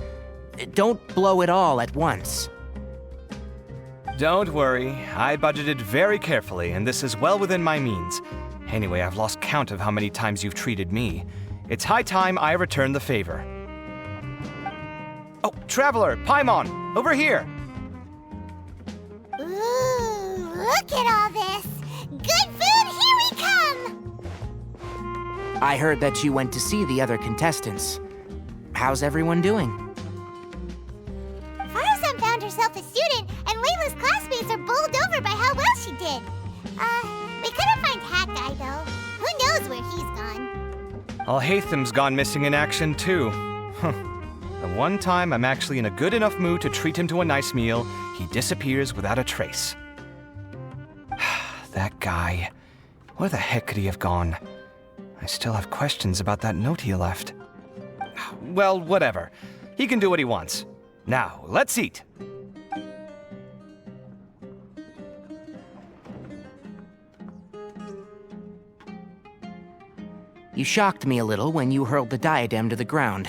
Don't blow it all at once. Don't worry, I budgeted very carefully, and this is well within my means. Anyway, I've lost count of how many times you've treated me. It's high time I return the favor. Oh, Traveler, Paimon, over here! Ooh, look at all this! Good food, here we come! I heard that you went to see the other contestants. How's everyone doing? Farazan found herself a student, and Layla's classmates are bowled over by how well she did. We couldn't find Hat Guy, though. Who knows where he's gone? Al-Haytham's gone missing in action, too. The one time I'm actually in a good enough mood to treat him to a nice meal, he disappears without a trace. That guy. Where the heck could he have gone? I still have questions about that note he left. Well, whatever. He can do what he wants. Now, let's eat. You shocked me a little when you hurled the diadem to the ground.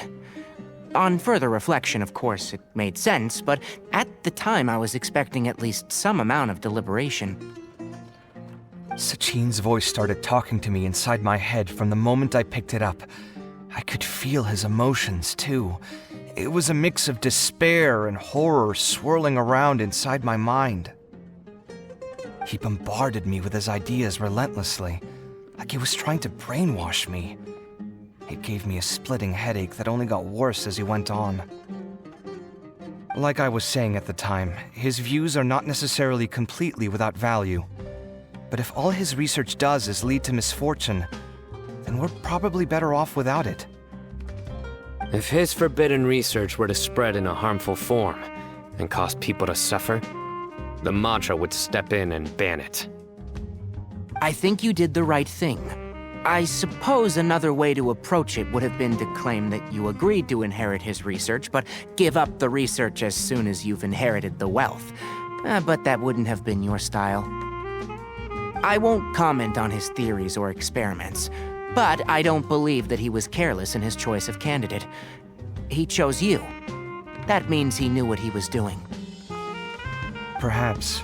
On further reflection, of course, it made sense, but at the time I was expecting at least some amount of deliberation. Sachine's voice started talking to me inside my head from the moment I picked it up. I could feel his emotions, too. It was a mix of despair and horror swirling around inside my mind. He bombarded me with his ideas relentlessly, like he was trying to brainwash me. It gave me a splitting headache that only got worse as he went on. Like I was saying at the time, his views are not necessarily completely without value. But if all his research does is lead to misfortune, then we're probably better off without it. If his forbidden research were to spread in a harmful form and cause people to suffer, the Madra would step in and ban it. I think you did the right thing. I suppose another way to approach it would have been to claim that you agreed to inherit his research, but give up the research as soon as you've inherited the wealth. But that wouldn't have been your style. I won't comment on his theories or experiments, but I don't believe that he was careless in his choice of candidate. He chose you. That means he knew what he was doing. Perhaps.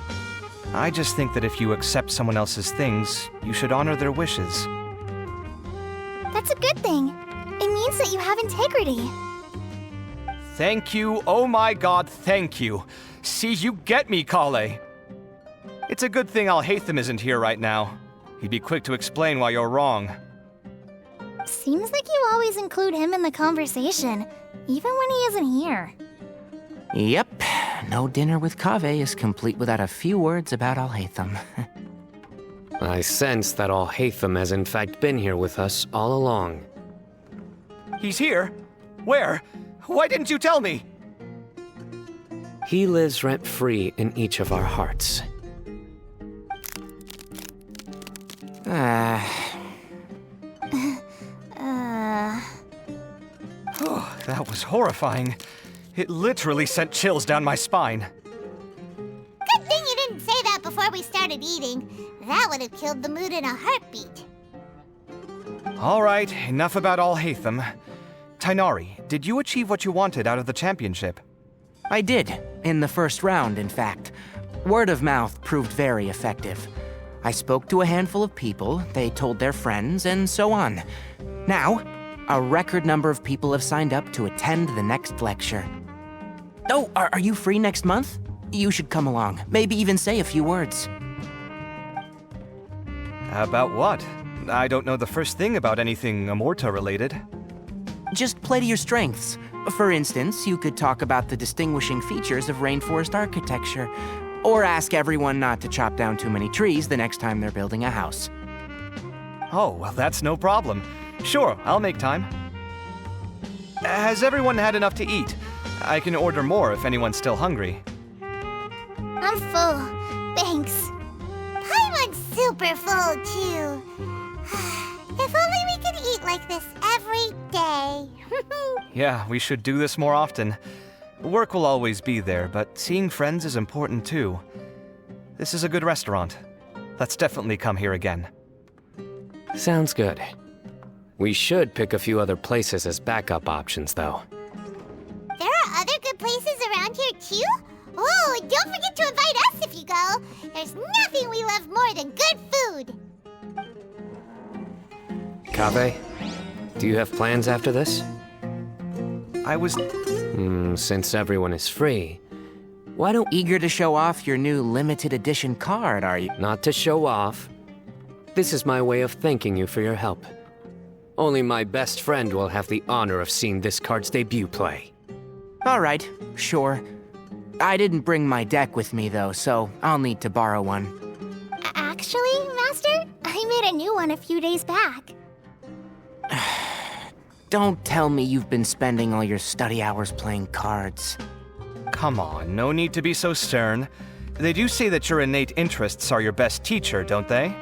I just think that if you accept someone else's things, you should honor their wishes. That's a good thing. It means that you have integrity. Thank you, oh my god, thank you. See, you get me, Kale. It's a good thing Alhaitham isn't here right now. He'd be quick to explain why you're wrong. Seems like you always include him in the conversation, even when he isn't here. Yep, no dinner with Kaveh is complete without a few words about Alhaitham. I sense that Alhaitham has in fact been here with us all along. He's here? Where? Why didn't you tell me? He lives rent-free in each of our hearts. Oh, that was horrifying. It literally sent chills down my spine. Good thing you didn't say that before we started eating. That would have killed the mood in a heartbeat. All right, enough about Alhaitham. Tainari, did you achieve what you wanted out of the championship? I did, in the first round, in fact. Word of mouth proved very effective. I spoke to a handful of people, they told their friends, and so on. Now, a record number of people have signed up to attend the next lecture. Oh, are you free next month? You should come along, maybe even say a few words. About what? I don't know the first thing about anything Amorta-related. Just play to your strengths. For instance, you could talk about the distinguishing features of rainforest architecture, or ask everyone not to chop down too many trees the next time they're building a house. Oh, well, that's no problem. Sure, I'll make time. Has everyone had enough to eat? I can order more if anyone's still hungry. I'm full. Thanks. Paimon's super full, too. If only we could eat like this every day. Yeah, we should do this more often. Work will always be there, but seeing friends is important too. This is a good restaurant. Let's definitely come here again. Sounds good. We should pick a few other places as backup options, though. There are other good places around here, too? Oh, and don't forget to invite us if you go. There's nothing we love more than good food. Kaveh, do you have plans after this? I was... since everyone is free, why don't... Eager to show off your new limited edition card, are you? Not to show off. This is my way of thanking you for your help. Only my best friend will have the honor of seeing this card's debut play. All right, sure. I didn't bring my deck with me, though, so I'll need to borrow one. Actually, Master, I made a new one a few days back. Don't tell me you've been spending all your study hours playing cards. Come on, no need to be so stern. They do say that your innate interests are your best teacher, don't they?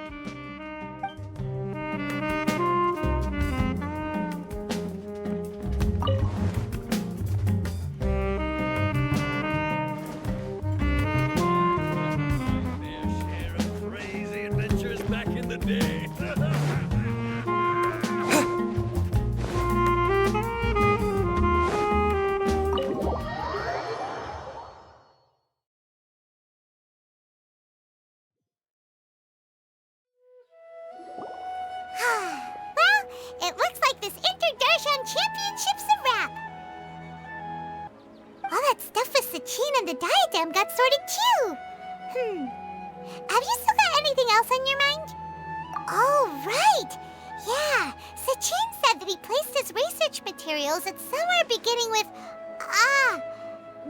that stuff with Sachin and the diadem got sorted too. Have you still got anything else on your mind? Oh, right. Yeah, Sachin said that he placed his research materials at somewhere beginning with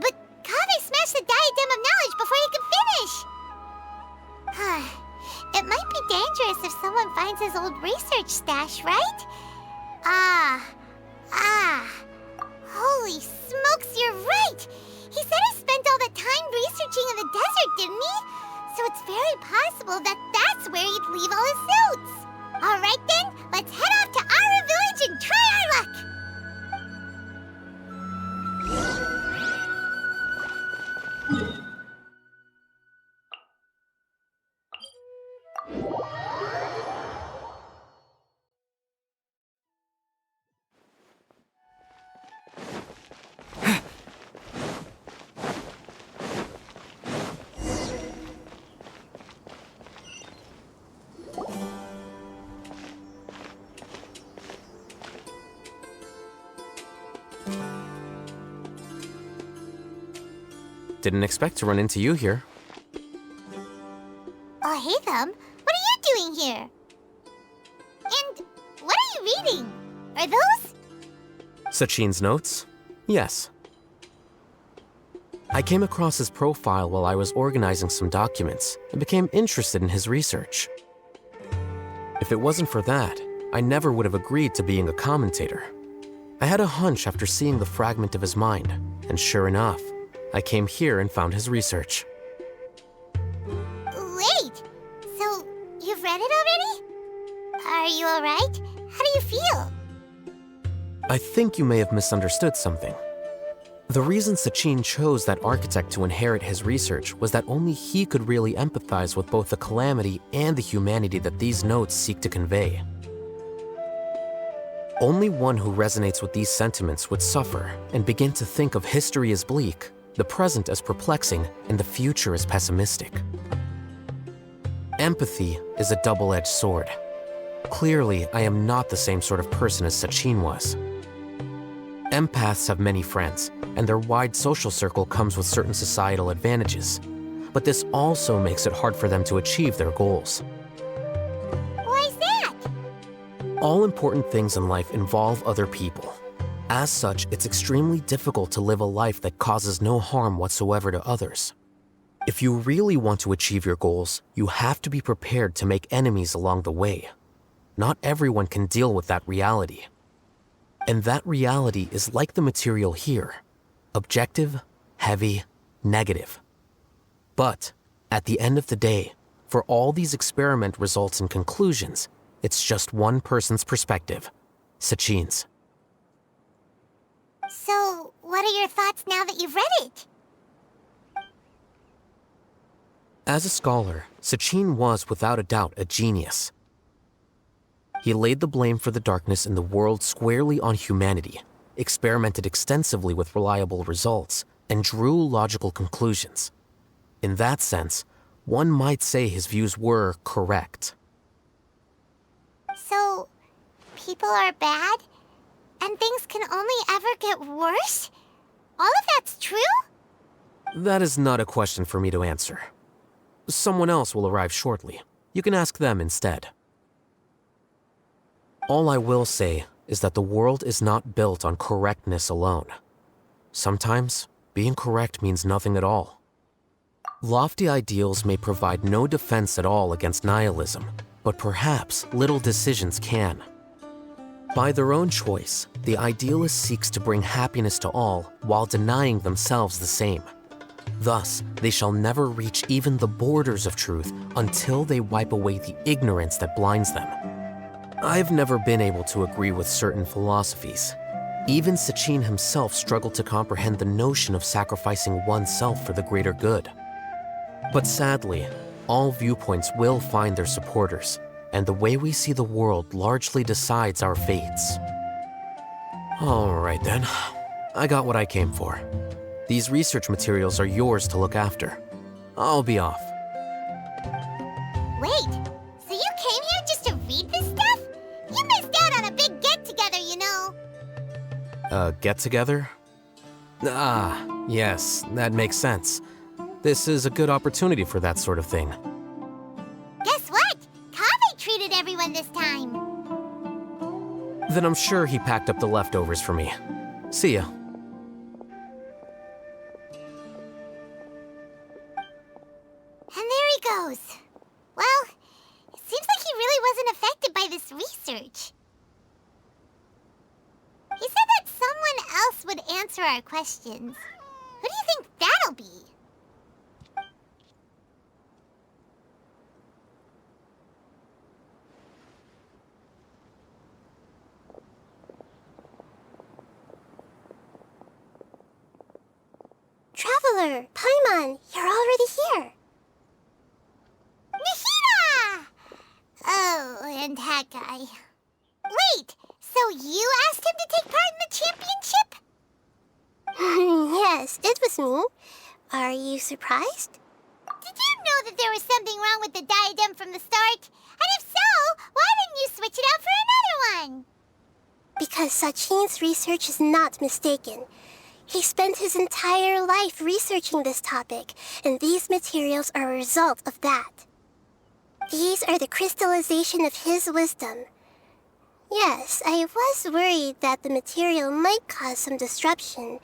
but Kaveh smashed the diadem of knowledge before he could finish. It might be dangerous if someone finds his old research stash, right? Holy smokes, you're right! He said he spent all the time researching in the desert, didn't he? So it's very possible that that's where he'd leave all his notes. Alright then, let's head off to Ara Village and try our luck! Didn't expect to run into you here. Oh, hey, Thumb. What are you doing here? And what are you reading? Are those? Sachin's notes? Yes. I came across his profile while I was organizing some documents and became interested in his research. If it wasn't for that, I never would have agreed to being a commentator. I had a hunch after seeing the fragment of his mind, and sure enough, I came here and found his research. Wait! So, you've read it already? Are you alright? How do you feel? I think you may have misunderstood something. The reason Sachin chose that architect to inherit his research was that only he could really empathize with both the calamity and the humanity that these notes seek to convey. Only one who resonates with these sentiments would suffer and begin to think of history as bleak, the present as perplexing, and the future as pessimistic. Empathy is a double-edged sword. Clearly, I am not the same sort of person as Sachin was. Empaths have many friends, and their wide social circle comes with certain societal advantages. But this also makes it hard for them to achieve their goals. Why is that? All important things in life involve other people. As such, it's extremely difficult to live a life that causes no harm whatsoever to others. If you really want to achieve your goals, you have to be prepared to make enemies along the way. Not everyone can deal with that reality. And that reality is like the material here: objective, heavy, negative. But at the end of the day, for all these experiment results and conclusions, it's just one person's perspective, Sachin's. So, what are your thoughts now that you've read it? As a scholar, Sachin was without a doubt a genius. He laid the blame for the darkness in the world squarely on humanity, experimented extensively with reliable results, and drew logical conclusions. In that sense, one might say his views were correct. So, people are bad? And things can only ever get worse? All of that's true? That is not a question for me to answer. Someone else will arrive shortly. You can ask them instead. All I will say is that the world is not built on correctness alone. Sometimes, being correct means nothing at all. Lofty ideals may provide no defense at all against nihilism, but perhaps little decisions can. By their own choice, the idealist seeks to bring happiness to all while denying themselves the same. Thus, they shall never reach even the borders of truth until they wipe away the ignorance that blinds them. I've never been able to agree with certain philosophies. Even Sachin himself struggled to comprehend the notion of sacrificing oneself for the greater good. But sadly, all viewpoints will find their supporters, and the way we see the world largely decides our fates. All right then, I got what I came for. These research materials are yours to look after. I'll be off. Wait, so you came here just to read this stuff? You missed out on a big get-together, you know. Get-together? Ah, yes, that makes sense. This is a good opportunity for that sort of thing. Guess what? Kaveh treated everyone this time. Then I'm sure he packed up the leftovers for me. See ya. And there he goes. Well, it seems like he really wasn't affected by this research. He said that someone else would answer our questions. Who do you think that'll be? Traveler, Paimon, you're already here. Nihira! Oh, and that guy. Wait, so you asked him to take part in the championship? Yes, it was me. Are you surprised? Did you know that there was something wrong with the diadem from the start? And if so, why didn't you switch it out for another one? Because Sachin's research is not mistaken. He spent his entire life researching this topic, and these materials are a result of that. These are the crystallization of his wisdom. Yes, I was worried that the material might cause some disruption,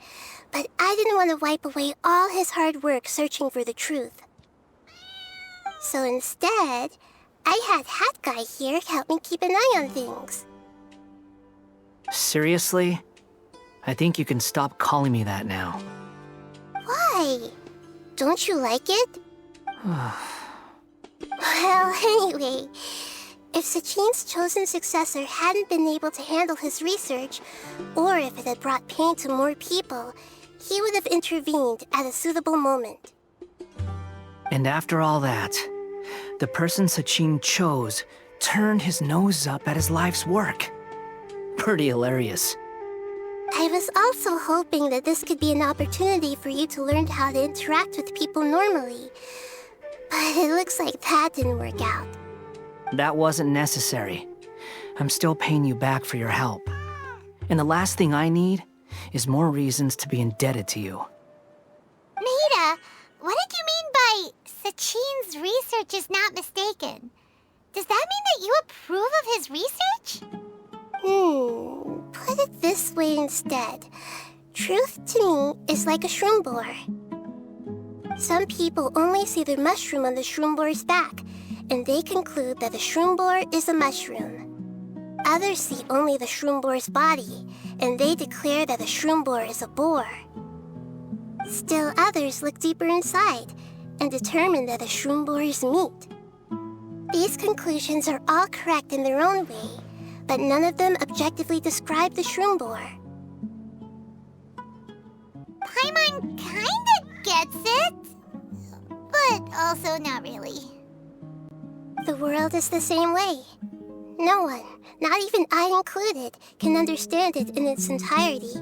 but I didn't want to wipe away all his hard work searching for the truth. So instead, I had Hat Guy here help me keep an eye on things. Seriously? I think you can stop calling me that now. Why? Don't you like it? Well, anyway, if Sachin's chosen successor hadn't been able to handle his research, or if it had brought pain to more people, he would have intervened at a suitable moment. And after all that, the person Sachin chose turned his nose up at his life's work. Pretty hilarious. I was also hoping that this could be an opportunity for you to learn how to interact with people normally. But it looks like that didn't work out. That wasn't necessary. I'm still paying you back for your help. And the last thing I need is more reasons to be indebted to you. Nahida, what did you mean by Sachin's research is not mistaken? Does that mean that you approve of his research? Put it this way instead. Truth to me is like a shroom boar. Some people only see the mushroom on the shroom boar's back, and they conclude that the shroom boar is a mushroom. Others see only the shroom boar's body, and they declare that the shroom boar is a boar. Still others look deeper inside, and determine that the shroom boar is meat. These conclusions are all correct in their own way, but none of them objectively describe the shroom boar. Paimon kinda gets it, but also not really. The world is the same way. No one, not even I included, can understand it in its entirety.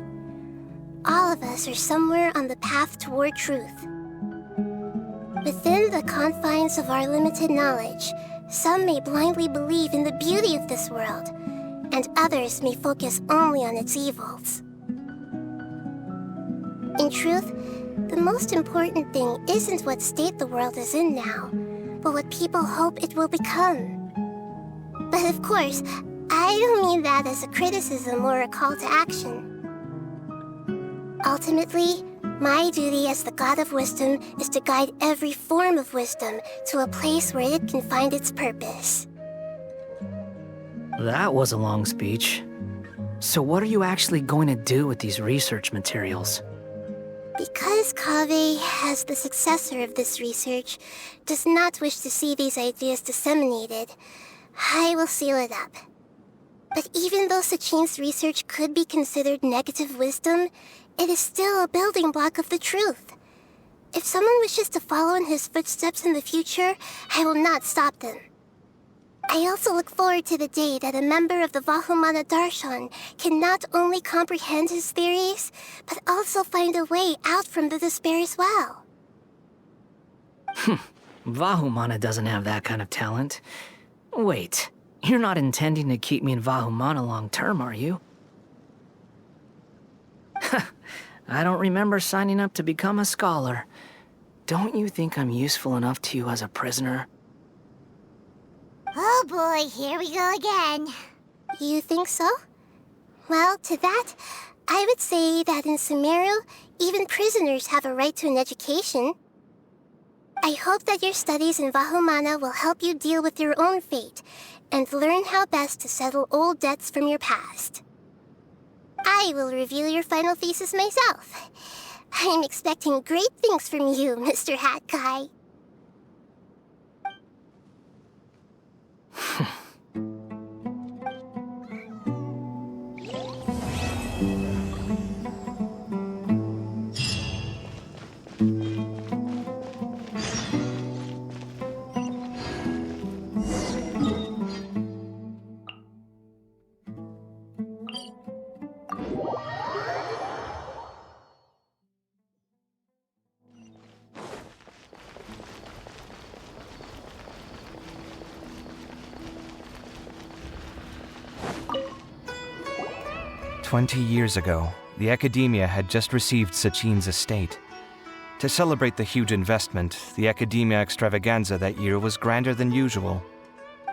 All of us are somewhere on the path toward truth. Within the confines of our limited knowledge, some may blindly believe in the beauty of this world, and others may focus only on its evils. In truth, the most important thing isn't what state the world is in now, but what people hope it will become. But of course, I don't mean that as a criticism or a call to action. Ultimately, my duty as the God of Wisdom is to guide every form of wisdom to a place where it can find its purpose. That was a long speech. So what are you actually going to do with these research materials? Because Kaveh, as the successor of this research, does not wish to see these ideas disseminated, I will seal it up. But even though Sachin's research could be considered negative wisdom, it is still a building block of the truth. If someone wishes to follow in his footsteps in the future, I will not stop them. I also look forward to the day that a member of the Vahumana Darshan can not only comprehend his theories, but also find a way out from the despair as well. Vahumana doesn't have that kind of talent. Wait, you're not intending to keep me in Vahumana long term, are you? I don't remember signing up to become a scholar. Don't you think I'm useful enough to you as a prisoner? Oh boy, here we go again. You think so? Well, to that, I would say that in Sumeru, even prisoners have a right to an education. I hope that your studies in Vahumana will help you deal with your own fate and learn how best to settle old debts from your past. I will review your final thesis myself. I'm expecting great things from you, Mr. Hat Guy. 20 years ago, the Academia had just received Sachin's estate. To celebrate the huge investment, the Academia extravaganza that year was grander than usual.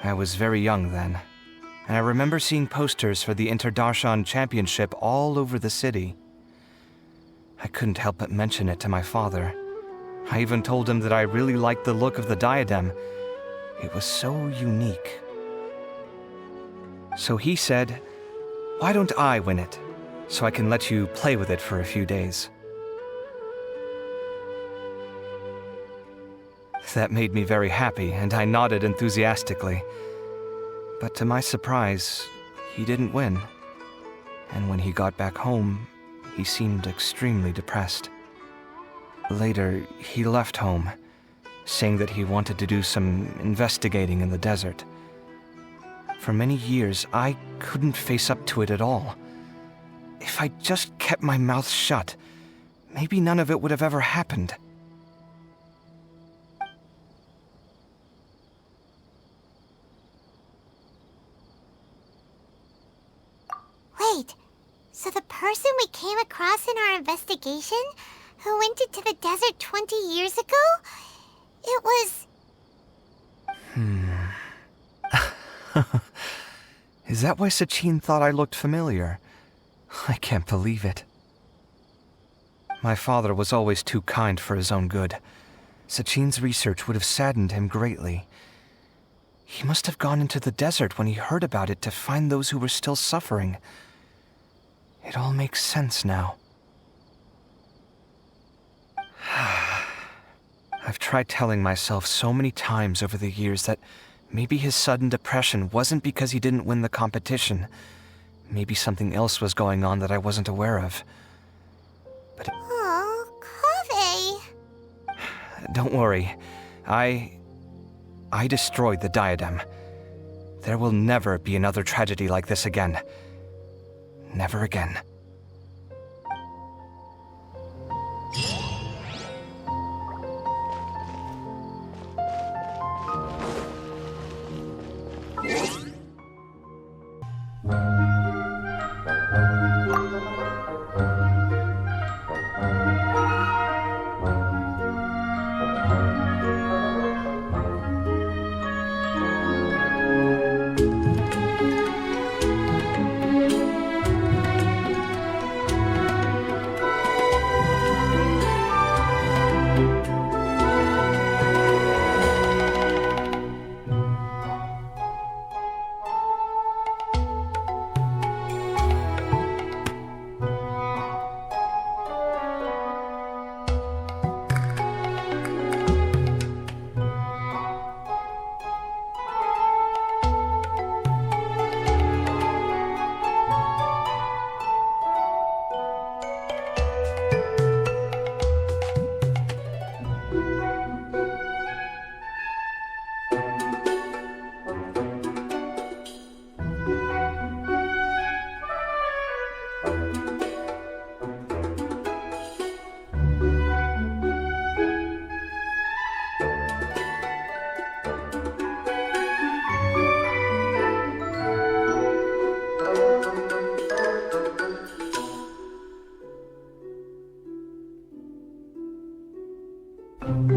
I was very young then, and I remember seeing posters for the Interdarshan Championship all over the city. I couldn't help but mention it to my father. I even told him that I really liked the look of the diadem. It was so unique. So he said, "Why don't I win it, so I can let you play with it for a few days?" That made me very happy, and I nodded enthusiastically. But to my surprise, he didn't win. And when he got back home, he seemed extremely depressed. Later, he left home, saying that he wanted to do some investigating in the desert. For many years, I couldn't face up to it at all. If I just kept my mouth shut, maybe none of it would have ever happened. Wait, so the person we came across in our investigation, who went into the desert 20 years ago, it was... Is that why Sachin thought I looked familiar? I can't believe it. My father was always too kind for his own good. Sachin's research would have saddened him greatly. He must have gone into the desert when he heard about it to find those who were still suffering. It all makes sense now. I've tried telling myself so many times over the years that maybe his sudden depression wasn't because he didn't win the competition. Maybe something else was going on that I wasn't aware of. But Oh, Kaveh. don't worry. I destroyed the diadem. There will never be another tragedy like this again. Never again. Thank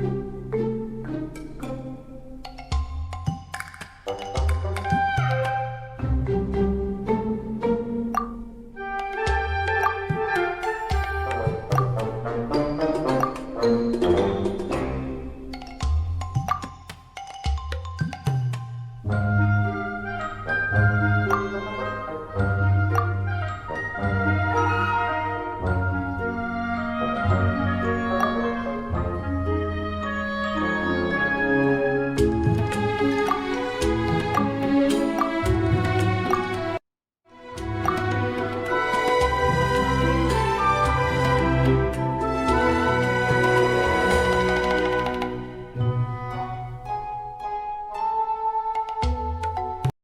you.